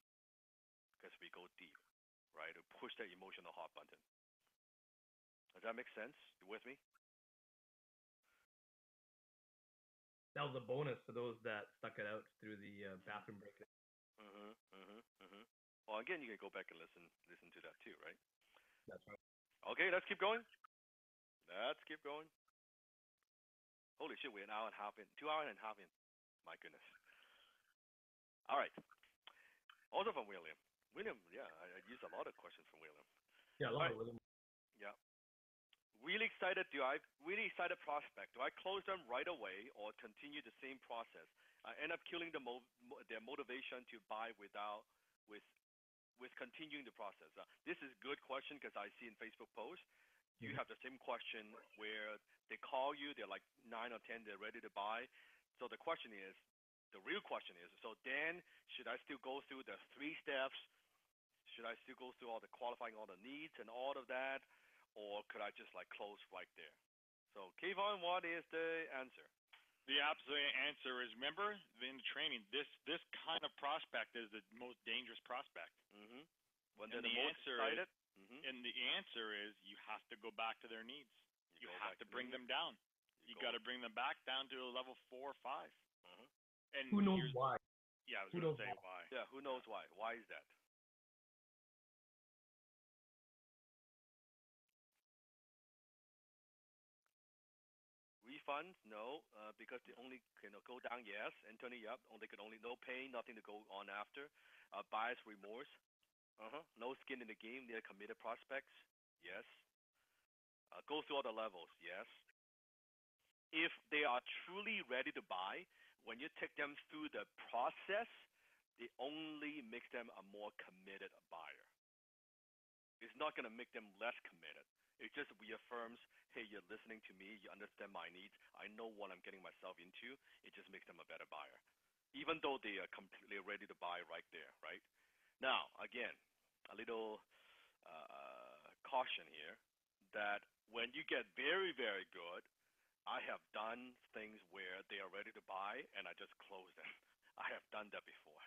because we go deep, right? To push that emotional hot button. Does that make sense? You with me? That was a bonus for those that stuck it out through the bathroom break. Well, again, you can go back and listen to that too, right? That's right. Okay, let's keep going. Holy shit, we're an hour and a half in. 2 hours and a half in. My goodness. All right. Also from William. Yeah, I used a lot of questions from William. Yeah, a lot of William. Yeah. Really excited prospect. Do I close them right away or continue the same process? I end up killing their motivation to buy with continuing the process. This is a good question because I see in Facebook posts, you have the same question where they call you, they're like 9 or 10, they're ready to buy. So the real question is, so Dan, should I still go through the 3 steps? Should I still go through all the qualifying all the needs and all of that? Or could I just like close right there? So Kayvon, what is the answer? The absolute answer is, remember in the training, this kind of prospect is the most dangerous prospect. Mm-hmm. When they're the most excited. And the answer is you have to go back to their needs. You have to bring them down. You got to bring them back down to a level 4 or 5. Mm-hmm. And who knows why? Yeah, I was going to say why. Yeah, who knows why? Why is that? Refunds? No, because they only go down. Yes, Anthony. Yep. They could only no pain, nothing to go on after. Bias, remorse. No skin in the game. They're committed prospects. Yes. Go through all the levels. Yes. If they are truly ready to buy, when you take them through the process, it only makes them a more committed buyer. It's not going to make them less committed. It just reaffirms, hey, you're listening to me, you understand my needs, I know what I'm getting myself into. It just makes them a better buyer, even though they are completely ready to buy right there, right? Now, again, a little caution here, that when you get very, very good, I have done things where they are ready to buy and I just close them. I have done that before.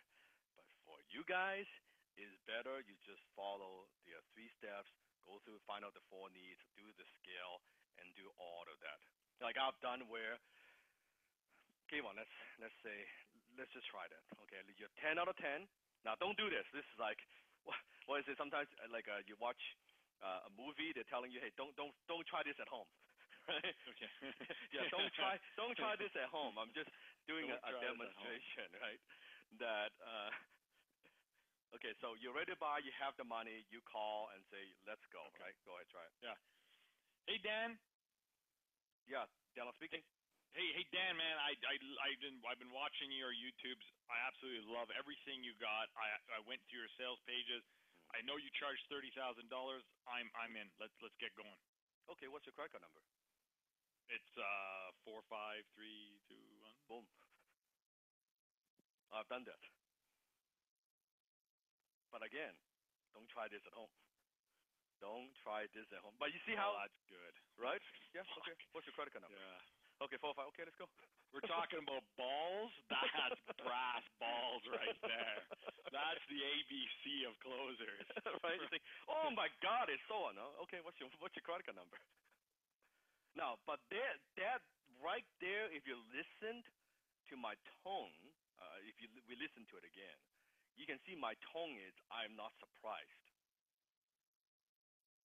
But for you guys, it's better you just follow the 3 steps, go through, find out the 4 needs, do the scale, and do all of that. Like I've done where, okay, well, let's say, let's just try that. Okay, you're 10 out of 10. Now, don't do this. This is like, what is it? Sometimes like you watch a movie, they're telling you, hey, don't try this at home. Right? Okay. Yeah, don't try this at home. I'm just doing a demonstration, right? That okay, so you're ready to buy, you have the money, you call and say, let's go, Okay. right? Go ahead, try it. Yeah. Hey Dan. Yeah, Daniel speaking. Hey Dan, man. I've been watching your YouTubes. I absolutely love everything you got. I went through your sales pages. I know you charge $30,000. I'm in. Let's get going. Okay, what's your credit card number? It's 4, 5, 3, 2, 1. Boom. I've done that. But again, don't try this at home. Don't try this at home. But you see how that's good, right? Yeah. Okay. What's your credit card number? Yeah. Okay, 4, 5. Okay, let's go. We're talking about balls. That's brass balls right there. That's the ABC of closers. Right? You think, oh my God, it's so on. Okay, what's your credit card number? Now, but that right there, if you listened to my tone, we listen to it again, you can see my tone is I'm not surprised.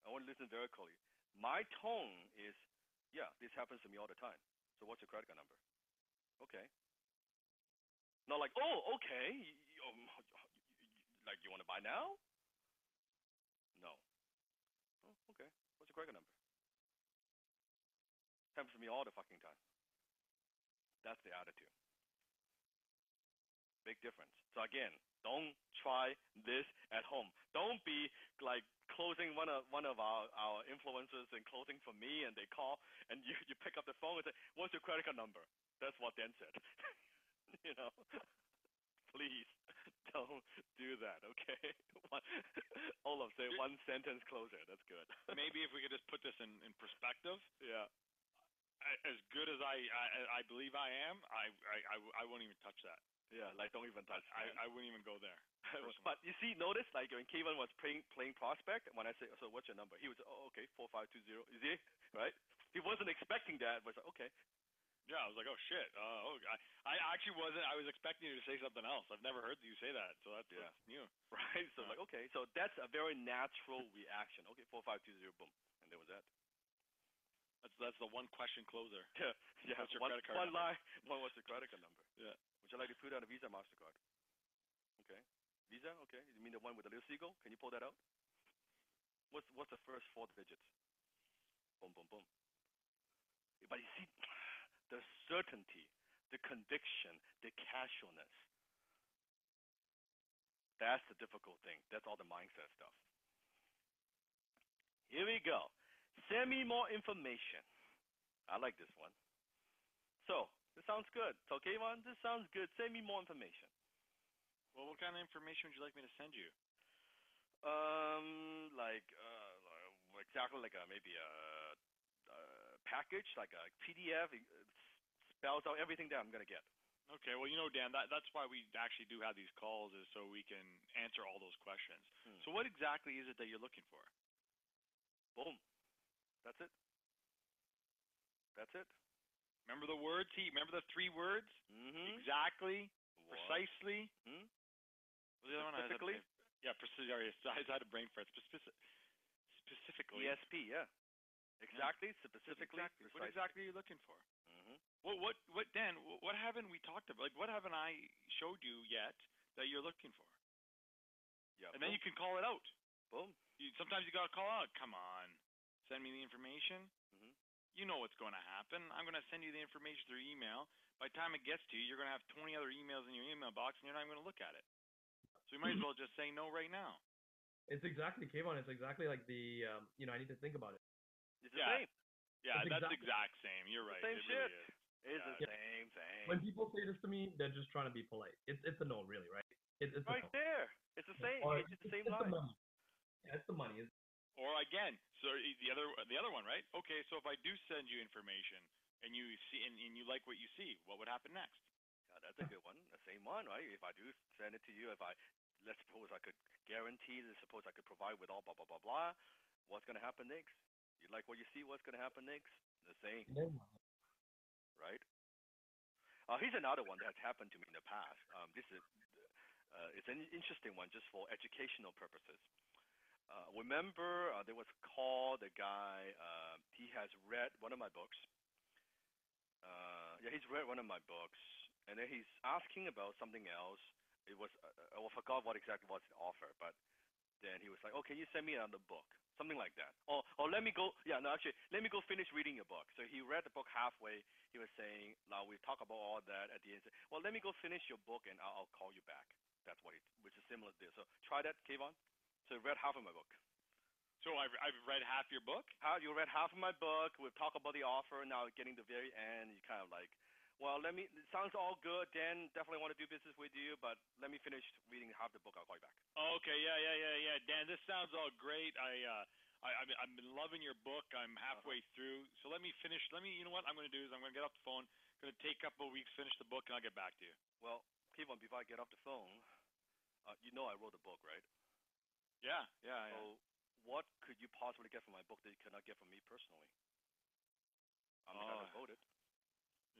I want to listen very closely. My tone is, yeah, this happens to me all the time. So what's your credit card number? Okay. Not like, oh, okay. Like, you want to buy now? No. Oh, okay. What's your credit card number? Happens to me all the fucking time. That's the attitude. Big difference. So again, don't try this at home. Don't be like closing one of our influencers and closing for me, and they call and you pick up the phone and say, "What's your credit card number?" That's what Dan said. You know, please don't do that. Okay. Olaf, say 1 sentence closer. That's good. Maybe if we could just put this in perspective. Yeah. As good as I believe I am, I won't even touch that. Yeah, like don't even touch. I wouldn't even go there. But you see, notice like when Kevin was playing prospect, when I say, so what's your number? He was, oh, okay, 4520. You see, right? He wasn't expecting that, but okay. Yeah, I was like, oh shit. I actually wasn't. I was expecting you to say something else. I've never heard you say that, so that's new. Right. So like, okay, so that's a very natural reaction. Okay, 4520, boom, and there was that. That's the one question closer. Yeah. What's your credit card one number? line. What's your credit card number? Yeah. Would you like to put out a Visa, MasterCard? Okay. Visa? Okay. You mean the one with the little seagull? Can you pull that out? What's the first 4 digits? Boom, boom, boom. But you see, the certainty, the conviction, the casualness. That's the difficult thing. That's all the mindset stuff. Here we go. Send me more information. I like this one. So, this sounds good. So, Kayvon, this sounds good. Send me more information. Well, what kind of information would you like me to send you? Exactly like maybe a package, like a PDF. It spells out everything that I'm going to get. Okay, well, Dan, that's why we actually do have these calls, is so we can answer all those questions. So what exactly is it that you're looking for? Boom. That's it. That's it. Remember the words? Remember the 3 words? Mm-hmm. Exactly. What? Precisely. Hmm? The other one Specifically? Yeah, precisely. I had a brain fart. Specifically. ESP, yeah. Exactly, specifically. Exactly. What exactly are you looking for? Mm-hmm. What, Dan, what haven't we talked about? Like, what haven't I showed you yet that you're looking for? Yeah. And then you can call it out. Boom. Sometimes you got to call out. Come on. Send me the information. Mm-hmm. You know what's going to happen. I'm going to send you the information through email. By the time it gets to you, you're going to have 20 other emails in your email box, and you're not even going to look at it. So you might as well just say no right now. It's exactly, Kayvon, it's exactly like the, I need to think about it. It's the same. Yeah, It's that's exact same. You're right. Same it shit. Really is. It's the same thing. When people say this to me, they're just trying to be polite. It's a no, really, right? It's right a no. there. It's the same. Or It's the same it's line. the money. Yeah, it's the money. Or again, so the other one, right? Okay, so if I do send you information, and you see and you like what you see, what would happen next? Yeah, that's a good one. The same one, right? If I do send it to you, let's suppose I could guarantee, let's suppose I could provide with all blah blah blah blah. What's gonna happen next? You like what you see? What's gonna happen next? The same, right? Here's another one that's happened to me in the past. This is it's an interesting one, just for educational purposes. Remember, there was a call. The guy, he has read one of my books. Yeah, he's read one of my books, and then he's asking about something else. It was I forgot what exactly was the offer, but then he was like, "Oh, can you send me another book?" Something like that. Or let me go. Yeah, no, actually, let me go finish reading your book. So he read the book halfway. He was saying, "Now we talk about all that at the end." Well, let me go finish your book, and I'll call you back. That's what which is similar to this. So try that, Kayvon. So he read half of my book. So I've read half your book. You read half of my book. We'll talk about the offer. Now getting to the very end, you kind of like, well, it sounds all good. Dan definitely want to do business with you, but let me finish reading half the book. I'll call you back. Oh, okay, yeah. Dan, this sounds all great. I've been loving your book. I'm halfway through. So let me finish. You know what I'm going to do is I'm going to get off the phone. Going to take a couple of weeks, finish the book, and I'll get back to you. Well, Kayvon, before I get off the phone, you know I wrote a book, right? Yeah. So what could you possibly get from my book that you cannot get from me personally? I'm the guy that wrote it.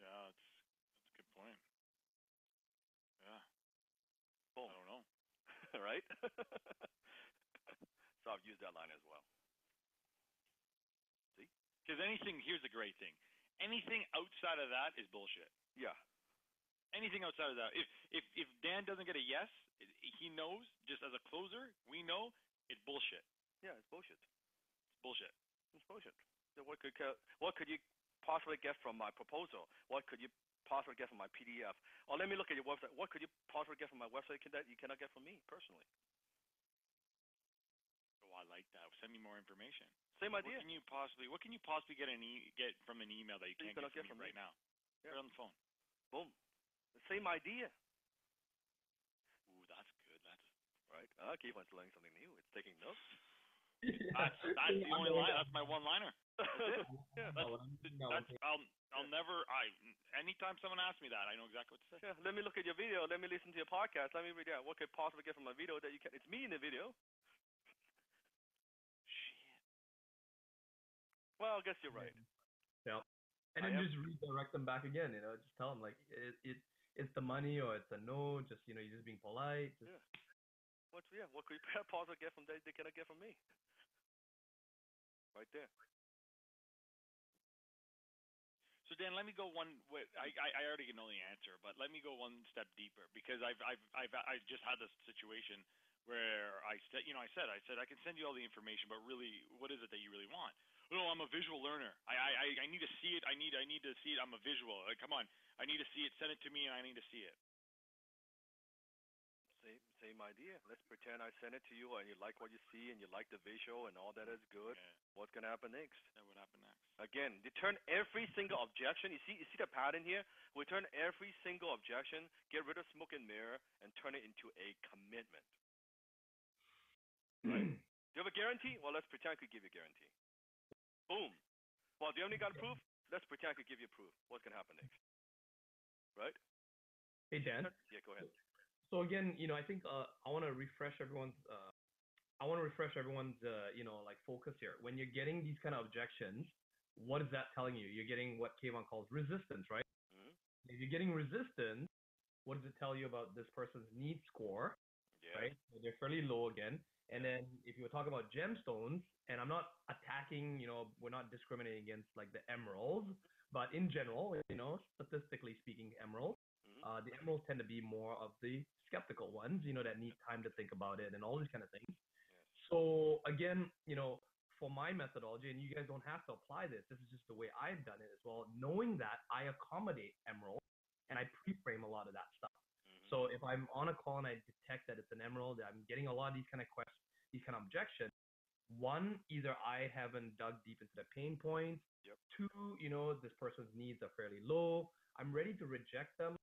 Yeah, that's a good point. Yeah. Boom. I don't know. Right? So I've used that line as well. See? Because here's the great thing. Anything outside of that is bullshit. Yeah. Anything outside of that. If Dan doesn't get a yes, he knows, just as a closer, we know it's bullshit. Yeah, it's bullshit. It's bullshit. It's bullshit. So what could you possibly get from my proposal? What could you possibly get from my PDF? Or let me look at your website. What could you possibly get from my website that you cannot get from me personally? Oh, I like that. Send me more information. Same idea. What can you possibly get get from an email that you can't get from me right now? Yeah. Right on the phone. Boom. The same idea. Ooh, that's good. That's right. Kayvon's learning something new. It's taking notes. That's the only line. That's my one-liner. That's it. Yeah. I'll never. Anytime someone asks me that, I know exactly what to say. Yeah. Let me look at your video. Let me listen to your podcast. Let me read out what could possibly get from my video that you can. It's me in the video. Shit. Well, I guess you're right. Yeah. And then just redirect them back again. Just tell them like it's the money or it's a no. Just you're just being polite. Yeah. What could you possibly get from that they cannot get from me? Right there. So Dan, let me go one. I already know the answer, but let me go one step deeper because I just had this situation where I said I can send you all the information, but really, what is it that you really want? No, I'm a visual learner. I need to see it. I need to see it. I'm a visual. Come on, I need to see it. Send it to me, and I need to see it. Same idea. Let's pretend I send it to you and you like what you see and you like the visual and all that is good. Yeah. What's gonna happen next? That would happen next. Again, you turn every single objection. You see the pattern here? We turn every single objection, get rid of smoke and mirror, and turn it into a commitment. Right? Do you have a guarantee? Well, let's pretend I could give you a guarantee. Boom. Well, do you only got proof? Let's pretend I could give you proof. What's gonna happen next? Right? Hey Dan. Yeah, go ahead. So again, I think I want to refresh everyone's like focus here. When you're getting these kind of objections, what is that telling you? You're getting what Kayvon calls resistance, right? Mm-hmm. If you're getting resistance, what does it tell you about this person's need score? Yeah. Right? So they're fairly low again. And then if you talk about gemstones, and I'm not attacking, we're not discriminating against like the emeralds, but in general, statistically speaking, emeralds. The emeralds tend to be more of the skeptical ones, that need time to think about it and all these kind of things. Yes. So again, for my methodology, and you guys don't have to apply this, this is just the way I've done it as well, knowing that I accommodate emeralds and I pre-frame a lot of that stuff. Mm-hmm. So if I'm on a call and I detect that it's an emerald, I'm getting a lot of these kind of questions, these kind of objections. One, either I haven't dug deep into the pain points. Yep. Two, this person's needs are fairly low. I'm ready to reject them.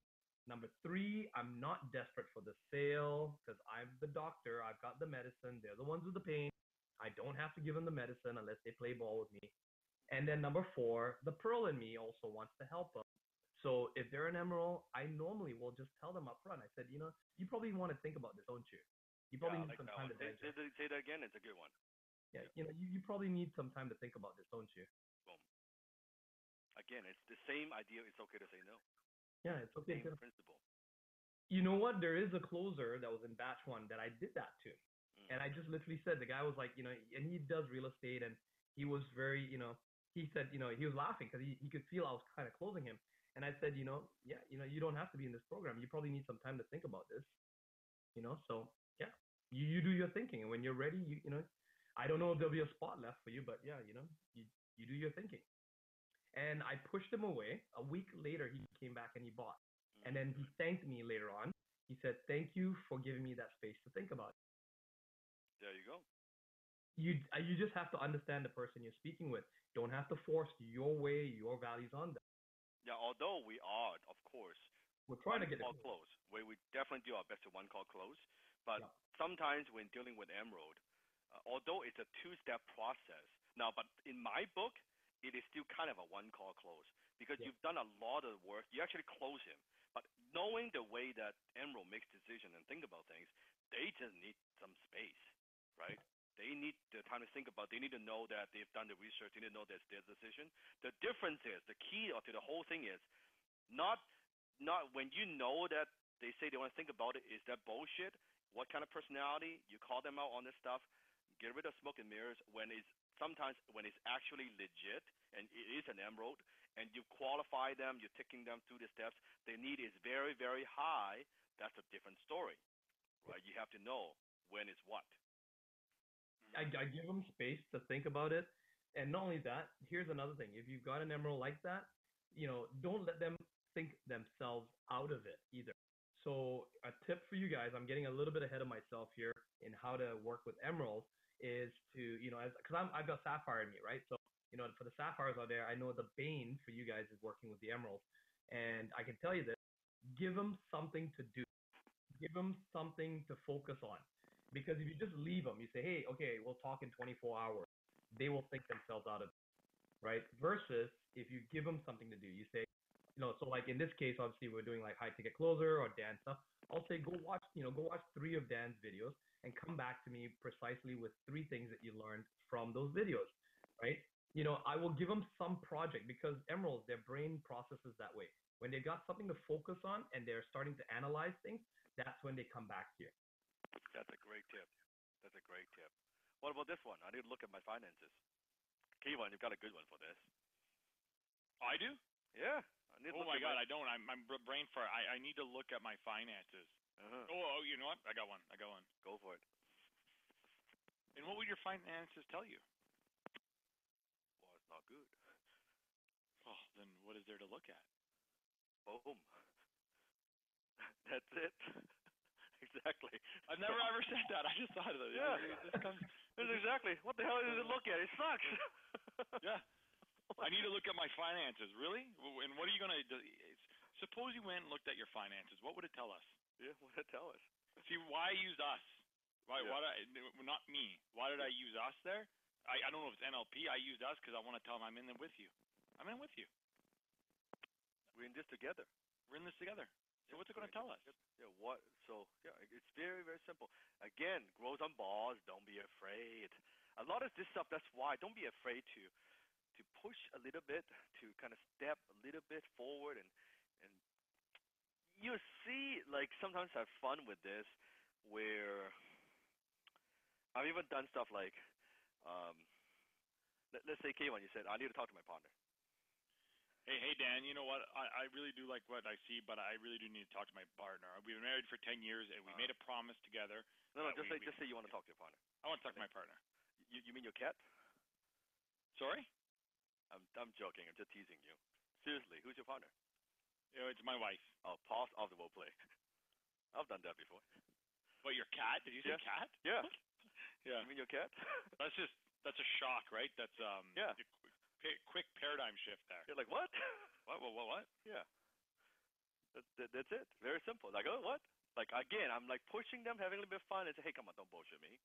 Number three, I'm not desperate for the sale because I'm the doctor. I've got the medicine. They're the ones with the pain. I don't have to give them the medicine unless they play ball with me. And then number 4, the pearl in me also wants to help them. So if they're an emerald, I normally will just tell them up front. I said, you probably want to think about this, don't you? You probably need like some that time one. to digest. Say that again. It's a good one. Yeah, you probably need some time to think about this, don't you? Boom. Again, it's the same idea. It's okay to say no. Yeah, it's okay. Same principle. You know what? There is a closer that was in batch 1 that I did that to. And I just literally said, the guy was like, and he does real estate, and he was very, he said, he was laughing because he could feel I was kind of closing him. And I said, yeah, you don't have to be in this program. You probably need some time to think about this, so yeah, you do your thinking. And when you're ready, I don't know if there'll be a spot left for you, but yeah, you do your thinking. And I pushed him away. A week later, he came back and he bought. And then he thanked me later on. He said, thank you for giving me that space to think about it. There you go. You just have to understand the person you're speaking with. Don't have to force your way, your values on them. Yeah, although we are, of course, we're trying to get it close. We definitely do our best to one call close. But sometimes when dealing with emerald, although it's a 2-step process, but in my book, it is still kind of a one call close because you've done a lot of work. You actually close him. But knowing the way that emerald makes decisions and think about things, they just need some space, right? They need the time to think about. They need to know that they've done the research. They need to know that's their decision. The difference is, the key to the whole thing is not when you know that they say they want to think about it. Is that bullshit? What kind of personality? You call them out on this stuff. Get rid of smoke and mirrors when it's actually legit and it is an emerald and you qualify them, you're taking them through the steps. The need is very, very high. That's a different story, right? You have to know when is what. I give them space to think about it. And not only that, here's another thing. If you've got an emerald like that, don't let them think themselves out of it either. So a tip for you guys, I'm getting a little bit ahead of myself here in how to work with emeralds, is to, because I've got sapphire in me, right? So, for the sapphires out there, I know the bane for you guys is working with the emeralds. And I can tell you this, give them something to do. Give them something to focus on. Because if you just leave them, you say, hey, okay, we'll talk in 24 hours. They will think themselves out of it, right? Versus if you give them something to do, you say, so like in this case, obviously we're doing like high ticket closer or Dan stuff. I'll say, go watch 3 of Dan's videos and come back to me precisely with 3 things that you learned from those videos, right? I will give them some project because emeralds, their brain processes that way. When they've got something to focus on and they're starting to analyze things, that's when they come back to you. That's a great tip. What about this one? I need to look at my finances. Kevon, you've got a good one for this. I do? Yeah. Oh my God, I don't. I'm brain fart. I need to look at my finances. Uh-huh. Oh, you know what? I got one. Go for it. And what would your finances tell you? Well, it's not good. Oh, then what is there to look at? Boom. That's it. Exactly. I've never ever said that. I just thought of it. Yeah. That's exactly. What the hell is it to look at? It sucks. Yeah. I need to look at my finances. Really? And what are you going to do? Suppose you went and looked at your finances. What would it tell us? Yeah, what would it tell us? See, why use us? Why not me? Why did I use us there? I don't know if it's NLP. I used us because I want to tell them I'm in there with you. I'm in with you. We're in this together. So what's it going to tell us? Yeah, what? So, yeah, it's very, very simple. Again, grows on balls. Don't be afraid. A lot of this stuff, that's why. Don't be afraid to push a little bit, to kind of step a little bit forward. And you see, like, sometimes I have fun with this where I've even done stuff like, let's say, Kevon, you said, I need to talk to my partner. Hey, Dan, you know what? I really do like what I see, but I really do need to talk to my partner. We've been married for 10 years, and we made a promise together. No, just say you want to talk to your partner. I want to talk to my partner. You mean your cat? Sorry? I'm joking. I'm just teasing you. Seriously, who's your partner? It's my wife. Oh, pause of the role play. I've done that before. What, your cat? Did you say cat? Yeah. Yeah. You mean your cat? That's a shock, right? That's yeah. Quick paradigm shift there. You're like, what? What? Yeah. That's it. Very simple. Like, oh, what? Like, again, I'm like pushing them, having a little bit of fun, and say, hey, come on, don't bullshit me.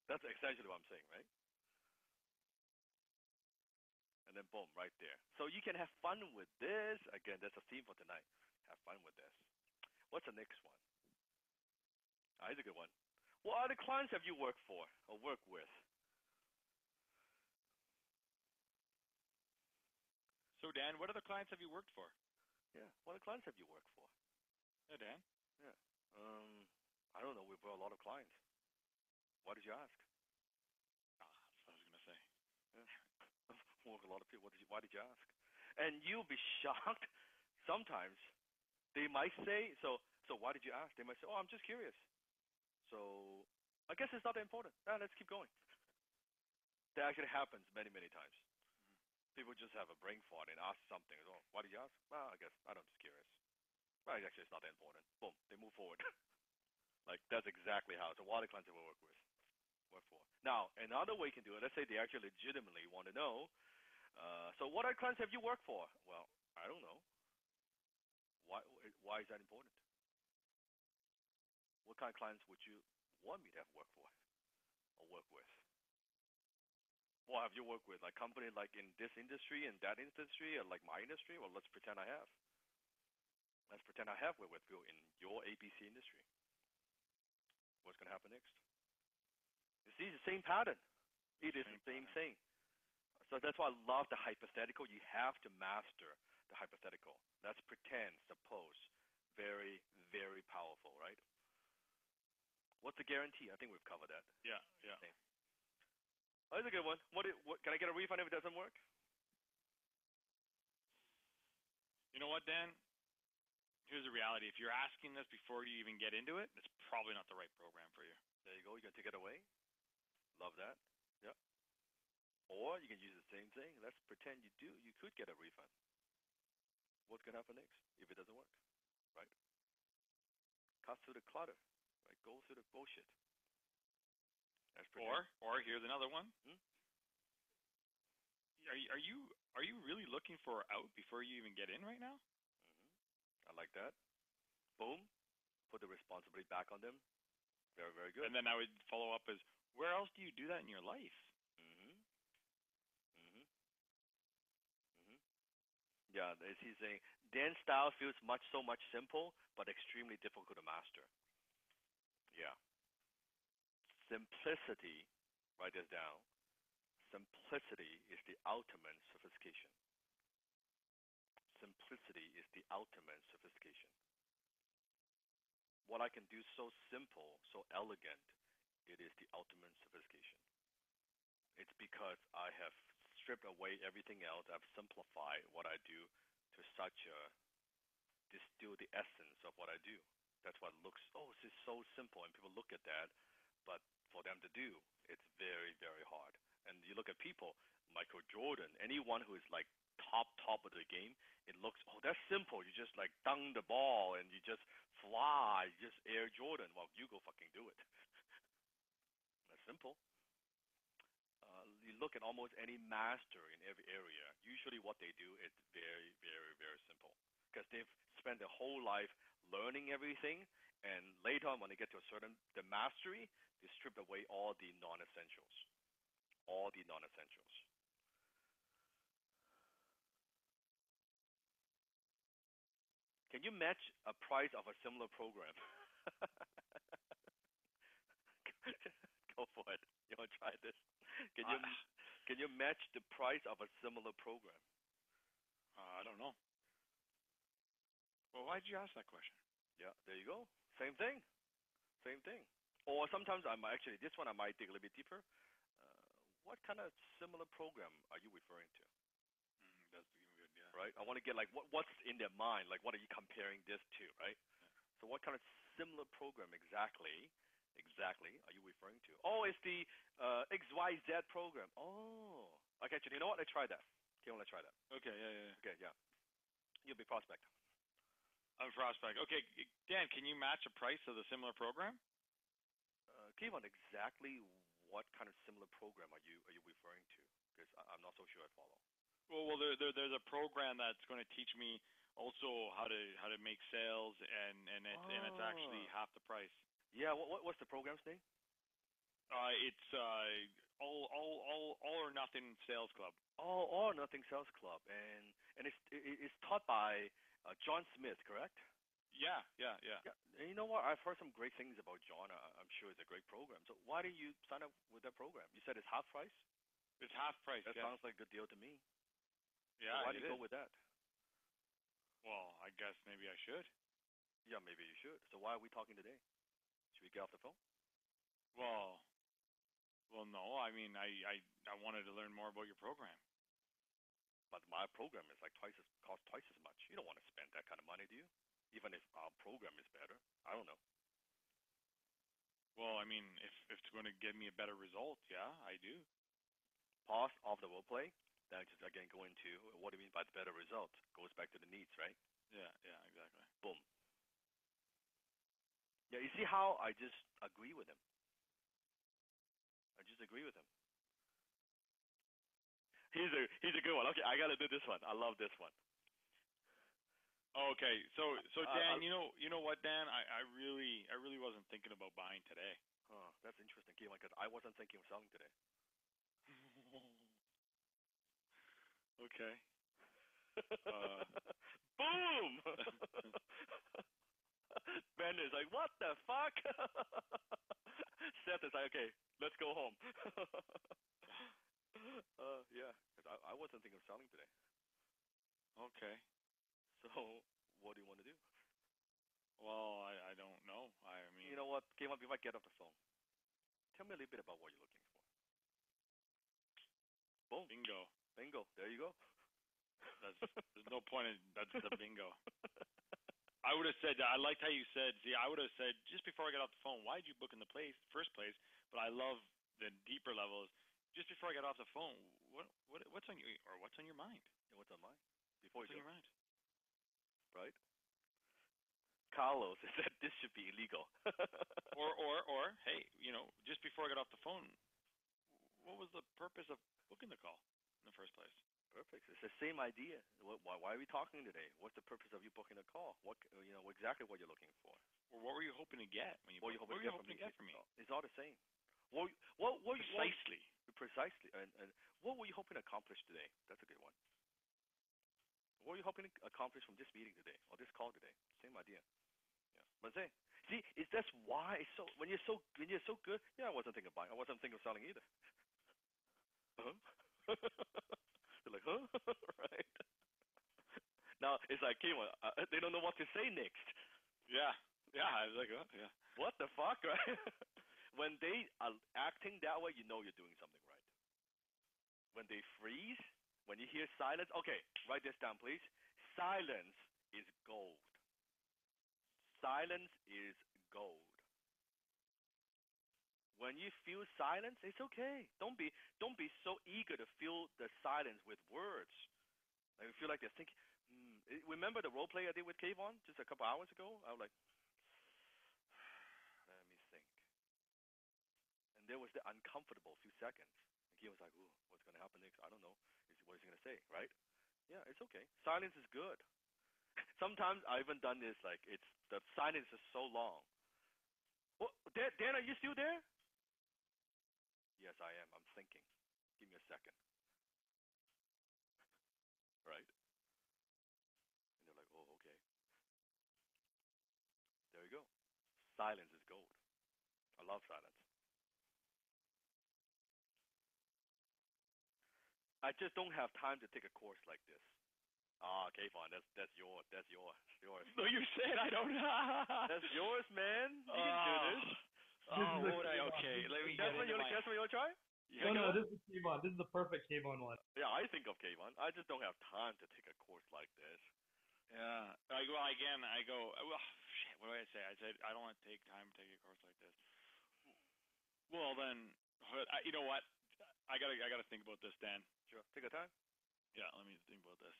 That's essentially what I'm saying, right? And then boom, right there. So you can have fun with this. Again, that's a theme for tonight. Have fun with this. What's the next one? Here's a good one. What other clients have you worked for or worked with? So Dan, what other clients have you worked for? Yeah, what other clients have you worked for? Yeah, Dan. Yeah. I don't know. We've got a lot of clients. Why did you ask? That's what I was gonna say. Yeah. Work a lot of people. Why did you ask? And you'll be shocked. Sometimes they might say, so why did you ask? They might say, oh, I'm just curious. So I guess it's not that important. Let's keep going. That actually happens many, many times. People just have a brain fart and ask something. Oh, why did you ask? Well, I guess I'm just curious. Well, actually, it's not that important. Boom, they move forward. Like that's exactly how. So what are the clients that we work for? Now, another way you can do it. Let's say they actually legitimately want to know. So what other clients have you worked for? Well, I don't know. Why is that important? What kind of clients would you want me to have worked for or work with? What have you worked with? Like companies like in this industry and that industry, or like my industry? Well, let's pretend I have. Let's pretend I have worked with you in your ABC industry. What's going to happen next? You see the same pattern. It is the same thing. So that's why I love the hypothetical. You have to master the hypothetical. Let's pretend, suppose. Very, very powerful, right? What's the guarantee? I think we've covered that. Yeah. Same. Oh, that's a good one. What can I get a refund if it doesn't work? You know what, Dan? Here's the reality. If you're asking this before you even get into it, it's probably not the right program for you. There you go. You can take it away. Love that. Yeah. Or you can use the same thing. Let's pretend you do. You could get a refund. What's going to happen next if it doesn't work? Right? Cut through the clutter. Right? Go through the bullshit. Or here's another one. Hmm? Are you really looking for out before you even get in right now? I like that. Boom. Put the responsibility back on them. Very, very good. And then I would follow up as, where else do you do that in your life? Yeah, as he's saying, Dan's style feels so much simple, but extremely difficult to master. Yeah. Simplicity, write this down. Simplicity is the ultimate sophistication. Simplicity is the ultimate sophistication. What I can do so simple, so elegant, it is the ultimate sophistication. It's because I have stripped away everything else. I've simplified what I do to such a distill the essence of what I do. That's what looks, this is so simple, and people look at that, but for them to do, it's very, very hard. And you look at people, Michael Jordan, anyone who is like top of the game, it looks, that's simple. You just like dunk the ball and you just fly, you just Air Jordan. Well, you go fucking do it. That's simple. You look at almost any master in every area. Usually what they do is very, very, very simple. Because they've spent their whole life learning everything, and later on when they get to the mastery, they strip away all the non-essentials. All the non-essentials. Can you match a price of a similar program? Go for it. You want to try this? Can you match the price of a similar program? I don't know. Well, why did you ask that question? Yeah, there you go. Same thing. Or sometimes this one I might dig a little bit deeper. What kind of similar program are you referring to? That's good, yeah. Right? I want to get like what's in their mind, like what are you comparing this to, right? Yeah. So what kind of similar program exactly are you referring to? Oh, it's the XYZ program. Oh. Okay, you know what? Let's try that. Okay, let's try that. Okay, yeah. Okay, yeah. You'll be prospect. I'm a prospect. Okay, Dan, can you match a price of the similar program? Kevin, exactly what kind of similar program are you referring to? Because I'm not so sure I follow. Well, there's a program that's going to teach me also how to make sales, and it's actually half the price. Yeah, what's the program's name? It's all or nothing sales club. All or Nothing Sales Club, and it's taught by John Smith, correct? Yeah. Yeah. And you know what? I've heard some great things about John. I'm sure it's a great program. So why did you sign up with that program? You said it's half price. It's half price. That yeah. sounds like a good deal to me. Yeah. So why do you it go is. with that? Well, I guess maybe I should. Yeah, maybe you should. So why are we talking today? Should we get off the phone? Well, no. I mean, I wanted to learn more about your program. But my program is like costs twice as much. You don't want to spend that kind of money, do you? Even if our program is better. I don't know. Well, I mean, if it's going to give me a better result, yeah, I do. Pause off the role play. Then just again go into what do you mean by the better result? Goes back to the needs, right? Yeah, exactly. Boom. Yeah, you see how I just agree with him. I just agree with him. He's a good one. Okay, I gotta do this one. I love this one. Okay, so Dan, you know what, Dan? I really wasn't thinking about buying today. Oh, that's interesting, because I wasn't thinking of selling today. Okay. Boom! Ben is like, what the fuck? Seth is like, okay, let's go home. Yeah, because I wasn't thinking of selling today. Okay. So, what do you want to do? Well, I don't know. I mean, you know what? Before I get off the phone, tell me a little bit about what you're looking for. Boom. Bingo. There you go. There's no point in that's the bingo. I would have said I liked how you said. See, I would have said just before I got off the phone, why did you book in the first place? But I love the deeper levels. Just before I got off the phone, what's on your mind? Yeah, what's on mine? Before what's on your mind? Right? Carlos said this should be illegal. or hey, just before I got off the phone, what was the purpose of booking the call in the first place? Perfect. It's the same idea. Why are we talking today? What's the purpose of you booking a call? Exactly what you're looking for. Or what were you hoping to get when you? What were you hoping to get from me? It's all the same. Precisely. Precisely. And what were you hoping to accomplish today? That's a good one. What were you hoping to accomplish from this meeting today or this call today? Same idea. Yeah. But that's why it's so when you're so good. Yeah, I wasn't thinking of buying. I wasn't thinking of selling either. Huh? They're like, huh? Right. Now it's like, they don't know what to say next. Yeah. I was like, oh, yeah. What the fuck, right? When they are acting that way, you know you're doing something right. When they freeze, when you hear silence, okay, write this down, please. Silence is gold. Silence is gold. When you feel silence, it's okay. Don't be so eager to fill the silence with words. Like you feel like they're thinking. Remember the role play I did with Kayvon just a couple hours ago? I was like, let me think. And there was the uncomfortable few seconds. And he was like, ooh, what's going to happen next? I don't know. What is he going to say, right? Yeah, it's okay. Silence is good. Sometimes I even done this, like the silence is so long. Well, Dan, are you still there? Yes, I am. I'm thinking. Give me a second. Right? And they're like, oh, okay. There you go. Silence is gold. I love silence. I just don't have time to take a course like this. Okay, fine. That's yours. No, you said I don't. That's yours, man. You can do this. Okay. Let me get into my... That's what you want to try? Yeah, no, this is Kayvon. This is the perfect Kayvon one. Yeah, I think of Kayvon. I just don't have time to take a course like this. Yeah. I go, well, shit, what do I say? I said, I don't want to take time to take a course like this. Well, then, you know what? I gotta think about this, Dan. Sure. Take a time? Yeah, let me think about this.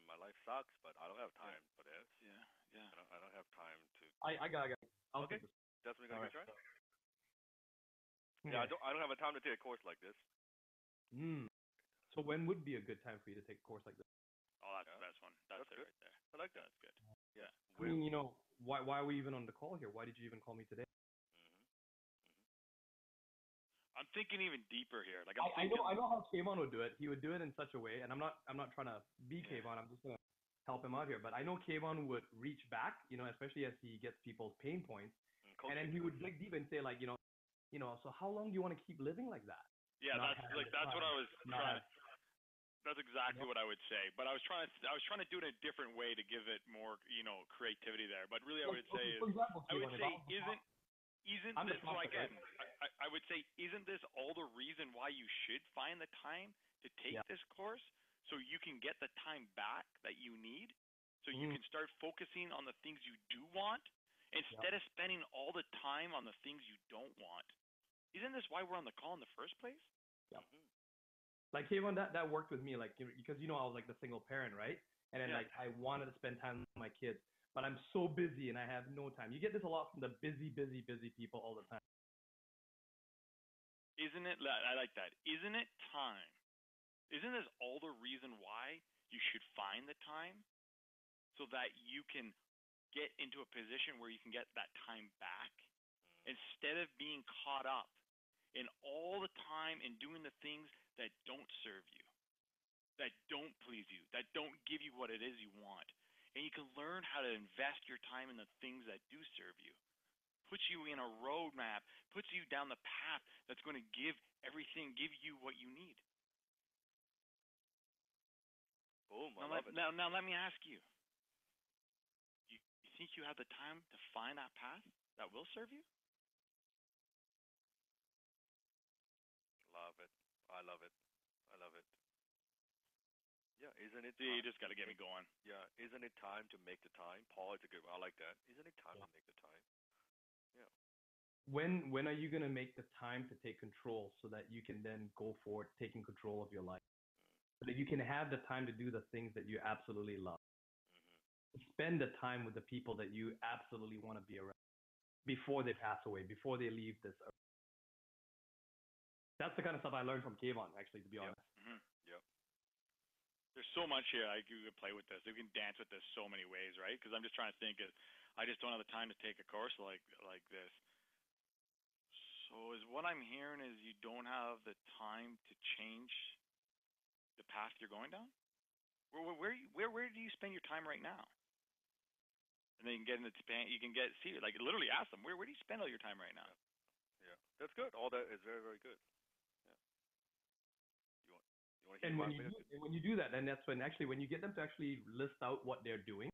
My life sucks, but I don't have time for this. Yeah. I don't have time to... I got it. Okay. That's what you're going to try? Yeah, I don't have a time to take a course like this. So when would be a good time for you to take a course like this? Oh, that's the best one. That's it good. Right there. I like that. That's good. Yeah. I mean, why are we even on the call here? Why did you even call me today? I'm thinking even deeper here. Like I know how Kayvon would do it. He would do it in such a way, and I'm not trying to be Kayvon. I'm just gonna help him out here. But I know Kayvon would reach back, especially as he gets people's pain points, and then he would dig deep and say like, so how long do you want to keep living like that? Yeah, that's what I was trying. That's exactly what I would say. But I was trying to do it in a different way to give it more, creativity there. But really, I would say isn't this so again? I would say, isn't this all the reason why you should find the time to take this course, so you can get the time back that you need, so you can start focusing on the things you do want instead of spending all the time on the things you don't want. Isn't this why we're on the call in the first place? Yeah. Like Kayvon, that worked with me, like, because I was like the single parent, right? And then like I wanted to spend time with my kids, but I'm so busy and I have no time. You get this a lot from the busy people all the time. Isn't it? I like that. Isn't it time? Isn't this all the reason why you should find the time, so that you can get into a position where you can get that time back, instead of being caught up in all the time in doing the things that don't serve you, that don't please you, that don't give you what it is you want. And you can learn how to invest your time in the things that do serve you. Puts you in a roadmap, puts you down the path that's going to give you what you need. Boom, Now, I love it. Now let me ask you. You think you have the time to find that path that will serve you? Love it. I love it. I love it. Yeah, isn't it? You just got to get me going. Yeah, isn't it time to make the time? Paul, it's a good one. I like that. Isn't it time to make the time? Yeah. When are you gonna make the time to take control so that you can then go forward taking control of your life, so that you can have the time to do the things that you absolutely love, spend the time with the people that you absolutely want to be around before they pass away, before they leave this earth. That's the kind of stuff I learned from Kayvon, actually, to be honest. Yep. There's so much here. You can play with this. You can dance with this so many ways, right? Because I'm just trying to think. I just don't have the time to take a course like this. So is what I'm hearing is you don't have the time to change the path you're going down? Where do you spend your time right now? And then you can literally ask them, where do you spend all your time right now? Yeah. That's good. All that is very, very good. Yeah. And when you do that, then that's when you get them to actually list out what they're doing,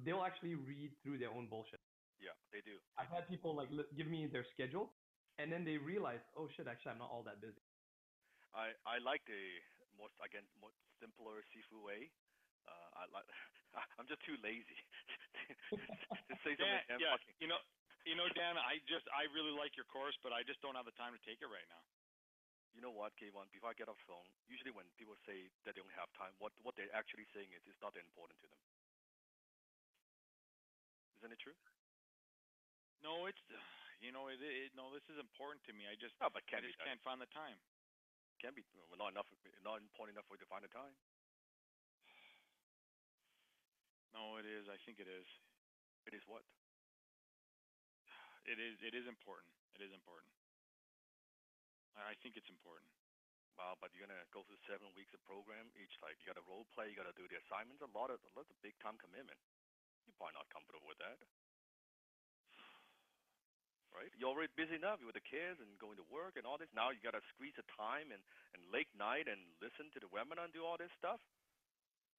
they'll actually read through their own bullshit. Yeah, they do. I've had people give me their schedule, and then they realize, oh shit, actually I'm not all that busy. I like the more simpler Sifu way. I'm just too lazy to say something. Yeah. Dan, I really like your course, but I just don't have the time to take it right now. You know what, K1? Before I get off the phone, usually when people say that they don't have time, what they're actually saying is it's not that important to them. Isn't it true? No, it's no, this is important to me. I just but can't find the time. Can't be not important enough for you to find the time. No, it is. I think it is. It is what? It is important. It is important. I think it's important. Wow, but you're gonna go through 7 weeks of program each. Like you got to role play, you got to do the assignments. That's a big time commitment. You're probably not comfortable with that, right? You're already busy enough with the kids and going to work and all this. Now you got to squeeze the time and late night and listen to the webinar and do all this stuff.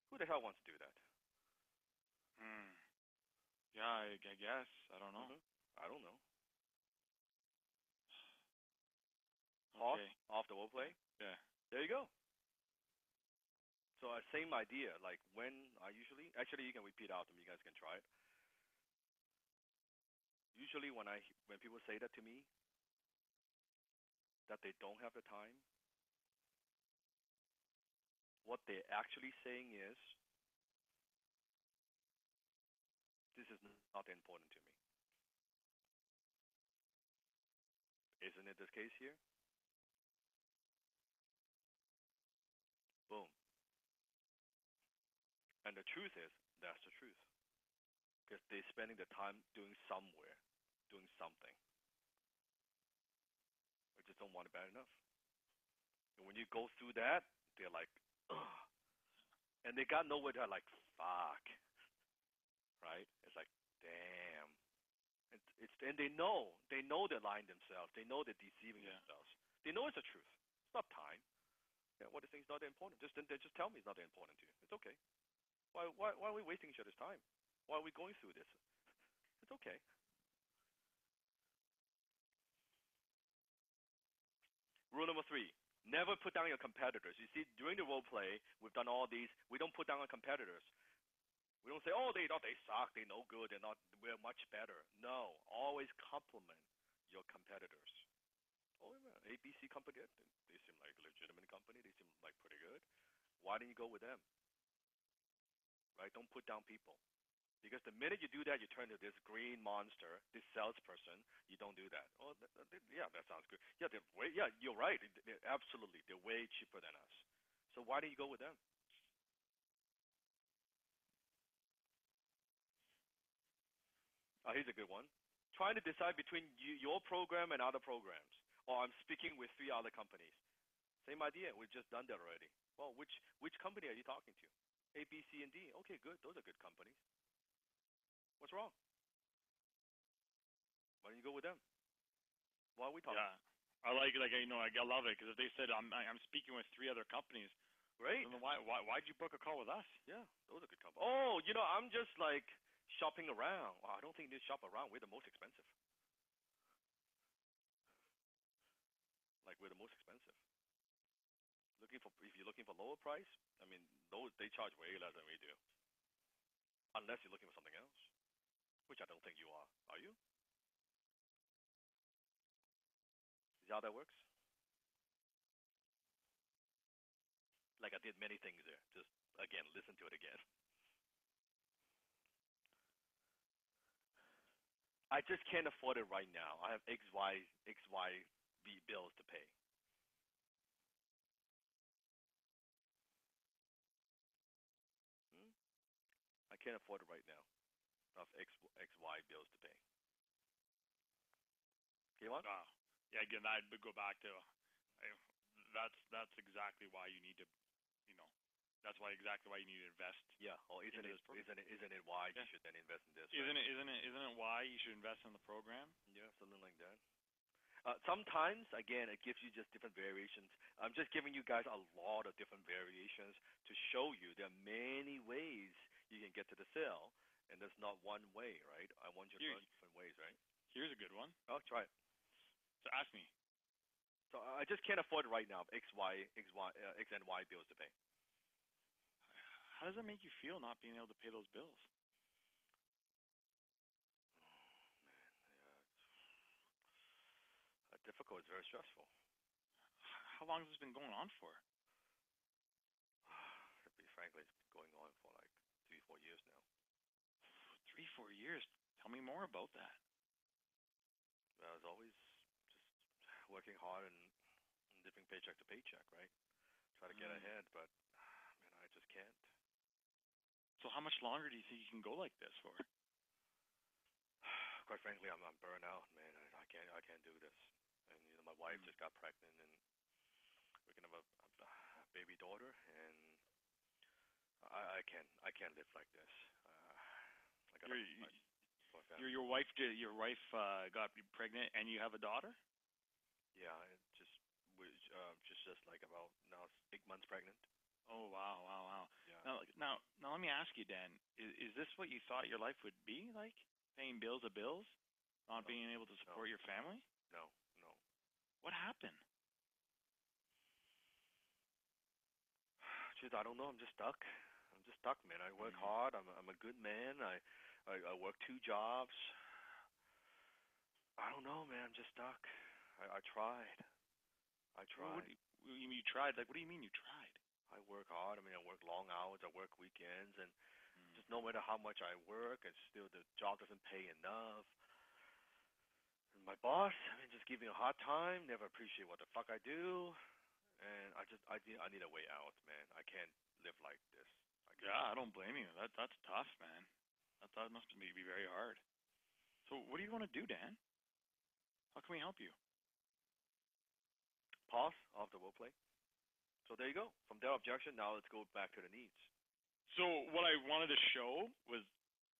Who the hell wants to do that? Yeah, I guess. I don't know. I don't know. Okay. Off the role play? Yeah. There you go. So same idea. Like when I usually, actually you can repeat after me. You guys can try it. Usually when people say that to me, that they don't have the time, what they're actually saying is, this is not important to me. Isn't it this case here? Boom. And the truth is, that's the truth. Because they're spending the time doing something. Which just don't want it bad enough. And when you go through that, they're like, ugh. And they got nowhere. They're like, fuck. Right? It's like, damn. And they know they're lying themselves. They know they're deceiving themselves. They know it's the truth. It's not time. Yeah, what they think is not that important. Just tell me it's not that important to you. It's okay. Why are we wasting each other's time? Why are we going through this? It's okay. Rule number 3. Never put down your competitors. You see, during the role play, we've done all these. We don't put down our competitors. We don't say, oh, they suck, they no good, we're much better. No, always compliment your competitors. Oh, yeah, ABC company, they seem like a legitimate company. They seem like pretty good. Why didn't you go with them? Right? Don't put down people. Because the minute you do that, you turn to this green monster, this salesperson. You don't do that. Oh, yeah, that sounds good. Yeah, you're right. Absolutely, they're way cheaper than us. So why didn't you go with them? Here's a good one. Trying to decide between your program and other programs. Or I'm speaking with 3 other companies. Same idea. We've just done that already. Well, which company are you talking to? A, B, C, and D. Okay, good. Those are good companies. What's wrong? Why don't you go with them? Why are we talking? Yeah, I like it. I love it because if they said I'm speaking with 3 other companies, great. Then why'd you book a call with us? Yeah, those are good companies. Oh, I'm just like shopping around. Well, I don't think you need to shop around. We're the most expensive. Like we're the most expensive. If you're looking for lower price, I mean, they charge way less than we do. Unless you're looking for something else, which I don't think you are. Are you? Is that how that works? Like I did many things there. Just again, listen to it again. I just can't afford it right now. I have XYZ bills to pay. I can't afford it right now. I have XY bills to pay. Okay, what? Yeah, again, I'd go back to that's exactly why you need to, that's exactly why you need to invest. Yeah. Oh, isn't it why you should then invest in this? Isn't it why you should invest in the program? Yeah, something like that. Sometimes, again, it gives you just different variations. I'm just giving you guys a lot of different variations to show you there are many ways you can get to the sale, and there's not one way, right? I want you to learn different ways, right? Here's a good one. Oh, try it. So ask me. So I just can't afford it right now. X and Y bills to pay. How does that make you feel not being able to pay those bills? Difficult. It's very stressful. How long has this been going on for? To be frankly, it's been going on for like 3-4 years now. 3-4 years? Tell me more about that. I was always just working hard and living paycheck to paycheck, right? Try to get ahead, but I just can't. So how much longer do you think you can go like this for? Quite frankly, I'm burnt out, man. I can't do this. And my wife just got pregnant, and we're gonna have a baby daughter, and I can't live like this. Your wife got pregnant, and you have a daughter? Yeah, just like about now 8 months pregnant. Oh wow. Yeah. Now let me ask you, Dan. Is this what you thought your life would be like? Paying bills, not being able to support your family? No. What happened? Jeez, I don't know. I'm just stuck, man. I work hard. I'm a good man. I work 2 jobs. I don't know, man. I'm just stuck. I tried. You tried? Like, what do you mean you tried? I work hard. I work long hours. I work weekends, and just no matter how much I work, and still the job doesn't pay enough. And my boss, just give me a hard time. Never appreciate what the fuck I do, and I need a way out, man. I can't live like this. Yeah, I don't blame you. That's tough, man. That must be very hard. So what do you want to do, Dan? How can we help you? Pause off the role play. So there you go. From their objection, now let's go back to the needs. So what I wanted to show was,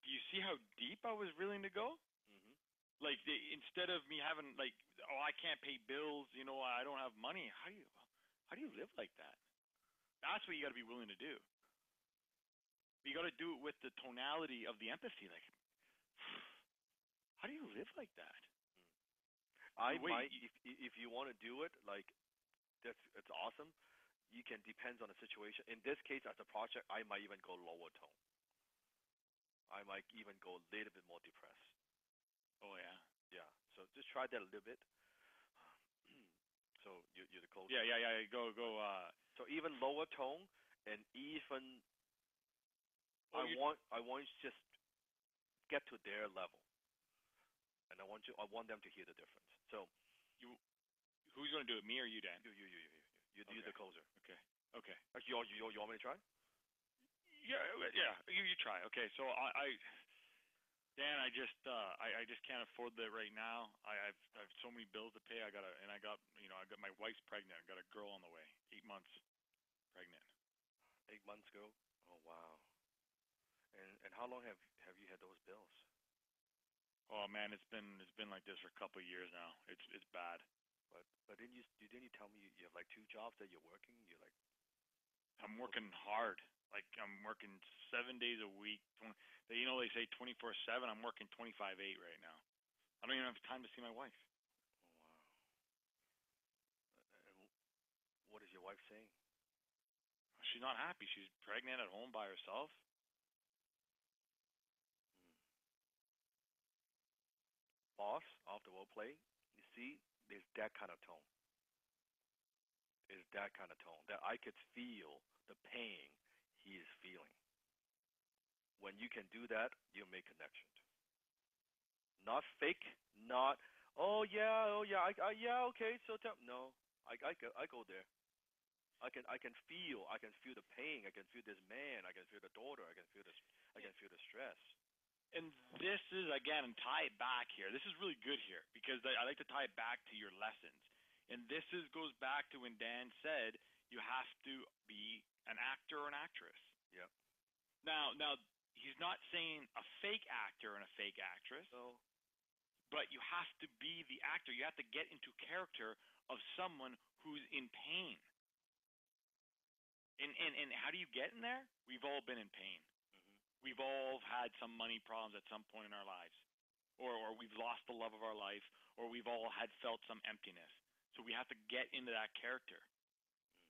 do you see how deep I was willing to go? Mm-hmm. Like instead of me having like, oh, I can't pay bills, I don't have money. How do you live like that? That's what you got to be willing to do. You got to do it with the tonality of the empathy. Like, how do you live like that? I might, if you want to do it, like, it's awesome. You can depends on the situation. In this case, as a project, I might even go lower tone. I might even go a little bit more depressed. Oh yeah. Yeah. So just try that a little bit. So you're the closer. Yeah. Go. So even lower tone, and even I want you to just get to their level, and I want them to hear the difference. So who's gonna do it? Me or you, Dan? You. You're Okay. the closer. Okay. You want me to try? Yeah. You try. Okay. So Dan, I just can't afford that right now. I've so many bills to pay. I got my wife's pregnant. I got a girl on the way. 8 months pregnant. 8 months ago. Oh wow. And how long have you had those bills? Oh man, it's been like this for a couple of years now. It's bad. But didn't you tell me you have like 2 jobs that you're working? You're like, I'm working hard. Like I'm working 7 days a week. They say 24/7. I'm working 25/8 right now. I don't even have time to see my wife. oh wow. And what is your wife saying? She's not happy. She's pregnant at home by herself. Boss, off the role play, you see, there's that kind of tone. Is that kind of tone that I could feel the pain he is feeling. When you can do that, you make connection. Not fake, not yeah, okay. So no, I go there. I can feel the pain. I can feel this man. I can feel the daughter. I can feel the stress. And this is, again, tie it back here. This is really good here because I like to tie it back to your lessons. And this goes back to when Dan said you have to be an actor or an actress. Yep. Now he's not saying a fake actor and a fake actress. No. But you have to be the actor. You have to get into character of someone who's in pain. And how do you get in there? We've all been in pain. We've all had some money problems at some point in our lives, or we've lost the love of our life, or we've all felt some emptiness. So we have to get into that character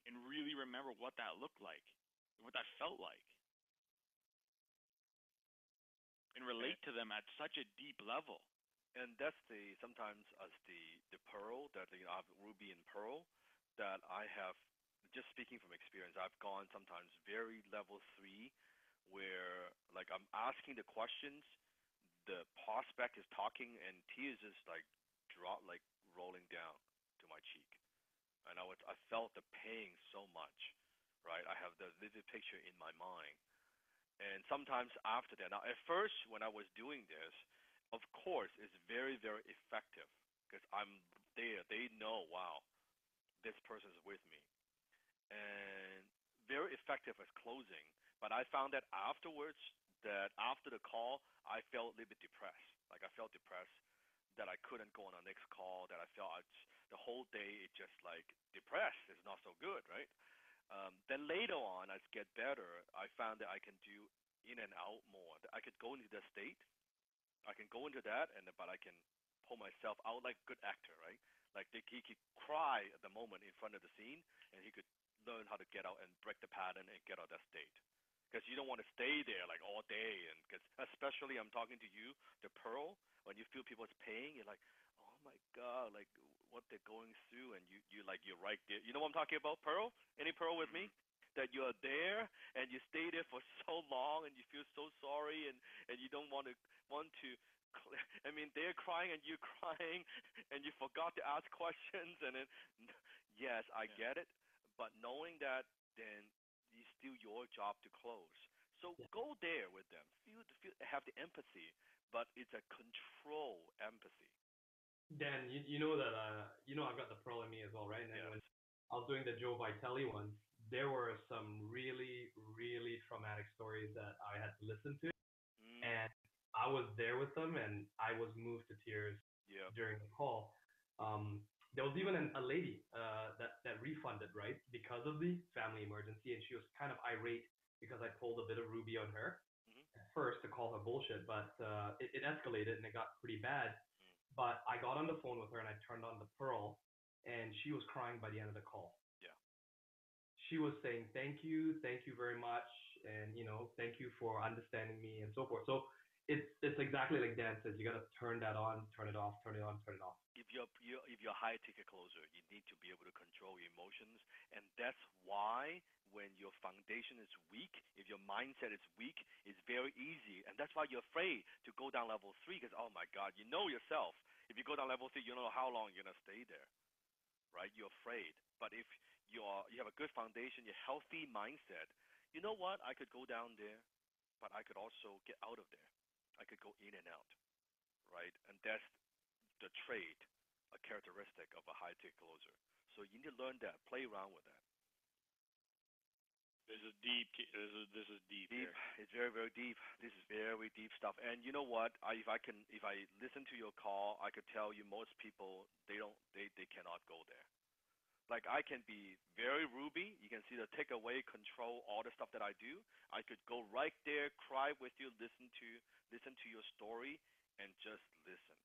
and really remember what that looked like, what that felt like, and relate to them at such a deep level. And that's sometimes as the pearl that Ruby and Pearl that I have. Just speaking from experience, I've gone sometimes very level 3. Where like I'm asking the questions, the prospect is talking, and tears is like rolling down to my cheek, and I felt the pain so much, right? I have the vivid picture in my mind, and sometimes after that. Now, at first, when I was doing this, of course, it's very very effective because I'm there. They know, wow, this person is with me, and very effective as closing. But I found that afterwards, that after the call, I felt a little bit depressed. Like I felt depressed that I couldn't go on the next call. That I felt the whole day it just like depressed. It's not so good, right? Then later on, as it get better, I found that I can do in and out more. I could go into the state. I can go into that, but I can pull myself out like a good actor, right? Like he could cry at the moment in front of the scene, and he could learn how to get out and break the pattern and get out of that state. Because you don't want to stay there like all day, and because especially I'm talking to you, the pearl, when you feel people's pain, you're like, oh my god, like what they're going through, and you're right there. You know what I'm talking about, Pearl? Any Pearl with me? That you're there and you stay there for so long, and you feel so sorry, and you don't want to. I mean, they're crying and you're crying, and you forgot to ask questions, and then yes, I get it, but knowing that, then it's still your job to close. So go there with them. Have the empathy, but it's a control empathy. Dan, you know that I've got the pearl in me as well, right? And yes. when I was doing the Joe Vitale one. There were some really, really traumatic stories that I had to listen to, and I was there with them, and I was moved to tears Yeah. during the call. There was even a lady that refunded, right, because of the family emergency, and she was kind of irate because I pulled a bit of Ruby on her at first to call her bullshit, but it escalated and it got pretty bad. But I got on the phone with her and I turned on the Pearl, and she was crying by the end of the call. Yeah. She was saying thank you very much, and thank you for understanding me and so forth. So it's exactly like Dan says. You gotta turn that on, turn it off, turn it on, turn it off. If you're a high ticket closer, you need to be able to control your emotions, and that's why when your foundation is weak, if your mindset is weak, it's very easy, and that's why you're afraid to go down level 3 because oh my God, you know yourself. If you go down level 3, you don't know how long you're gonna stay there, right? You're afraid. But if you have a good foundation, your healthy mindset, you know what? I could go down there, but I could also get out of there. I could go in and out, right? And that's the trait, a characteristic of a high ticket closer. So you need to learn that, play around with that. This is deep. This is deep. Deep. Here. It's very, very deep. This is very deep stuff. And you know what? If I listen to your call, I could tell you most people they cannot go there. Like I can be very Ruby. You can see the take away, control, all the stuff that I do. I could go right there, cry with you, listen to your story, and just listen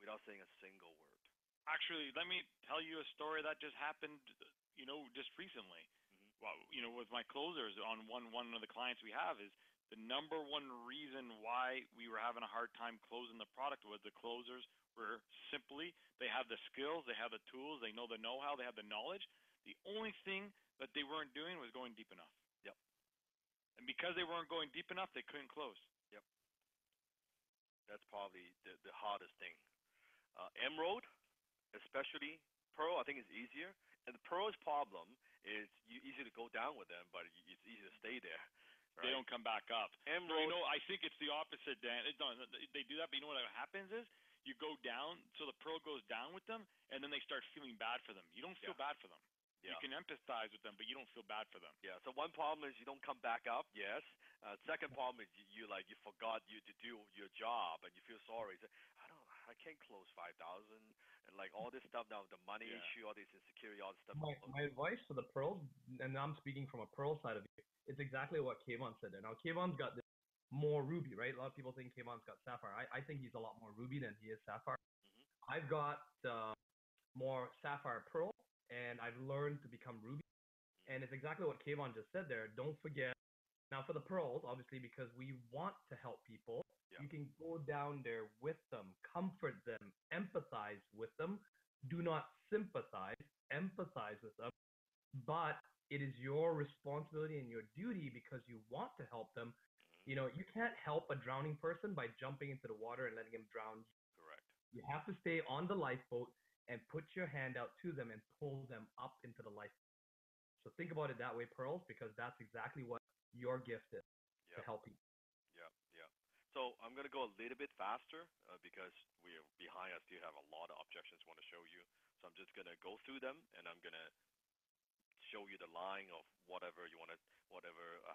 without saying a single word. Actually, let me tell you a story that just happened, just recently. Well, with my closers on one of the clients we have is the number one reason why we were having a hard time closing the product was the closers were simply they have the skills, they have the tools, they know the know-how, they have the knowledge. The only thing that they weren't doing was going deep enough. Yep. And because they weren't going deep enough, they couldn't close. Yep. That's probably the hardest thing. Emerald, especially Pearl, I think is easier. And the Pearl's problem is easy to go down with them, but it's easy to stay there. Right? They don't come back up. Emerald, I think it's the opposite, Dan. They do that, but you know what happens is you go down, so the Pearl goes down with them, and then they start feeling bad for them. You don't feel bad for them. Yeah. You can empathize with them, but you don't feel bad for them. Yeah. So one problem is you don't come back up. Yes. Second problem is you forgot you to do your job and you feel sorry. You say, I can't close 5,000 and like all this stuff now, the money issue, all this insecurity, all this stuff. My advice for the Pearls, and I'm speaking from a Pearl side of it, it's exactly what Kayvon said there. Now Kayvon's got this more Ruby, right? A lot of people think Kayvon's got Sapphire. I think he's a lot more Ruby than he is Sapphire. I've got more Sapphire Pearl, and I've learned to become Ruby. And it's exactly what Kayvon just said there. Don't forget. Now for the Pearls, obviously, because we want to help people, you can go down there with them, comfort them, empathize with them. Do not sympathize, empathize with them. But it is your responsibility and your duty because you want to help them. You can't help a drowning person by jumping into the water and letting him drown. Correct. You have to stay on the lifeboat and put your hand out to them and pull them up into the lifeboat. So think about it that way, Pearls, because that's exactly what your gift is to help people. Yeah. So I'm going to go a little bit faster because we're behind. I still have a lot of objections I want to show you. So I'm just going to go through them, and I'm going to show you the line of whatever you want to,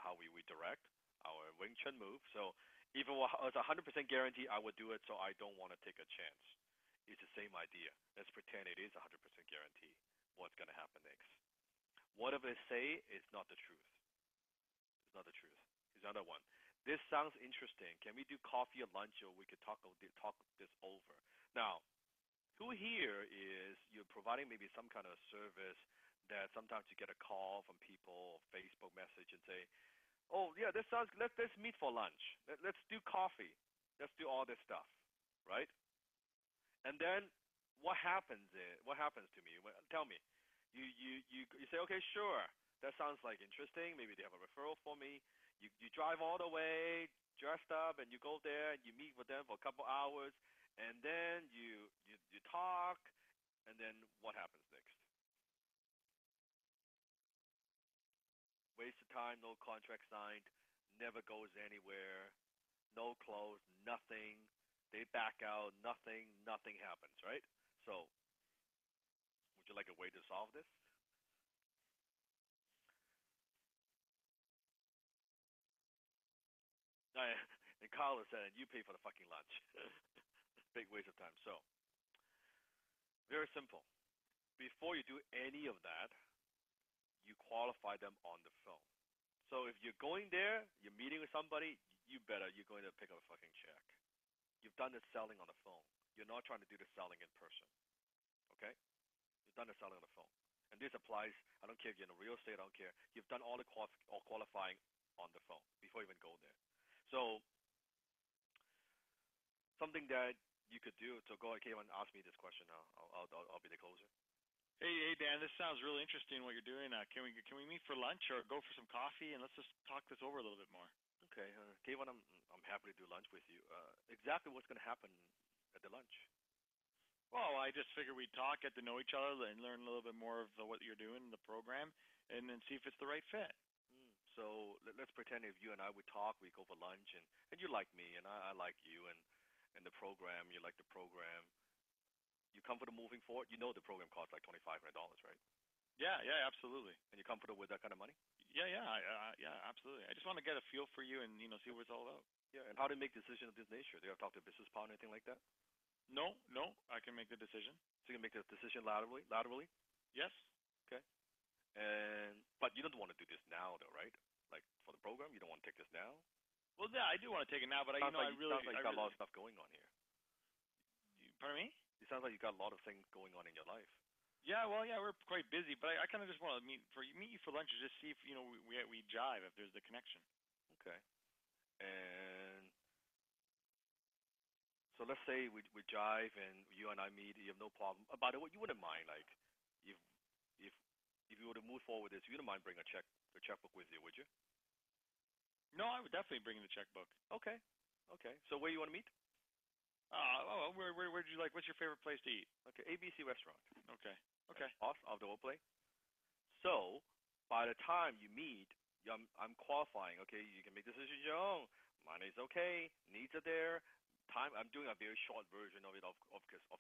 how we direct our Wing Chun move. So if it was a 100% guarantee, I would do it, so I don't want to take a chance. It's the same idea. Let's pretend it is a 100% guarantee. What's going to happen next? Whatever they say is not the truth. It's not the truth. Here's another one. This sounds interesting. Can we do coffee or lunch, or we could talk this over? Now, who here is you're providing maybe some kind of service that sometimes you get a call from people or Facebook message and say, oh, yeah, this sounds, let's meet for lunch. Let's do coffee. Let's do all this stuff, right? And then what happens to me? Tell me. You say, okay, sure. That sounds like interesting. Maybe they have a referral for me. You drive all the way, dressed up, and you go there and you meet with them for a couple hours, and then you talk, and then what happens next? Waste of time, no contract signed, never goes anywhere, no close, nothing. They back out, nothing happens, right? So Would you like a way to solve this? And Carlos said, you pay for the fucking lunch. Big waste of time. So, very simple. Before you do any of that, you qualify them on the phone. So if you're going there, you're meeting with somebody, you're going to pick up a fucking check. You've done the selling on the phone. You're not trying to do the selling in person. Okay? You've done the selling on the phone. And this applies, I don't care if you're in real estate, I don't care. You've done all the qualifying on the phone before you even go there. So something that you could do, so go ahead, Kevin, ask me this question now. I'll be the closer. Hey, Dan, this sounds really interesting what you're doing. Can we meet for lunch or go for some coffee and let's just talk this over a little bit more? Okay, Kevin, I'm happy to do lunch with you. Exactly what's going to happen at the lunch? Well, I just figured we'd talk, get to know each other, and learn a little bit more of what you're doing in the program, and then see if it's the right fit. So let's pretend if you and I would talk, we go for lunch, and you like me, and I like you, and the program, you like the program. You comfortable moving forward? You know the program costs like $2,500, right? Yeah, absolutely. And you're comfortable with that kind of money? Yeah, absolutely. I just want to get a feel for you and see what it's all about. Yeah, and how to make decisions of this nature? Do you have to talk to a business partner, anything like that? No, I can make the decision. So you can make the decision laterally? Yes. Okay. But you don't want to do this now, though, right? Like for the program, you don't want to take this now? Well, yeah, I do want to take it now, but sounds like I really you got a lot of stuff going on here. Pardon me? It sounds like you got a lot of things going on in your life. Yeah, well, we're quite busy, but I kind of just want to meet you for lunch and just see if we jive, if there's the connection. Okay. And so let's say we jive and you and I meet. You have no problem. By the way, you wouldn't mind like if you were to move forward with this, you wouldn't mind bringing a checkbook with you, would you? No, I would definitely bring the checkbook. Okay. So where you want to meet? Where'd you like? What's your favorite place to eat? Okay, ABC restaurant. Okay. Off the whole place. So by the time you meet, I'm qualifying. Okay, you can make decisions your own. Money's okay. Needs are there. Time. I'm doing a very short version of it. Of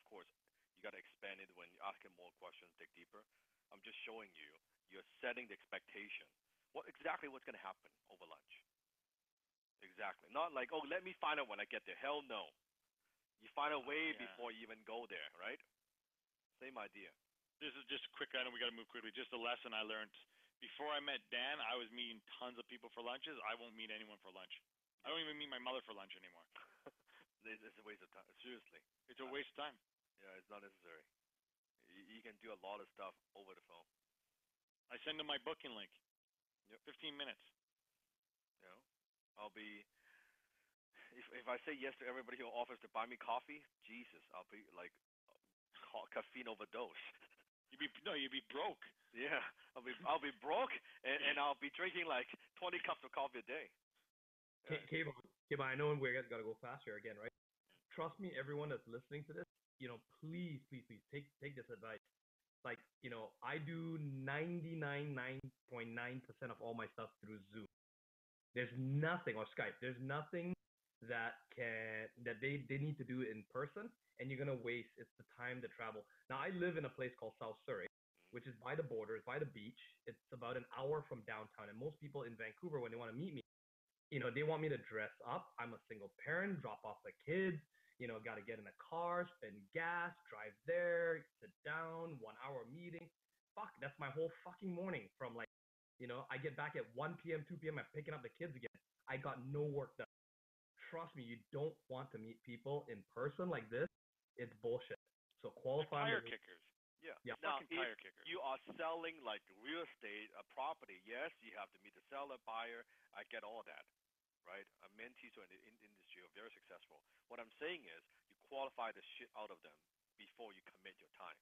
course, you got to expand it when you're asking more questions, dig deeper. I'm just showing you. You're setting the expectation. What's going to happen over lunch? Exactly. Not like, let me find out when I get there. Hell no. You find a way before you even go there, right? Same idea. This is just quick. I know we got to move quickly. Just a lesson I learned. Before I met Dan, I was meeting tons of people for lunches. I won't meet anyone for lunch. I don't even meet my mother for lunch anymore. It's a waste of time. Seriously. It's a waste of time. Yeah, it's not necessary. You can do a lot of stuff over the phone. I send them my booking link. Yep. 15 minutes. I'll be... If I say yes to everybody who offers to buy me coffee, Jesus, I'll be like caffeine overdose. You'd be broke. Yeah, I'll be broke, and I'll be drinking like 20 cups of coffee a day. Kevin, I know we're got to go faster again, right? Trust me, everyone that's listening to this, please take this advice. Like, I do 99.9% of all my stuff through Zoom. There's nothing, or Skype. There's nothing that they need to do in person, and you're gonna waste. It's the time to travel. Now I live in a place called South Surrey, which is by the border, it's by the beach. It's about an hour from downtown, and most people in Vancouver, when they want to meet me, they want me to dress up. I'm a single parent, drop off the kids, got to get in a car, spend gas, drive there, sit down, 1 hour meeting. Fuck, that's my whole fucking morning from like, I get back at 1 p.m., 2 p.m., I'm picking up the kids again. I got no work done. Trust me, you don't want to meet people in person like this. It's bullshit. So qualify. Tire kickers. Yeah. Now, if tire kickers. You are selling like real estate, a property, yes, you have to meet the seller, buyer. I get all that, right? Mentees in the industry are very successful. What I'm saying is you qualify the shit out of them before you commit your time.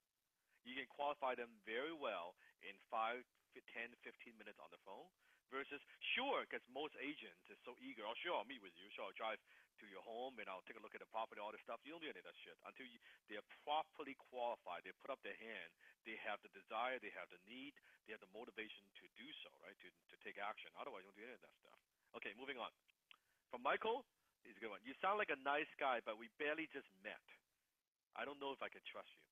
You can qualify them very well in 5, 10, 15 minutes on the phone. Versus, sure, because most agents is so eager. Oh, sure, I'll meet with you. Sure, I'll drive to your home and I'll take a look at the property, all this stuff. You don't do any of that shit until they're properly qualified. They put up their hand. They have the desire. They have the need. They have the motivation to do so, right? To take action. Otherwise, you don't do any of that stuff. Okay, moving on. From Michael, he's a good one. You sound like a nice guy, but we barely just met. I don't know if I can trust you.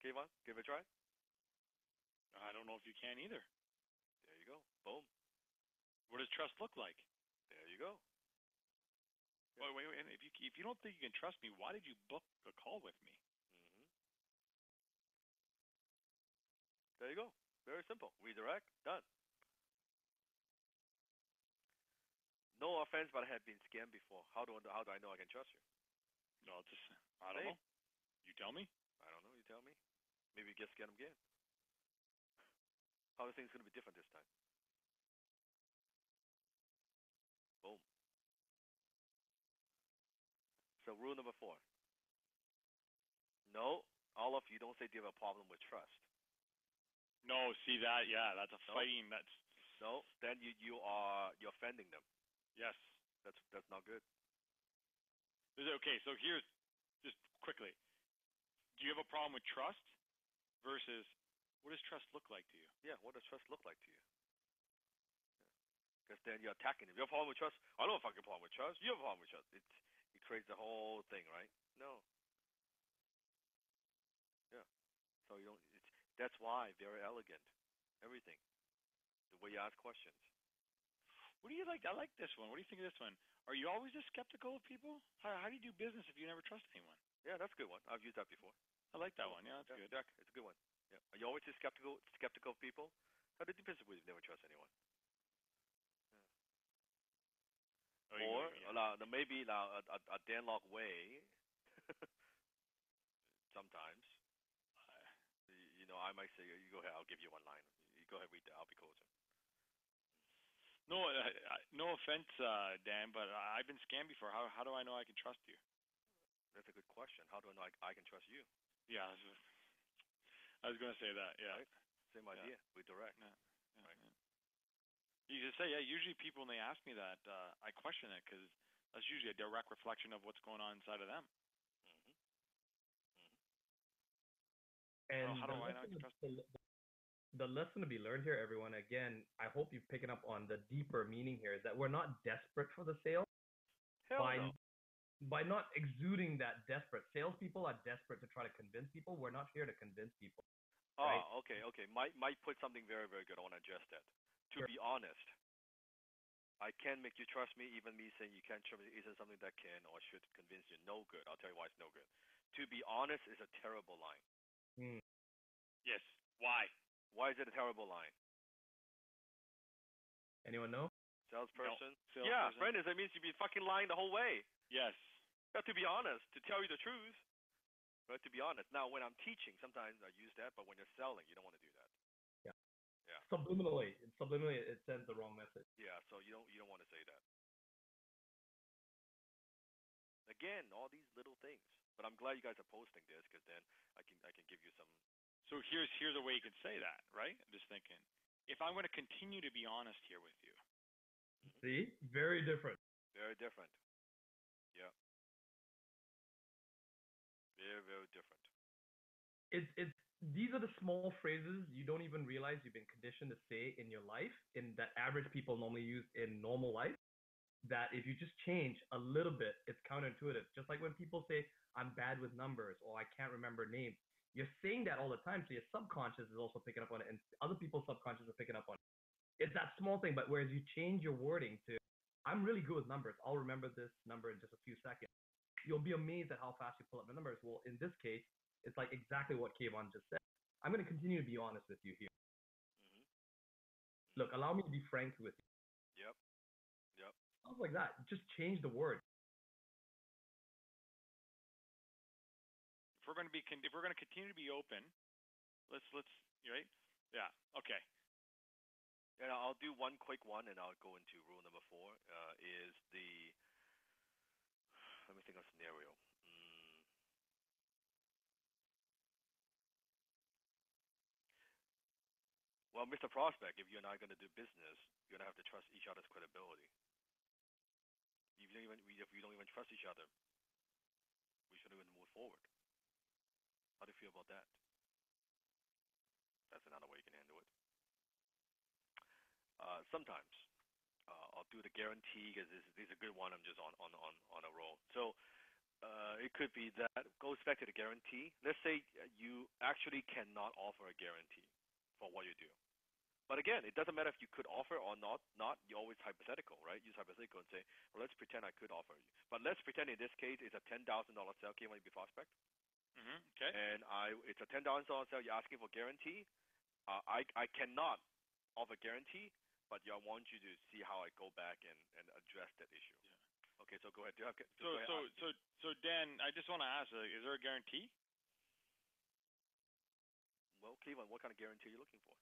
Kayvon, give it a try. I don't know if you can either. There you go. Boom. What does trust look like? There you go. Wait. And if you don't think you can trust me, why did you book a call with me? There you go. Very simple. Redirect. Done. No offense, but I have been scammed before. How do I know I can trust you? No, I don't know. You tell me. I don't know. You tell me. Maybe you get scammed again. How are things going to be different this time? Boom. So rule number 4. No, all of you don't say you have a problem with trust. No, see that? Yeah, that's a fighting. That's no. Then you're offending them. Yes. That's not good. Okay, so here's just quickly. Do you have a problem with trust versus what does trust look like to you? Yeah, what does trust look like to you? Because then you're attacking them. You have a problem with trust? I don't have a fucking problem with trust. You have a problem with trust. It creates the whole thing, right? No. Yeah. So you don't. That's why very elegant. Everything. The way you ask questions. What do you like? I like this one. What do you think of this one? Are you always just skeptical of people? How do you do business if you never trust anyone? Yeah, that's a good one. I've used that before. I like that one. Yeah, that's good. Jack, it's a good one. Yeah. Are you always just skeptical of people? How do you do business with you never trust anyone? Yeah. Or maybe a Danlock way. Sometimes. I might say, you go ahead. I'll give you one line. You go ahead, read that. I'll be closing. No, no offense, Dan, but I've been scammed before. How do I know I can trust you? That's a good question. How do I know I can trust you? Yeah, I was going to say that. Yeah, right? Same idea. We direct. Yeah. Right. You just say, usually people when they ask me that, I question it because that's usually a direct reflection of what's going on inside of them. And how do I know I can trust you? The lesson to be learned here, everyone, again, I hope you've picking up on the deeper meaning here, is that we're not desperate for the sale. Hell no. By not exuding that desperate. Salespeople are desperate to try to convince people. We're not here to convince people. Right? Oh, okay. Mike put something very, very good. I want to address that. To be honest, I can make you trust me. Even me saying you can't trust me isn't something that can or should convince you. No good. I'll tell you why it's no good. To be honest is a terrible line. Yes. Why? Why is it a terrible line? Anyone know? Salesperson? No. Yeah, friend, that means you've been fucking lying the whole way. Yes. You have to be honest, to tell you the truth. But to be honest. Now, when I'm teaching, sometimes I use that, but when you're selling, you don't want to do that. Yeah. Subliminally, it sends the wrong message. Yeah, so you don't want to say that. Again, all these little things. But I'm glad you guys are posting this because then I can give you some. So here's a way you can say that, right? I'm just thinking, if I'm going to continue to be honest here with you. See, very different. Very different. Yeah. Very, very different. It's these are the small phrases you don't even realize you've been conditioned to say in your life, in that average people normally use in normal life. That if you just change a little bit, it's counterintuitive. Just like when people say, I'm bad with numbers or I can't remember names. You're saying that all the time, so your subconscious is also picking up on it, and other people's subconscious are picking up on it. It's that small thing, but whereas you change your wording to, I'm really good with numbers. I'll remember this number in just a few seconds. You'll be amazed at how fast you pull up the numbers. Well, in this case, it's like exactly what Kayvon just said. I'm going to continue to be honest with you here. Look, allow me to be frank with you. Yep. Stuff like that. Just change the word. If we're going to continue to be open, let's right? Yeah. Okay. And I'll do one quick one, and I'll go into rule number 4. Is the let me think of a scenario. Well, Mr. Prospect, if you and I are going to do business, you're going to have to trust each other's credibility. If you don't even trust each other, we shouldn't even move forward. How do you feel about that? That's another way you can handle it. Sometimes I'll do the guarantee because this is a good one. I'm just on a roll. So It could be that goes back to the guarantee. Let's say you actually cannot offer a guarantee for what you do. But again, it doesn't matter if you could offer or not. Not you're always hypothetical, right? Use hypothetical and say, well, let's pretend I could offer you. But let's pretend in this case it's a $10,000 sale. K1B prospect. Okay. And it's a $10,000 sale. You're asking for guarantee. I cannot offer guarantee, but I want you to see how I go back and address that issue. Yeah. Okay, so go ahead. So Dan, I just want to ask, is there a guarantee? Well, Cleveland, what kind of guarantee are you looking for?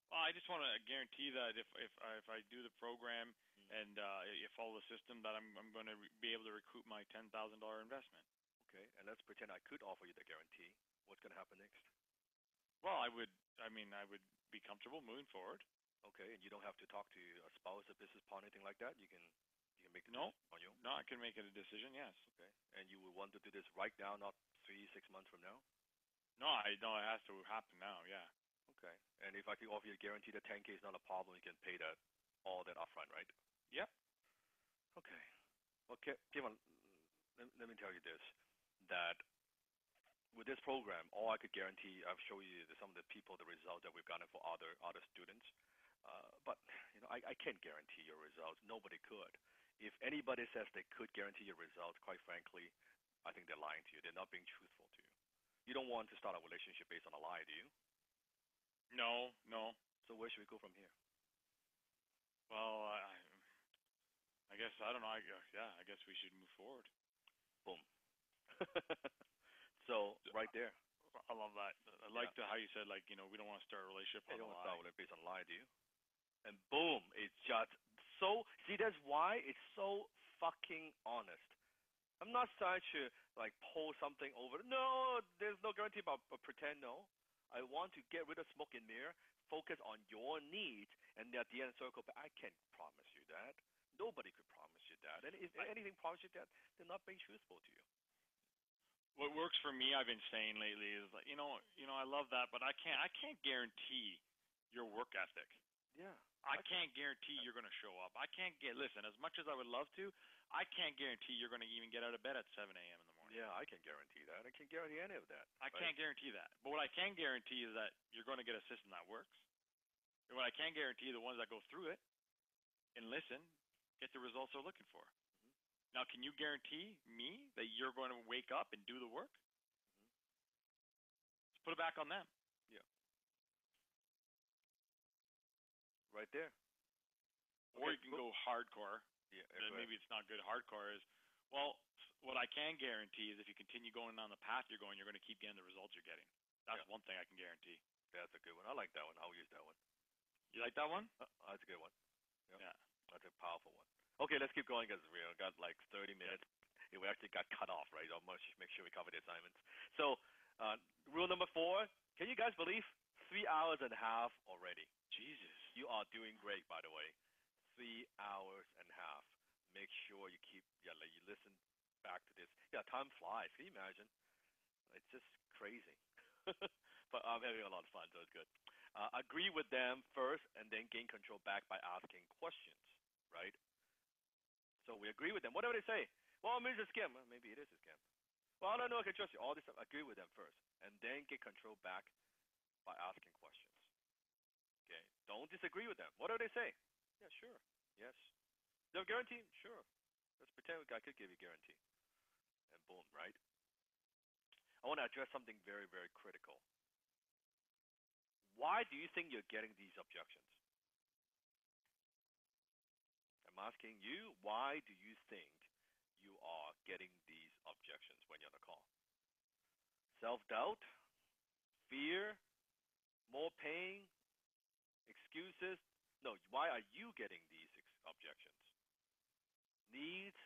Well, I just want to guarantee that if I do the program and you follow the system, that I'm going to be able to recoup my $10,000 investment. Okay, and let's pretend I could offer you the guarantee. What's going to happen next? Well, I would be comfortable moving forward. Okay, and you don't have to talk to a spouse, a business partner, anything like that. You can make a No. decision on your own. No, I can make it a decision. Yes. Okay, and you would want to do this right now, not 3-6 months from now. No, it has to happen now. Yeah. Okay, and if I could offer you a guarantee that 10K is not a problem, you can pay all that upfront, right? Yep. Okay. Okay, Kevin, let me tell you this, that with this program, all I could guarantee, I've shown you some of the people, the results that we've gotten for other students. But I can't guarantee your results. Nobody could. If anybody says they could guarantee your results, quite frankly, I think they're lying to you. They're not being truthful to you. You don't want to start a relationship based on a lie, do you? No. So where should we go from here? Well, I guess I don't know. I guess we should move forward. Boom. So right there. I love that. I like how you said, like, we don't want to start a relationship on a lie. You don't want to start with it based on a lie, do you? And boom, it's just so. See, that's why it's so fucking honest. I'm not trying to like pull something over. No, there's no guarantee about pretend. No, I want to get rid of smoke and mirror. Focus on your needs, and at the end circle back. I can't promise you that. Nobody could promise you that. And if anything promise you that, they're not being truthful to you. What works for me, I've been saying lately, is like, I love that, but I can't guarantee your work ethic. Yeah. I can't guarantee you're going to show up. Listen, as much as I would love to, I can't guarantee you're going to even get out of bed at 7 a.m. in the morning. Yeah, I can guarantee that. I can't guarantee any of that. I can't guarantee that. But what I can guarantee is that you're going to get a system that works. And what I can guarantee, the ones that go through it and listen, get the results they're looking for. Now, can you guarantee me that you're going to wake up and do the work? Let's put it back on them. Yeah. Right there. Or you can go hardcore. Yeah. Maybe it's not good. Hardcore is, well, what I can guarantee is if you continue going on the path you're going to keep getting the results you're getting. That's one thing I can guarantee. That's a good one. I like that one. I'll use that one. You like that one? That's a good one. Yep. Yeah. That's a powerful one. Okay, let's keep going because we got like 30 minutes. Yeah. We actually got cut off, right? I'll make sure we cover the assignments. So, rule number 4. Can you guys believe 3 hours and a half already? Jesus. You are doing great, by the way. 3 hours and a half. Make sure you you listen back to this. Yeah, time flies. Can you imagine? It's just crazy. But I'm having a lot of fun, so it's good. Agree with them first, and then gain control back by asking questions, right? So we agree with them. Whatever they say. Well, maybe it's a scam. Well, maybe it is a scam. Well, I don't know. I can trust you. All this stuff. Agree with them first, and then get control back by asking questions. Okay. Don't disagree with them. Whatever they say. Yeah, sure. Yes. They have a guarantee? Sure. Let's pretend I could give you a guarantee. And boom, right? I want to address something very, very critical. Why do you think you're getting these objections? I'm asking you, why do you think you are getting these objections when you're on the call? Self-doubt? Fear? More pain? Excuses? No, why are you getting these objections? Needs?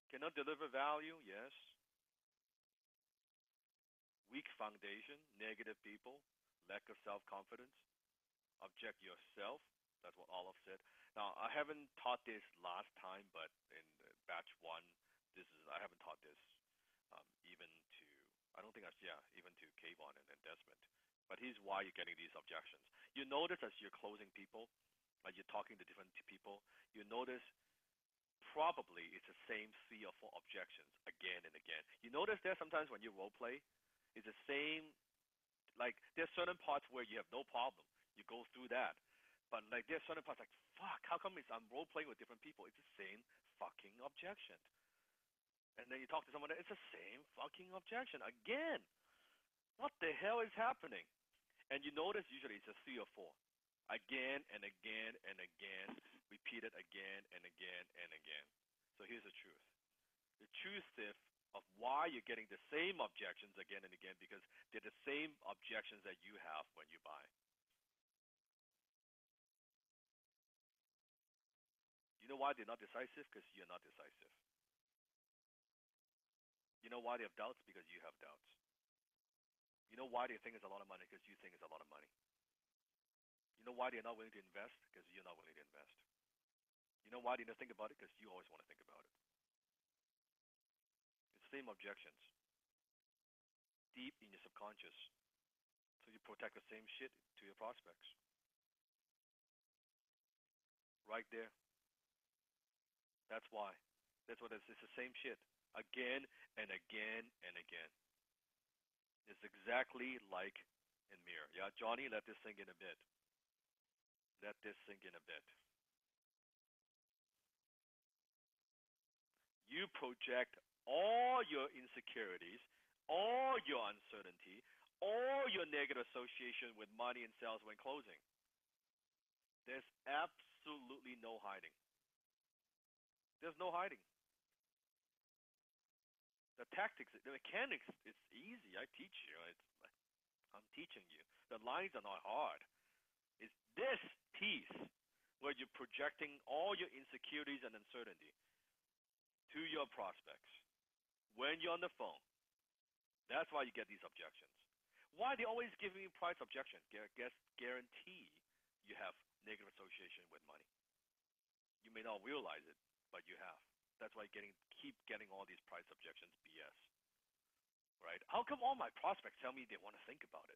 Cannot deliver value? Yes. Weak foundation, negative people, lack of self-confidence, object yourself. That's what Olive said. Now, I haven't taught this last time, but in batch 1, I haven't taught this even to Kayvon and Desmond. But here's why you're getting these objections. You notice as you're closing people, you're talking to different people, you notice probably it's the same 3 or 4 objections again and again. You notice that sometimes when you role play, it's the same. Like there's certain parts where you have no problem. You go through that, but like there's certain parts like fuck. How come I'm role playing with different people? It's the same fucking objection. And then you talk to someone, it's the same fucking objection again. What the hell is happening? And you notice usually it's a 3 or 4. Again and again and again, repeated again and again and again. So here's the truth. The truth is of why you're getting the same objections again and again, because they're the same objections that you have when you buy. You know why they're not decisive? Because you're not decisive. You know why they have doubts? Because you have doubts. You know why they think it's a lot of money? Because you think it's a lot of money. You know why they're not willing to invest? Because you're not willing to invest. You know why they don't think about it? Because you always want to think about it. It's the same objections. Deep in your subconscious. So you protect the same shit to your prospects. Right there. That's why. That's what it is. It's the same shit. Again and again and again. It's exactly like in mirror. Yeah, Johnny, let this sink in a bit. Let this sink in a bit. You project all your insecurities, all your uncertainty, all your negative association with money and sales when closing. There's absolutely no hiding. There's no hiding. The tactics, the mechanics, it's easy. I teach you. I'm teaching you. The lines are not hard. It's this piece where you're projecting all your insecurities and uncertainty to your prospects when you're on the phone. That's why you get these objections. Why they always giving you price objections? Guarantee you have negative association with money. You may not realize it, but you have. That's why you keep getting all these price objections BS. Right? How come all my prospects tell me they want to think about it?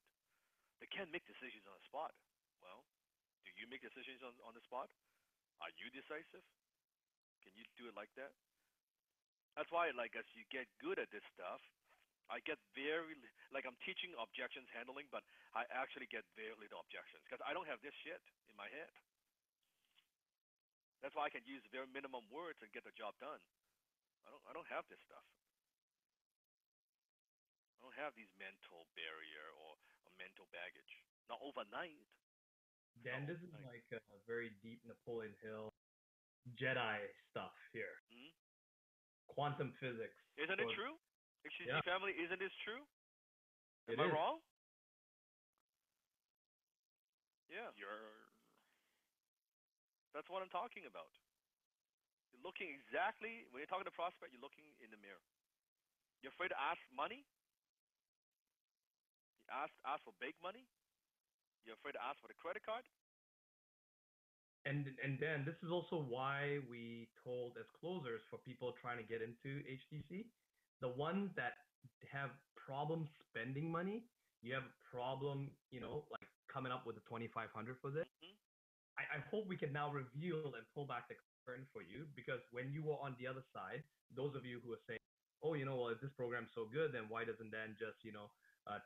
They can't make decisions on the spot. Well, do you make decisions on the spot? Are you decisive? Can you do it like that? That's why, like, as you get good at this stuff, I get I'm teaching objections handling, but I actually get very little objections because I don't have this shit in my head. That's why I can use very minimum words and get the job done. I don't have this stuff. I don't have these mental barrier or a mental baggage. Not overnight. Dan, this is like a very deep Napoleon Hill Jedi stuff here. Hmm? Quantum physics. Isn't it true? Excuse me, Yeah. family, isn't this true? It Am I is. wrong? Yeah. That's what I'm talking about. You're looking exactly, when you're talking to prospect, you're looking in the mirror. You're afraid to ask money? You ask for big money? You're afraid to ask for the credit card? And Dan, this is also why we told as closers for people trying to get into HTC, the ones that have problems spending money, you have a problem, like coming up with the 2,500 for this. Mm-hmm. I hope we can now reveal and pull back the curtain for you, because when you were on the other side, those of you who are saying, oh, well, if this program's so good, then why doesn't Dan just,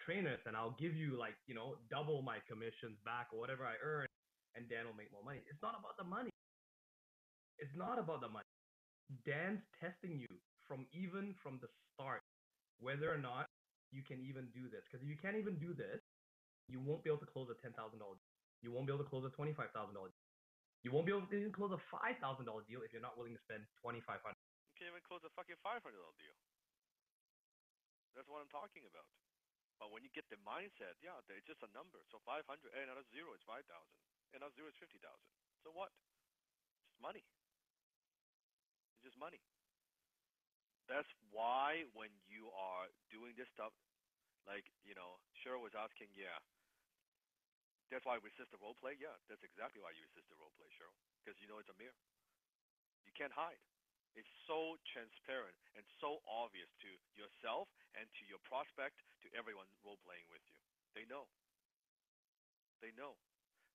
train us and I'll give you double my commissions back or whatever I earn, and Dan will make more money. It's not about the money. It's not about the money. Dan's testing you from the start, whether or not you can even do this. Because if you can't even do this, you won't be able to close a $10,000. You won't be able to close a $25,000 deal. You won't be able to even close a $5,000 deal if you're not willing to spend $2,500. You can't even close a fucking $500 deal. That's what I'm talking about. But when you get the mindset, yeah, it's just a number. So 500, and another zero is 5,000, and another zero is 50,000. So what? It's money. It's just money. That's why when you are doing this stuff, like, Cheryl was asking, yeah. That's why we resist the role play? Yeah, that's exactly why you resist the role play, Cheryl. Because you know it's a mirror. You can't hide. It's so transparent and so obvious to yourself and to your prospect, to everyone role playing with you. They know. They know.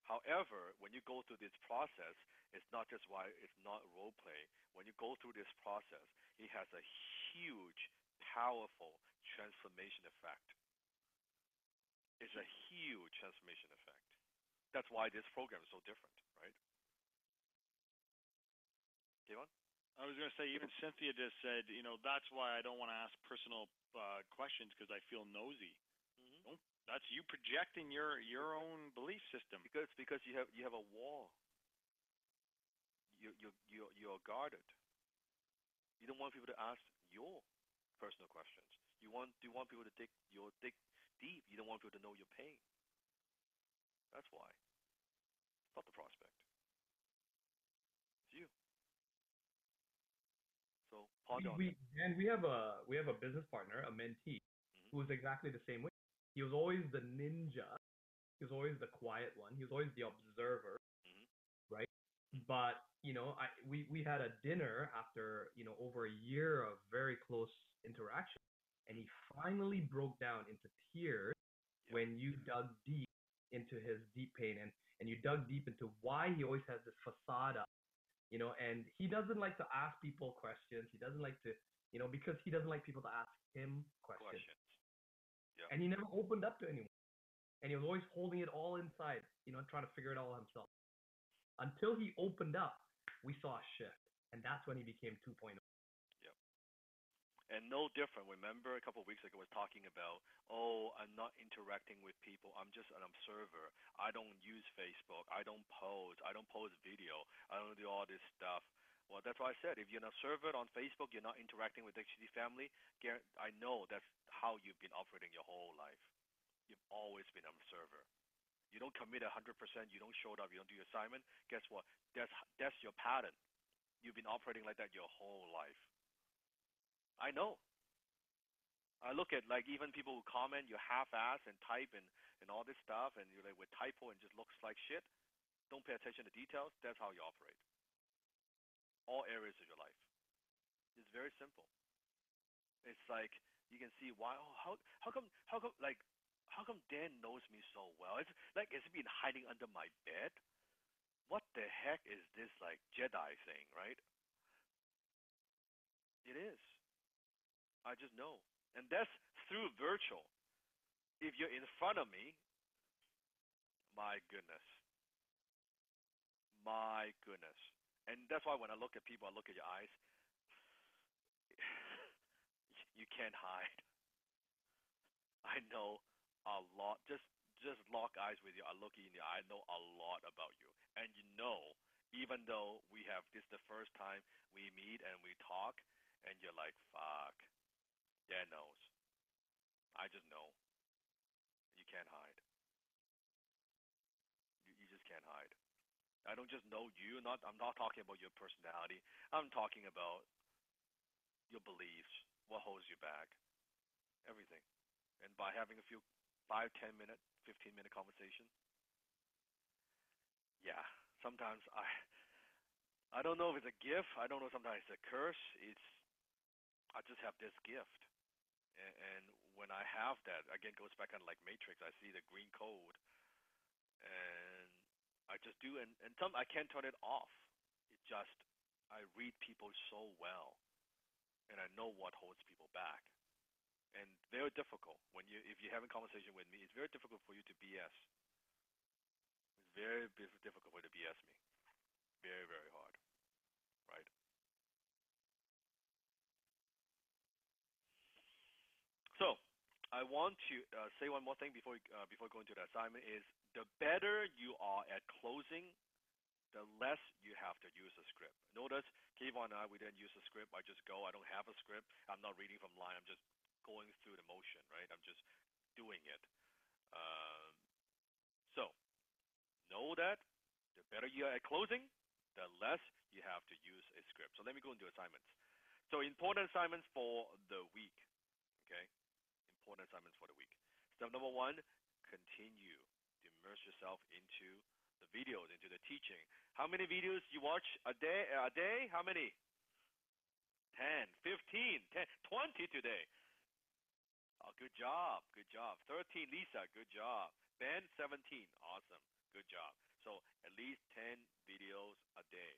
However, when you go through this process, it's not just why it's not role play. When you go through this process, it has a huge, powerful transformation effect. It's a huge transformation effect. That's why this program is so different, right? Kevon? I was going to say, even Cynthia just said, that's why I don't want to ask personal questions because I feel nosy. Mm-hmm. That's you projecting your own belief system. Because you have a wall. You're guarded. You don't want people to ask your personal questions. You want people to dig deep. You don't want people to know your pain. That's why. It's not the prospect. It's you. So ponder on that. And we have a business partner, a mentee, who was exactly the same way. He was always the ninja. He was always the quiet one. He was always the observer, right? But we had a dinner after over a year of very close interaction, and he finally broke down into tears when you dug deep into his deep pain, and you dug deep into why he always has this facade up. And he doesn't like to ask people questions. He doesn't like to, because he doesn't like people to ask him questions. Yeah. And he never opened up to anyone. And he was always holding it all inside, trying to figure it all himself. Until he opened up, we saw a shift. And that's when he became 2.0. Yep. And no different. Remember a couple of weeks ago I was talking about, I'm not interacting with people. I'm just an observer. I don't use Facebook. I don't post. I don't post video. I don't do all this stuff. Well, that's why I said, if you're an observer on Facebook, you're not interacting with the HTC family, I know that's how you've been operating your whole life. You've always been an observer. You don't commit 100%. You don't show up. You don't do your assignment. Guess what? That's your pattern. You've been operating like that your whole life. I know. I look at even people who comment, you half-ass and type and all this stuff, and you're with typo and just looks like shit. Don't pay attention to details. That's how you operate. All areas of your life. It's very simple. It's like you can see why. How come Dan knows me so well? It's like has he been hiding under my bed? What the heck is this Jedi thing, right? It is. I just know. And that's through virtual. If you're in front of me, my goodness. My goodness. And that's why when I look at people, I look at your eyes. You can't hide. I know a lot. Just lock eyes with you. I look in your eye. I know a lot about you. And even though we have this the first time we meet and we talk, and you're like, fuck. Dad knows. I just know. You can't hide. You just can't hide. I don't just know you. I'm not talking about your personality. I'm talking about your beliefs, what holds you back, everything. And by having a few 5, 10 minute, 15-minute conversation, sometimes I don't know if it's a gift. I don't know sometimes it's a curse. I just have this gift. And when I have that, again, goes back kind of like Matrix. I see the green code, and I just do, and some I can't turn it off. I read people so well, and I know what holds people back, and very difficult if you're having a conversation with me. It's very difficult for you to BS. It's very difficult for you to BS me. Very, very hard, right? So, I want to say one more thing before going to the assignment is the better you are at closing, the less you have to use a script. Notice, Kayvon and I, we didn't use a script. I just go. I don't have a script. I'm not reading from line. I'm just going through the motion, right? I'm just doing it. So, know that the better you are at closing, the less you have to use a script. So let me go into assignments. So important assignments for the week, okay? Important assignments for the week. Step number 1, continue to immerse yourself into the videos, into the teaching. How many videos you watch a day? How many? 10, 15, 10, 20 today. Oh, good job. 13, Lisa, good job. Ben, 17, awesome, good job. So at least 10 videos a day.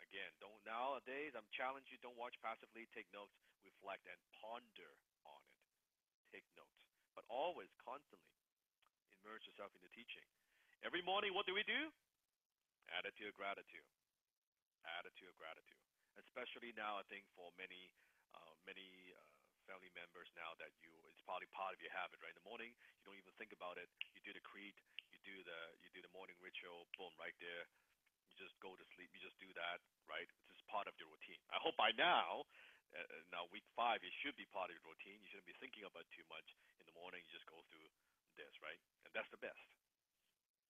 Again, don't nowadays I'm challenging you, don't watch passively, take notes, reflect and ponder on it. Take notes. But always constantly immerse yourself in the teaching. Every morning what do? Attitude of gratitude. Attitude of gratitude. Especially now I think for many family members now that it's probably part of your habit, right? In the morning you don't even think about it. You do the creed, you do the morning ritual, boom, right there. You just go to sleep. You just do that, right? It's just part of your routine. I hope by now week 5, it should be part of your routine. You shouldn't be thinking about it too much in the morning. You just go through this, right? And that's the best.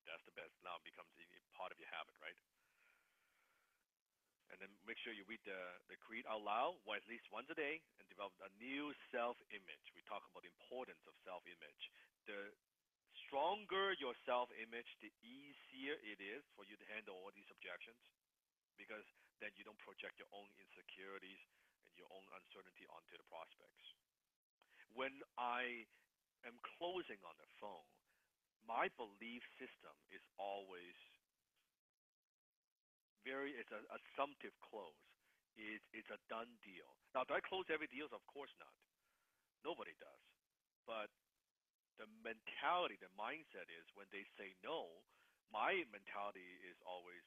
That's the best. Now it becomes part of your habit, right? And then make sure you read the creed out loud, or at least once a day, and develop a new self-image. We talk about the importance of self-image. The stronger your self-image, the easier it is for you to handle all these objections, because then you don't project your own insecurities and your own uncertainty onto the prospects. When I am closing on the phone, my belief system is always it's an assumptive close. It's a done deal. Now, do I close every deal? Of course not. Nobody does. But the mentality, the mindset is when they say no, my mentality is always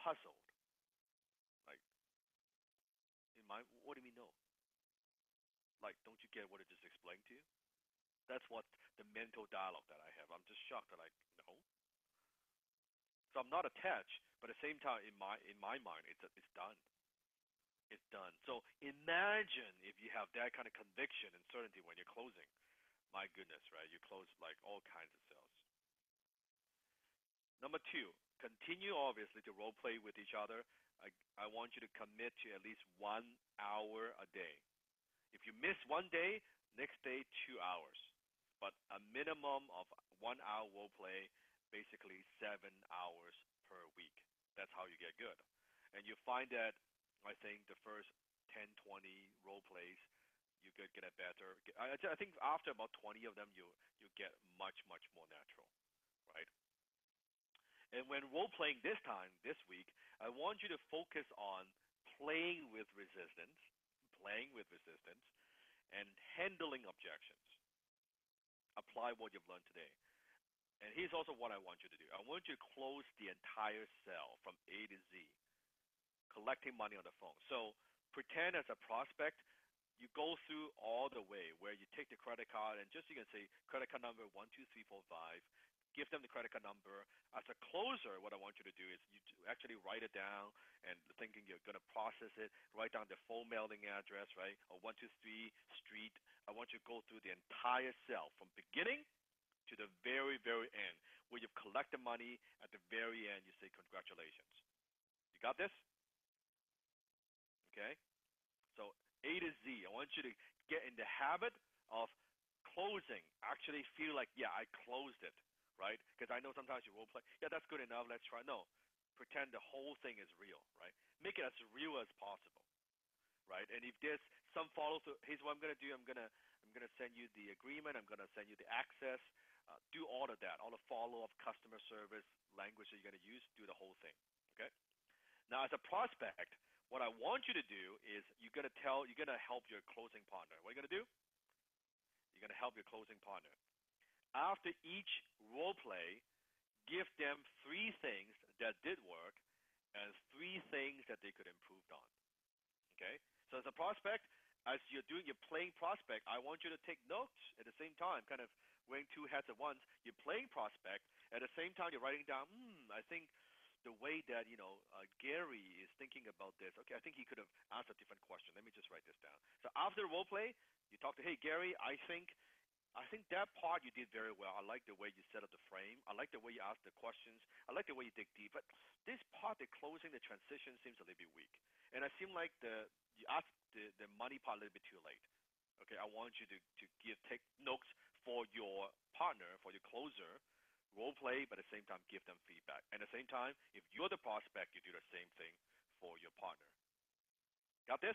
puzzled. Like, what do you mean no? Like, don't you get what I just explained to you? That's what the mental dialogue that I have. I'm just shocked that no. So I'm not attached, but at the same time, in my mind, it's done. It's done. So imagine if you have that kind of conviction and certainty when you're closing. My goodness, right? You close like all kinds of sales. Number 2, continue obviously to role play with each other. I want you to commit to at least 1 hour a day. If you miss one day, next day 2 hours, but a minimum of 1 hour role play. Basically 7 hours per week. That's how you get good. And you find that, I think, the first 10, 20 role plays, you get it better. I think after about 20 of them, you get much, much more natural, right? And when role playing this week, I want you to focus on playing with resistance, and handling objections. Apply what you've learned today. And here's also what I want you to do. I want you to close the entire sale from A to Z, collecting money on the phone. So pretend as a prospect, you go through all the way where you take the credit card and just you can say credit card number 12345, give them the credit card number. As a closer, what I want you to do is you actually write it down and thinking you're going to process it, write down the phone mailing address, right, or 123 Street. I want you to go through the entire sale from beginning to the very, very end, where you've collected money. At the very end, you say, congratulations. You got this? Okay? So A to Z, I want you to get in the habit of closing. Actually feel like, yeah, I closed it, right? Because I know sometimes you role play, yeah, that's good enough, let's try. No, pretend the whole thing is real, right? Make it as real as possible, right? And if there's some follow-through, here's what I'm going to do. I'm going to send you the agreement. I'm going to send you the access. Do all of that, all the follow-up customer service language that you're going to use, do the whole thing, okay? Now, as a prospect, what I want you to do is you're going to help your closing partner. What are you going to do? You're going to help your closing partner. After each role play, give them 3 things that did work and 3 things that they could improve on, okay? So as a prospect, as you're playing prospect, I want you to take notes at the same time, kind of wearing 2 hats at once. You're playing prospect. At the same time, you're writing down, I think the way that, Gary is thinking about this, okay, I think he could have asked a different question. Let me just write this down. So after the role play, you talk to, hey, Gary, I think that part you did very well. I like the way you set up the frame. I like the way you ask the questions. I like the way you dig deep. But this part, the closing, the transition seems a little bit weak. And I seem like you asked the money part a little bit too late. Okay, I want you to take notes for your partner, for your closer, role play, but at the same time give them feedback. And at the same time, if you're the prospect, you do the same thing for your partner. Got this?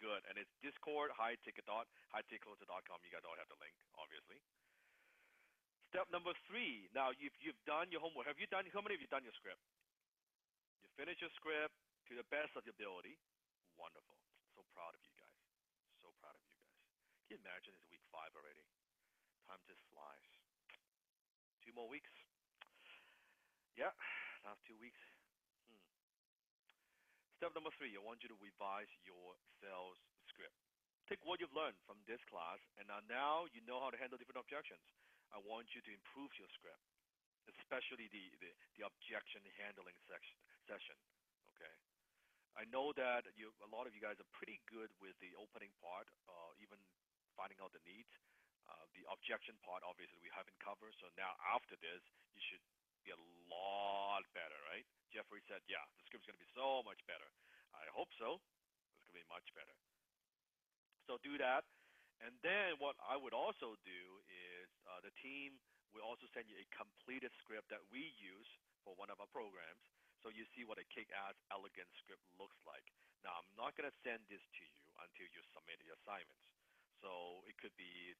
Good. And it's Discord, highticketcloser.com. You guys all have the link, obviously. Step number 3. Now you've done your homework. Have you done? How many of you done your script? You finished your script to the best of your ability. Wonderful. So proud of you guys. So proud of you guys. Can you imagine it's week 5 already? Time just flies. 2 more weeks. Yeah, last 2 weeks. Step number 3, I want you to revise your sales script. Take what you've learned from this class, and now you know how to handle different objections. I want you to improve your script, especially the objection handling session. Okay. I know that a lot of you guys are pretty good with the opening part, even finding out the needs. The objection part, obviously, we haven't covered. So now after this, you should be a lot better, right? Jeffrey said, yeah, the script's going to be so much better. I hope so. It's going to be much better. So do that. And then what I would also do is the team will also send you a completed script that we use for one of our programs. So you see what a kick-ass, elegant script looks like. Now, I'm not going to send this to you until you submit your assignments. So it could be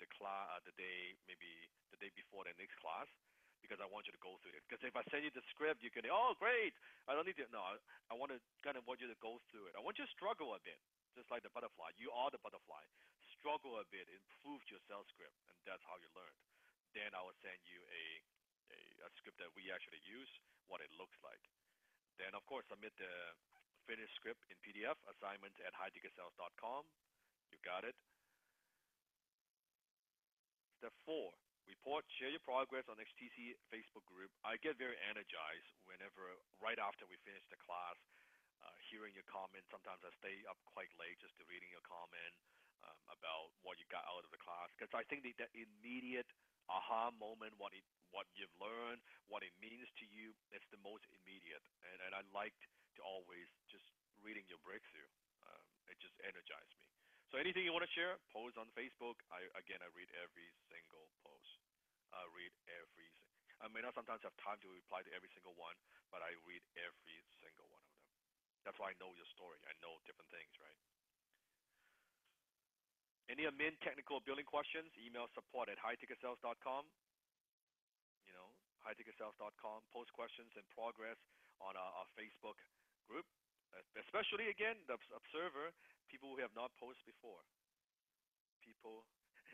maybe the day before the next class, because I want you to go through it. Because if I send you the script, you can, oh, great, I don't need to. No, I want to want you to go through it. I want you to struggle a bit, just like the butterfly. You are the butterfly. Struggle a bit, improve your sales script, and that's how you learn. Then I will send you a script that we actually use, what it looks like. Then, of course, submit the finished script in PDF, assignments@highticketsales.com. You got it. Step 4, report, share your progress on HTC Facebook group. I get very energized right after we finish the class, hearing your comments. Sometimes I stay up quite late just to reading your comment about what you got out of the class. Because I think that immediate aha moment, what you've learned, what it means to you, it's the most immediate. And I liked to always just reading your breakthrough. It just energized me. So anything you want to share, post on Facebook. I read every single post. I may not sometimes have time to reply to every single one, but I read every single one of them. That's why I know your story. I know different things, right? Any admin technical building questions, email support@highticketsales.com. Highticketsales.com. Post questions and progress on our Facebook group. Especially, again, the observer, people who have not posted before.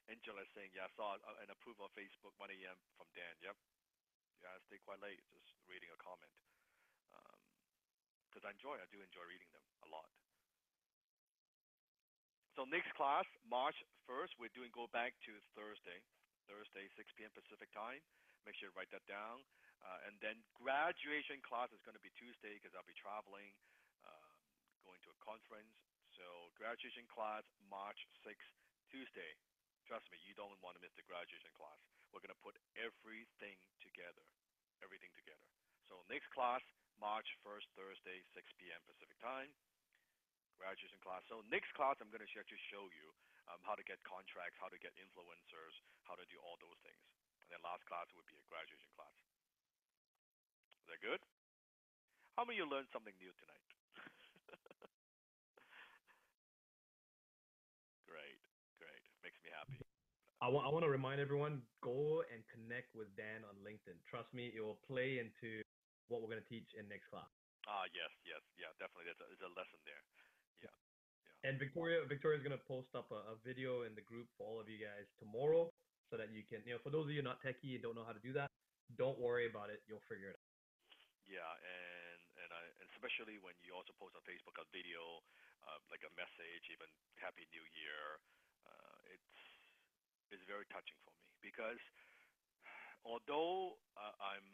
Angela is saying, yeah, I saw an approval on Facebook, 1 a.m. from Dan. Yep. Yeah, I stay quite late just reading a comment. Because I do enjoy reading them a lot. So next class, March 1st, go back to Thursday, 6 p.m. Pacific time. Make sure you write that down. And then graduation class is going to be Tuesday because I'll be traveling, going to a conference. So graduation class, March 6th, Tuesday. Trust me, you don't want to miss the graduation class. We're going to put everything together. So next class, March 1st, Thursday, 6 p.m. Pacific time. Graduation class. So next class, I'm going to actually show you how to get contracts, how to get influencers, how to do all those things. And then last class would be a graduation class. Is that good? How many of you learned something new tonight? Great. Makes me happy. I want to remind everyone, go and connect with Dan on LinkedIn. Trust me, it will play into what we're going to teach in next class. Yes. Yeah, definitely. There's a lesson there. Yeah. And Victoria's going to post up a video in the group for all of you guys tomorrow so that you can, for those of you not techie and don't know how to do that, don't worry about it. You'll figure it out. Yeah, and especially when you also post on Facebook a video, like a message, even Happy New Year, it's very touching for me because although I'm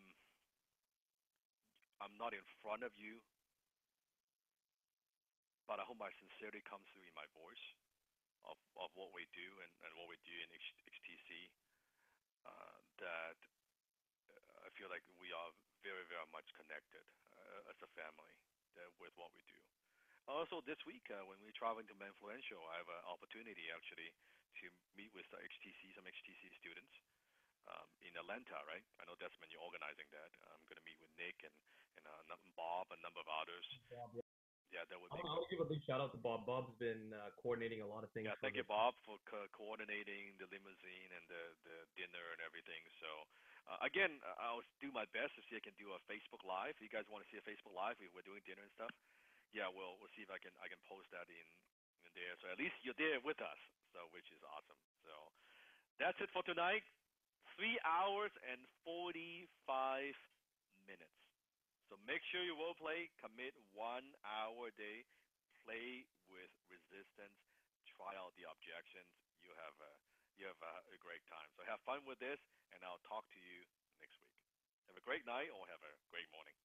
not in front of you, but I hope my sincerity comes through in my voice of what we do and what we do in HTC, that I feel like we are very, very much connected as a family with what we do. Also, this week, when we're traveling to Manfluential, I have an opportunity actually to meet with some HTC students in Atlanta, right? I know Desmond, you're organizing that. I'm going to meet with Nick and Bob, a number of others. Bob, yeah, that would be. I want to give a big shout out to Bob. Bob's been coordinating a lot of things. Yeah, thank you, Bob, for coordinating the limousine and the dinner and everything. So Again, I'll do my best to see if I can do a Facebook Live. If you guys want to see a Facebook Live, we're doing dinner and stuff. Yeah, we'll see if I can post that in there. So at least you're there with us, so which is awesome. So that's it for tonight. 3 hours and 45 minutes. So make sure you role play. Commit 1 hour a day. Play with resistance. Try out the objections. You have a great time. So have fun with this, and I'll talk to you next week. Have a great night or have a great morning.